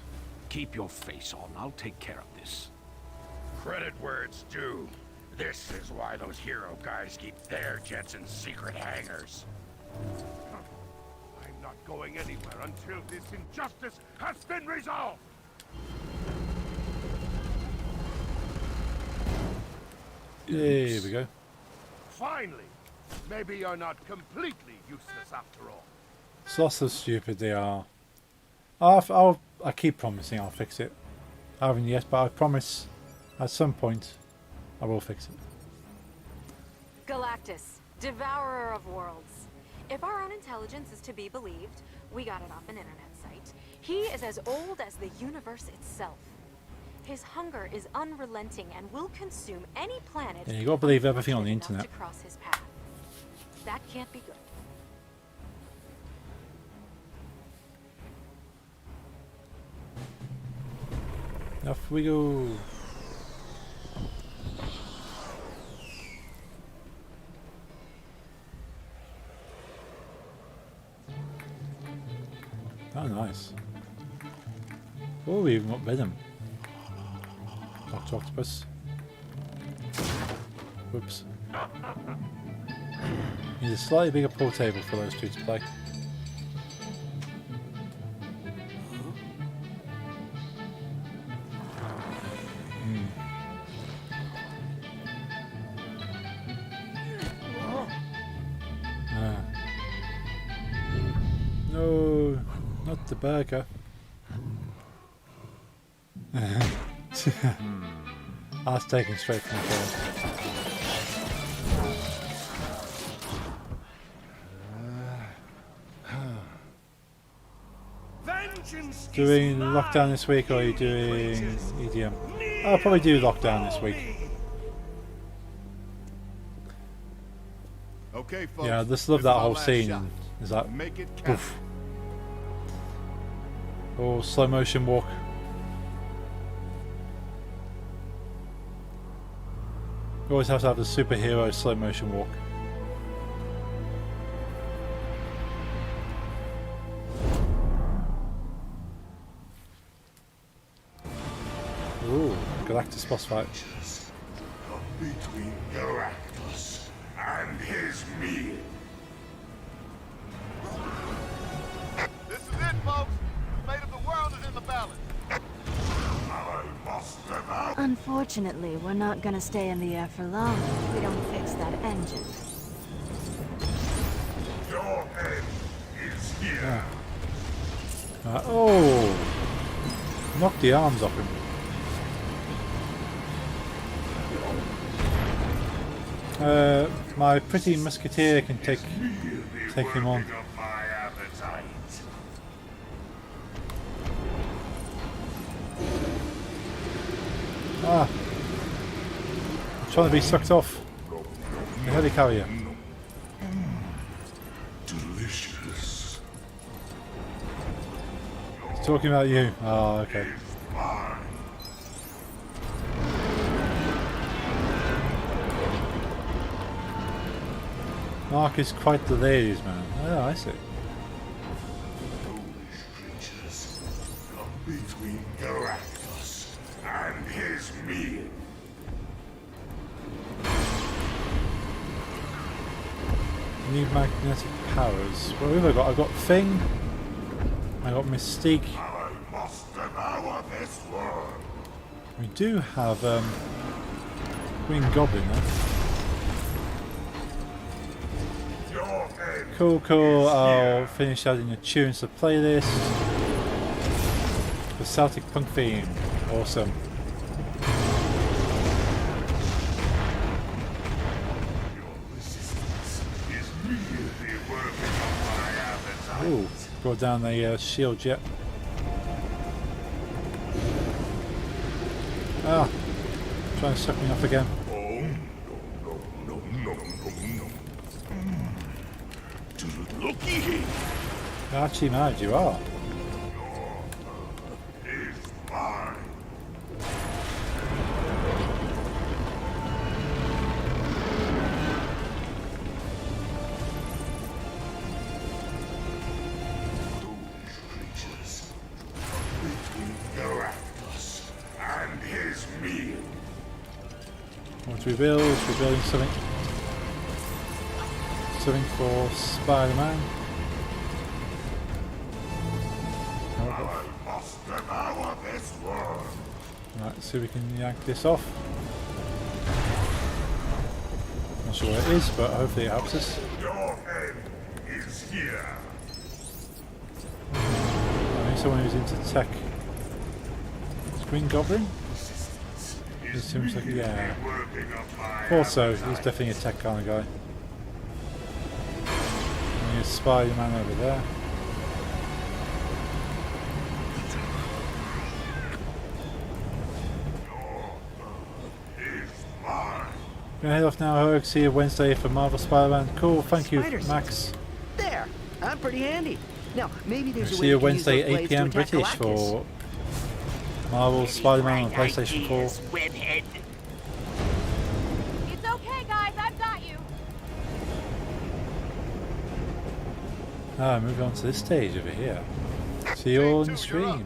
Keep your face on. I'll take care of this. Credit where it's due. This is why those hero guys keep their jets in secret hangars. I'm not going anywhere until this injustice has been resolved. There we go. Finally, maybe you're not completely useless after all. So stupid they are. I keep promising I'll fix it. I haven't yet, but I promise at some point I will fix it. Galactus, Devourer of Worlds. If our own intelligence is to be believed, we got it off an internet site. He is as old as the universe itself. His hunger is unrelenting and will consume any planet. Yeah, you gotta believe everything on the enough internet. to cross his path. That can't be good. Off we go. Oh, nice. Oh, we even got Venom. Dr. Octopus. Whoops. Need a slightly bigger pool table for those two to play. No, not the burger. That's taken straight from the phone. Doing lockdown this week, or are you doing EDM? I'll probably do lockdown this week. Okay, folks. Yeah, I just love this that is our whole last scene. shot. Is that Make it count. poof. Oh, slow motion walk. You always have to have the superhero slow motion walk. Ooh, Galactus boss fight. Between Galactus and his meal. This is it, folks. The fate of the world is in the balance. I must them out. Unfortunately, we're not gonna stay in the air for long if we don't fix that engine. Your end is here. Oh! Knocked the arms off him. My pretty musketeer can take him on. Ah! I'm trying to be sucked off. The helicarrier. Delicious. talking about you. Oh, okay. Mark is quite the ladies man. Oh, I see. Foolish creatures come between Galactus and his meal. New magnetic powers. What have I got? I've got Thing. I got Mystique. I must devour this world. We do have Green Goblin though. Cool, cool. I'll finish adding the tunes to the playlist. The Celtic punk theme. Awesome. Ooh, go down the shield jet. Ah, trying to suck me off again. Archie mad, you are. What do we build? We're building something. Something for Spider-Man. Right, see if we can yank this off. Not sure what it is, but hopefully it helps us. Your end is here. I think someone who's into tech. Green Goblin? He seems like, yeah. Also, he's definitely a tech kind of guy. And there's Spider-Man over there. Gonna head off now, Herg. See you Wednesday for Marvel Spider-Man. Cool, thank you, Max. There, I'm pretty handy. Now, maybe there's a way see you we can use Wednesday, those 8 blades PM to attack British Galactus. for Marvel Spider-Man on PlayStation 4. It's okay, guys. I've got you. Ah, moving on to this stage over here. See you all in the stream.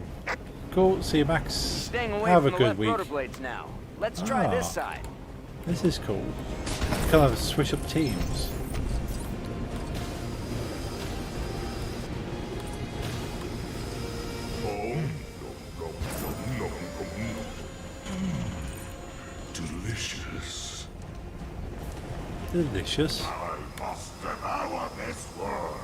Cool, see you Max. Staying away Have a from the good left week. rotor blades now. Let's try this side. This is cool. Kind of switch up teams. Delicious. Delicious. I must devour this world.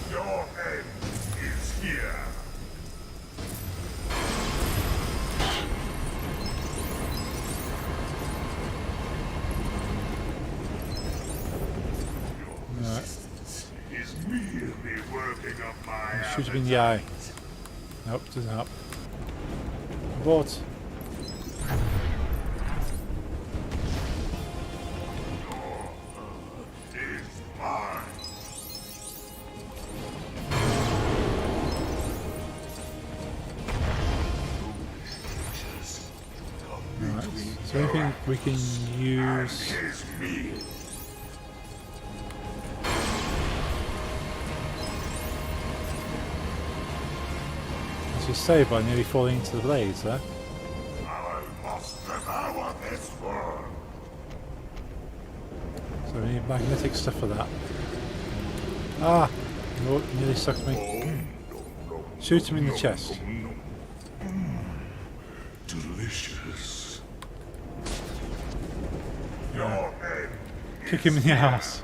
Your end is here. Right. Is merely working up my Shoot him in the eye. Nope, doesn't help. Abort. is mine. Right. So anything we can use. His meal. As you say, by nearly falling into the blades there. I must devour this world. So we need magnetic stuff for that. Ah! No, nearly sucked me. Shoot him in the chest. Delicious. Your end. Kick him in the ass.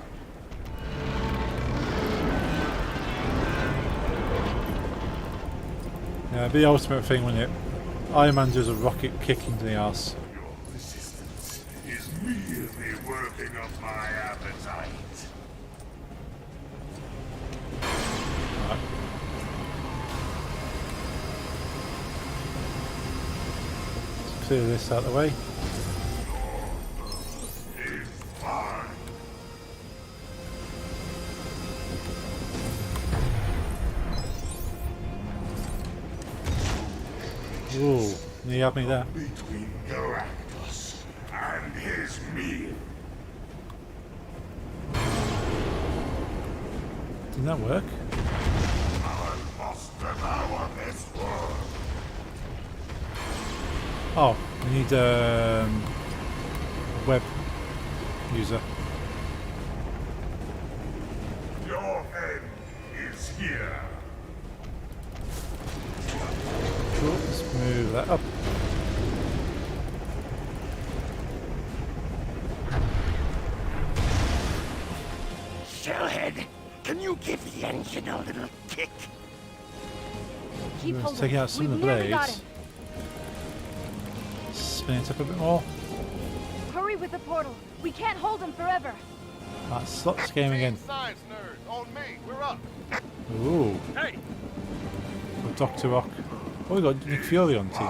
Yeah, it'd be the ultimate thing, wouldn't it? Iron Man does a rocket kick into the ass. Your resistance is merely working up my appetite. Right. Clear this out of the way. Ooh, you have me there. Between Galactus and his meal. Didn't that work? I must devour this world. Oh, we need a web user. Your end is here. Cool, let's move that up. Shellhead, can you give the engine a little kick? Keep Let's holding. take out some of We've the nearly got blades. him. Spin it up a bit more. Hurry with the portal. We can't hold him forever. That slots game again. Science nerd, on me. We're up. Ooh. Hey! Got Dr. Rock. Oh, we got Nick Fury on team.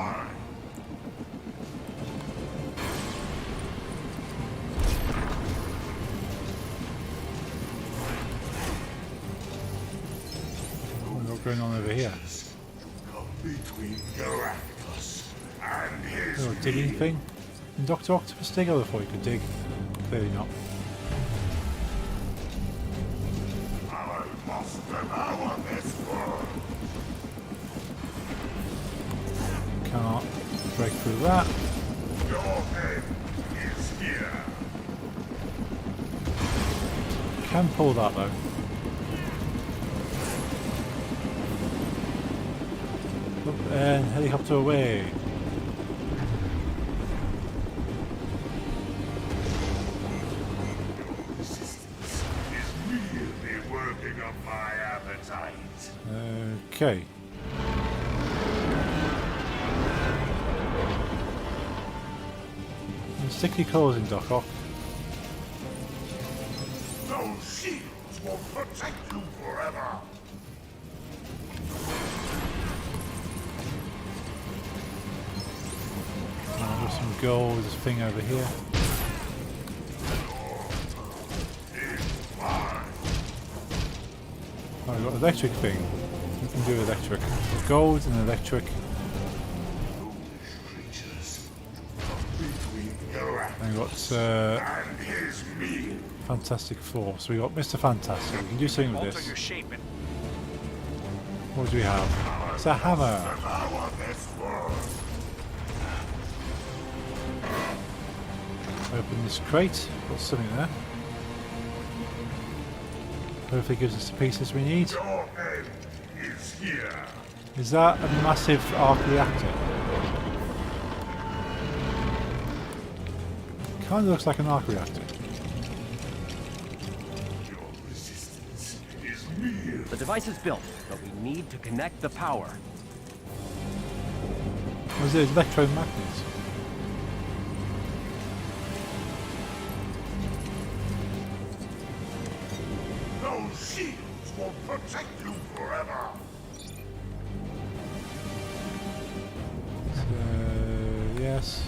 What's going on over here? Between Galactus and his Little digging thing. Can Dr. Octopus dig? I thought he could dig. Clearly not. I must devour this world. Can't break through that. Your end is here. Can pull that though. Up and helicopter away. Resistance is merely working up my appetite. Okay. Stick your claws in, Doc Ock. Those shields will protect you forever. There's some gold, this thing over here. Oh, we've got an electric thing. We can do electric. Gold and electric. And we've got Fantastic Four. So we got Mr. Fantastic. We can do something with this. What do we have? It's a hammer. Open this crate. Got something there. Hopefully gives us the pieces we need. Your end is here. Is that a massive arc reactor? Kind of looks like an arc reactor. The device is built, but we need to connect the power. Was it electromagnets? Those shields will protect you forever. Yes.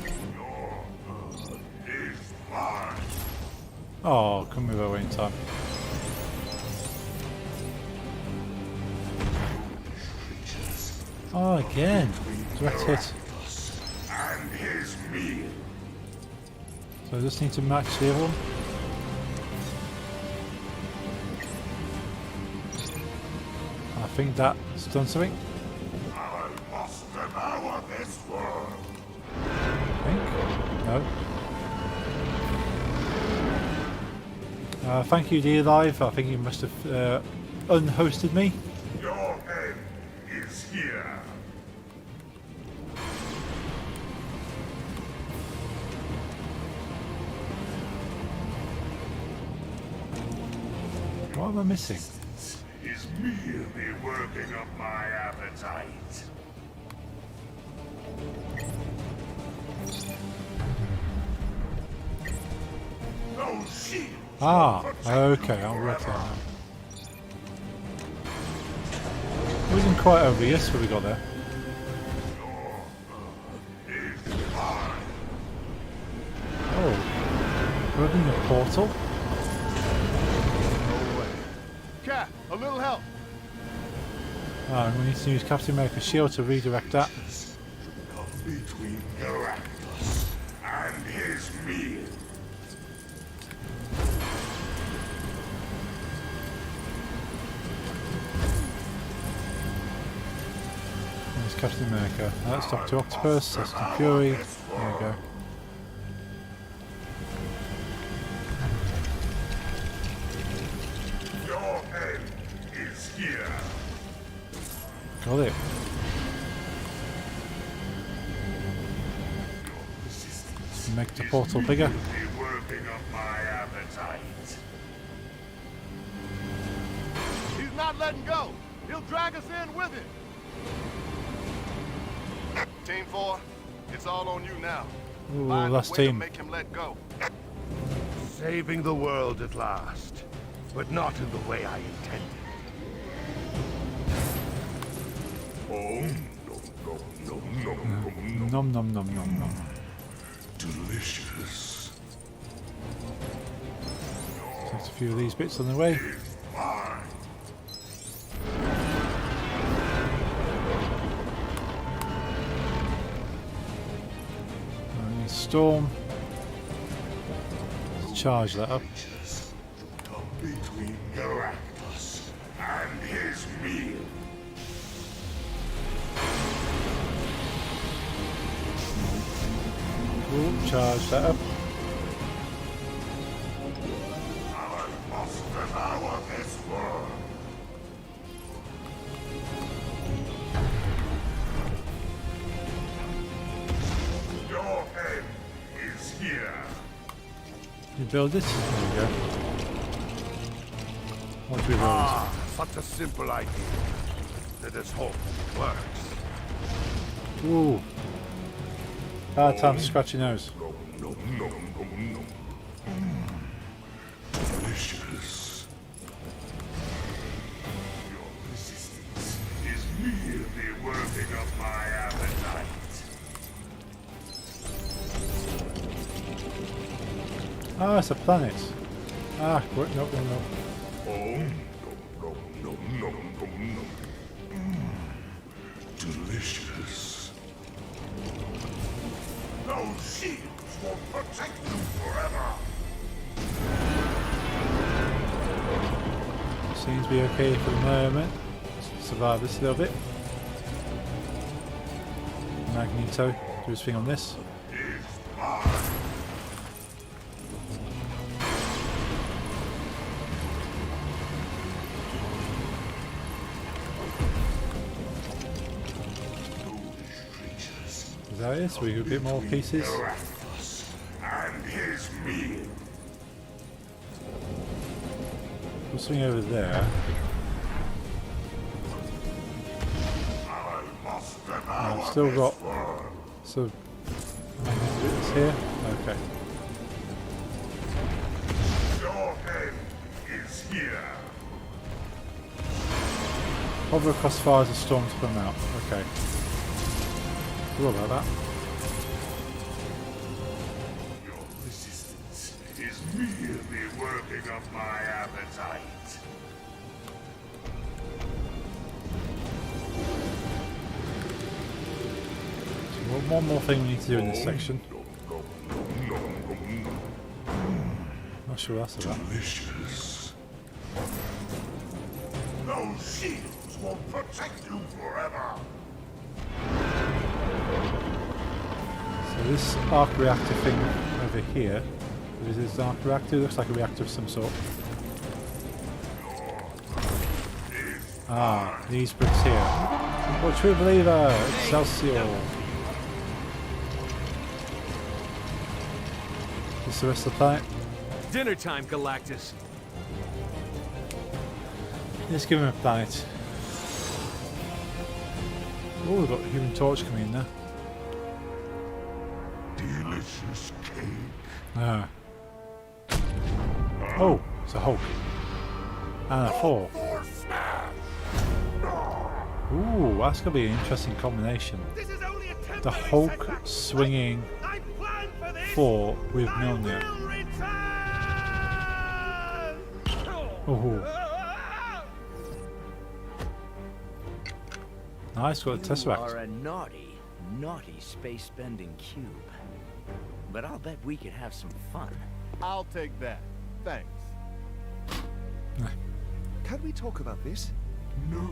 Your blood is mine. Oh, come move away in time. Oh, again. Direct hit. And his meal. So I just need to match the other one. I think that's done something. I must devour this world. I think. No. Thank you, dear Live. I think you must have unhosted me. Your end is here. What am I missing? Is merely working up my appetite. Those shields. Ah, okay, I'll work that out. It wasn't quite obvious what we got there. Oh, we're opening a portal? Cat, a little help. Oh, we need to use Captain America's shield to redirect that. Come between Galactus and his meal. There's Captain America. That's Dr. Octopus, that's the Fury. There we go. Your end is here. Got it. Make the portal bigger. Be working up my appetite. He's not letting go. He'll drag us in with him. Team 4, it's all on you now. Ooh, Find a last way to team. make him let go. Saving the world at last, but not in the way I intended. Oh, no. Nom nom nom nom nom. Delicious. Take a few of these bits on the way. Storm. Let's charge that up. Come between Galactus and his meal. Ooh, charge that up. I must devour this world. Your end is here. You build this? There we go. What do we build? Such a simple idea. Let us hope it works. Ooh. Bad time to scratch your nose. Delicious. Your resistance is merely working up my appetite. Ah, it's a planet. Ah, what? No, no, no. Delicious. Those shields will protect you forever. Seems to be okay for the moment. Survive this a little bit. Magneto, do his thing on this. Is that it? So we get a bit more pieces. And his meal. We'll swing over there. I've still got some bits here. Okay. Your end is here. Hover across fire as a storm to come out. Okay. Cool about that. Your resistance is merely working up my appetite. So one more thing we need to do in this section. Not sure what that's about. Delicious. Those shields will protect you forever. So this arc reactor thing over here, is this arc reactor? It looks like a reactor of some sort. Ah, these bricks here. What true believer! Excelsior! This is the rest of the planet. Dinner time, Galactus. Let's give him a planet. Oh, we've got Human Torch coming in there. Delicious cake. Ah. Oh, it's a Hulk. And a Thor. Ooh, that's going to be an interesting combination. The Hulk swinging Thor with Mjolnir. Nice, got a You Tesseract. are a naughty, naughty space-bending cube. But I'll bet we could have some fun. I'll take that. Thanks. Can we talk about this? No.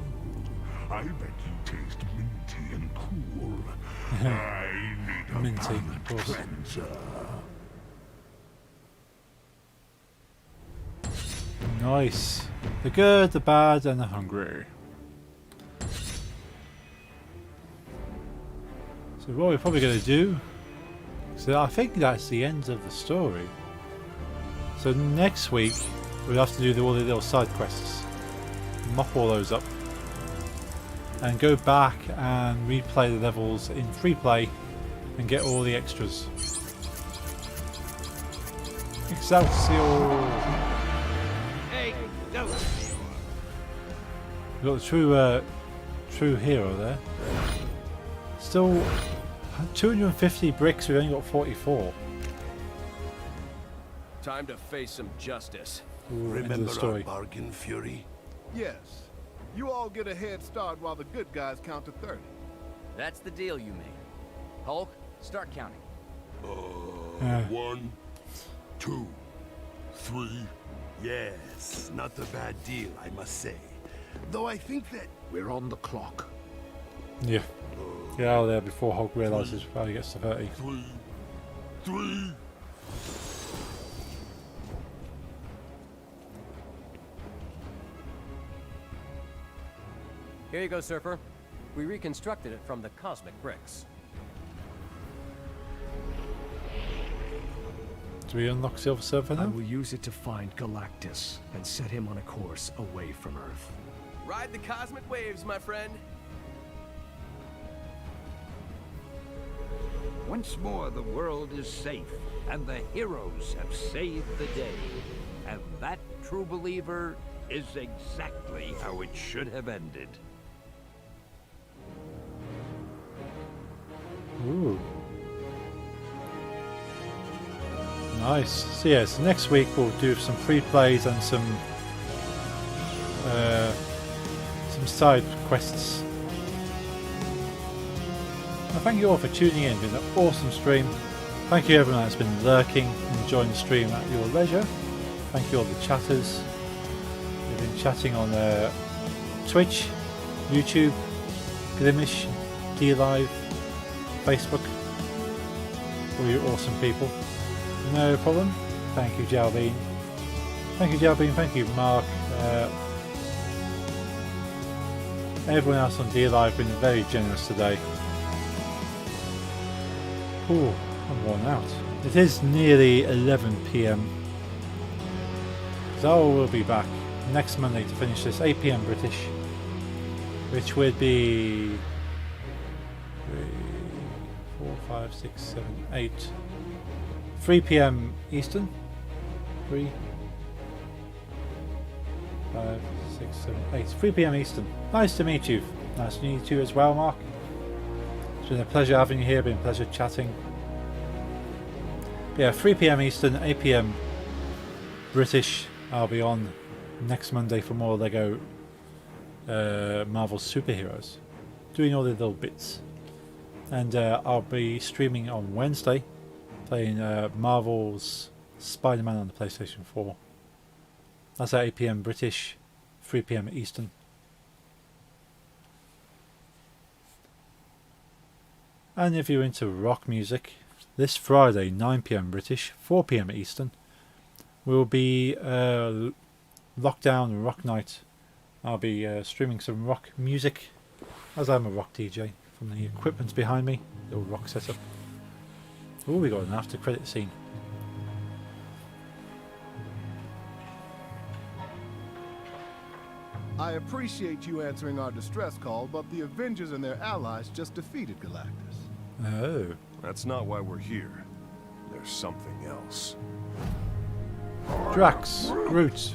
I bet you taste minty and cool. I need a Minty, of palate course. cleanser. Nice. The good, the bad, and the hungry. So what we're probably going to do, so I think that's the end of the story. So next week we'll have to do all the little side quests, mop all those up, and go back and replay the levels in free play and get all the extras. Excelsior! Hey, Excelsior! We've got the true hero there. Still 250 bricks, we've only got 44. Time to face some justice. Ooh, end of the Remember our story. bargain, Fury? Yes. You all get a head start while the good guys count to 30. That's the deal you made. Hulk, start counting. 1, 2, 3. Yes, not a bad deal, I must say. Though I think that We're on the clock. Yeah. Get out of there before Hulk realises how he gets to 30. 3. Here you go, Surfer. We reconstructed it from the cosmic bricks. Do we unlock Silver Surfer I now? will use it to find Galactus and set him on a course away from Earth. Ride the cosmic waves, my friend. Once more, the world is safe, and the heroes have saved the day. And that, true believer, is exactly how it should have ended. Ooh. Nice. So yes, next week we'll do some free plays and some side quests. Well, thank you all for tuning in. It's been an awesome stream. Thank you everyone that's been lurking and enjoying the stream at your leisure. Thank you all the chatters. We've been chatting on Twitch, YouTube, Glimish, DLive, Facebook. All you awesome people. No problem. Thank you, Jalbean. Thank you, Jalbean. Thank you, Mark. Everyone else on DLive been very generous today. Ooh, I'm worn out. It is nearly 11 PM. So we'll be back next Monday to finish this 8 PM British, which would be 3, 4, 5, 6, 7, 8. 3 PM Eastern. 3, 5, 6, 7, 8. 3 PM Eastern. Nice to meet you. Nice to meet you as well, Mark. It's been a pleasure having you here. Been a pleasure chatting. But yeah, 3 PM Eastern, 8 PM British. I'll be on next Monday for more Lego Marvel superheroes, doing all the little bits, and I'll be streaming on Wednesday, playing Marvel's Spider-Man on the PlayStation 4. That's at 8 PM British, 3 PM Eastern. And if you're into rock music, this Friday 9 PM British, 4 PM Eastern will be Lockdown Rock Night. I'll be streaming some rock music, as I'm a rock DJ, from the equipment behind me, little rock setup. Oh, we got an after credit scene. I appreciate you answering our distress call, but the Avengers and their allies just defeated Galactus. Oh. That's not why we're here. There's something else. Drax, Groot,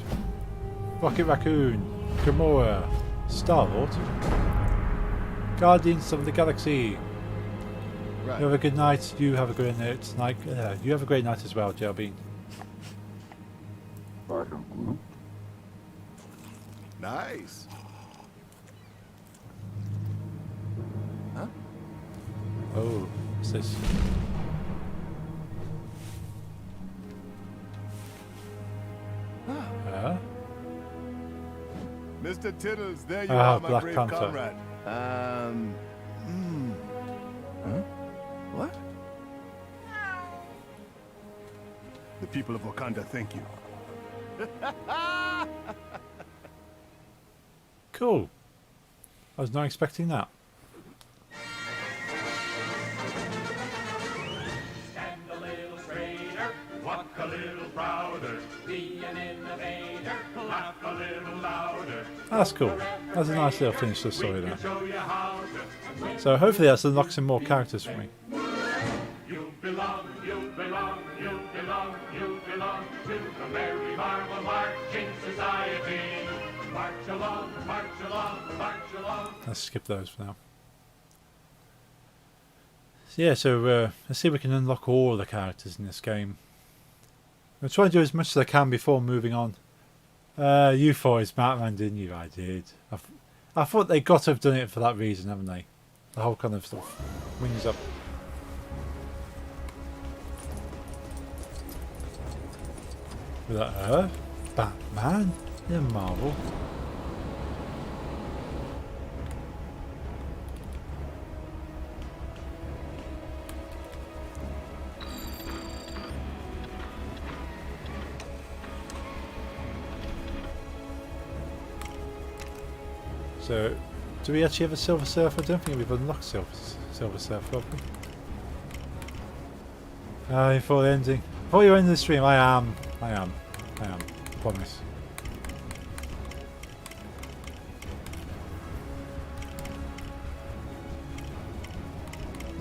Rocket Raccoon, Gamora, Star-Lord, Guardians of the Galaxy. Right. You have a good night. You have a great night. You have a great night as well, Jalbean. Nice. What's this? Mr. Tittles, there you Ah, are, my Black brave Panther. comrade. Huh? What? The people of Wakanda thank you. Cool. I was not expecting that. Stand a little straighter, walk a little prouder, be an innovator, laugh a little louder. That's cool. That's a nice little finish to the story there. Show you how to So hopefully that's unlocked some more characters for me. You belong, you belong, you belong, you belong to the Merry Marvel Marching Society. March along, march along, march along. Let's skip those for now. So yeah, so let's see if we can unlock all the characters in this game. I'll try to do as much as I can before moving on. You thought it's Batman, didn't you? I did. I thought they got to have done it for that reason, haven't they? The whole kind of stuff. Wings up. With that Batman in Marvel. So, do we actually have a Silver Surfer? I don't think we've unlocked Silver Surfer, have we? Before the ending. Before you end the stream, I am. I promise.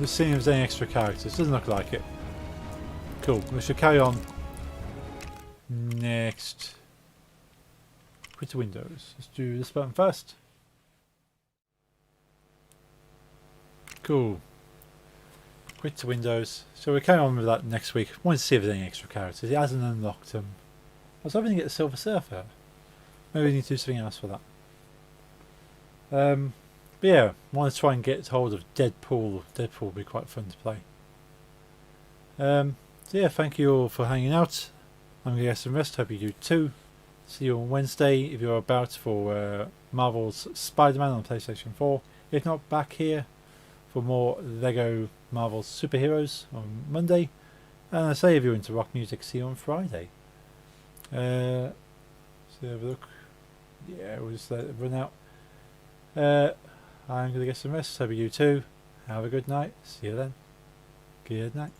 Just seeing if there's any extra characters. Doesn't look like it. Cool. We should carry on. Next. Quit to Windows. Let's do this button first. Cool. Quit to Windows. So we're carrying on with that next week. Wanted to see if there's any extra characters. It hasn't unlocked them. I was hoping to get the Silver Surfer. Maybe we need to do something else for that. But yeah, I want to try and get hold of Deadpool. Deadpool would be quite fun to play. So yeah, thank you all for hanging out. I'm going to get some rest. Hope you do too. See you on Wednesday if you're about for Marvel's Spider-Man on PlayStation 4. If not, back here for more Lego Marvel superheroes on Monday. And I say if you're into rock music, see you on Friday. So have a look. Yeah, we'll just let it run out. I'm going to get some rest. Hope you too. Have a good night. See you then. Good night.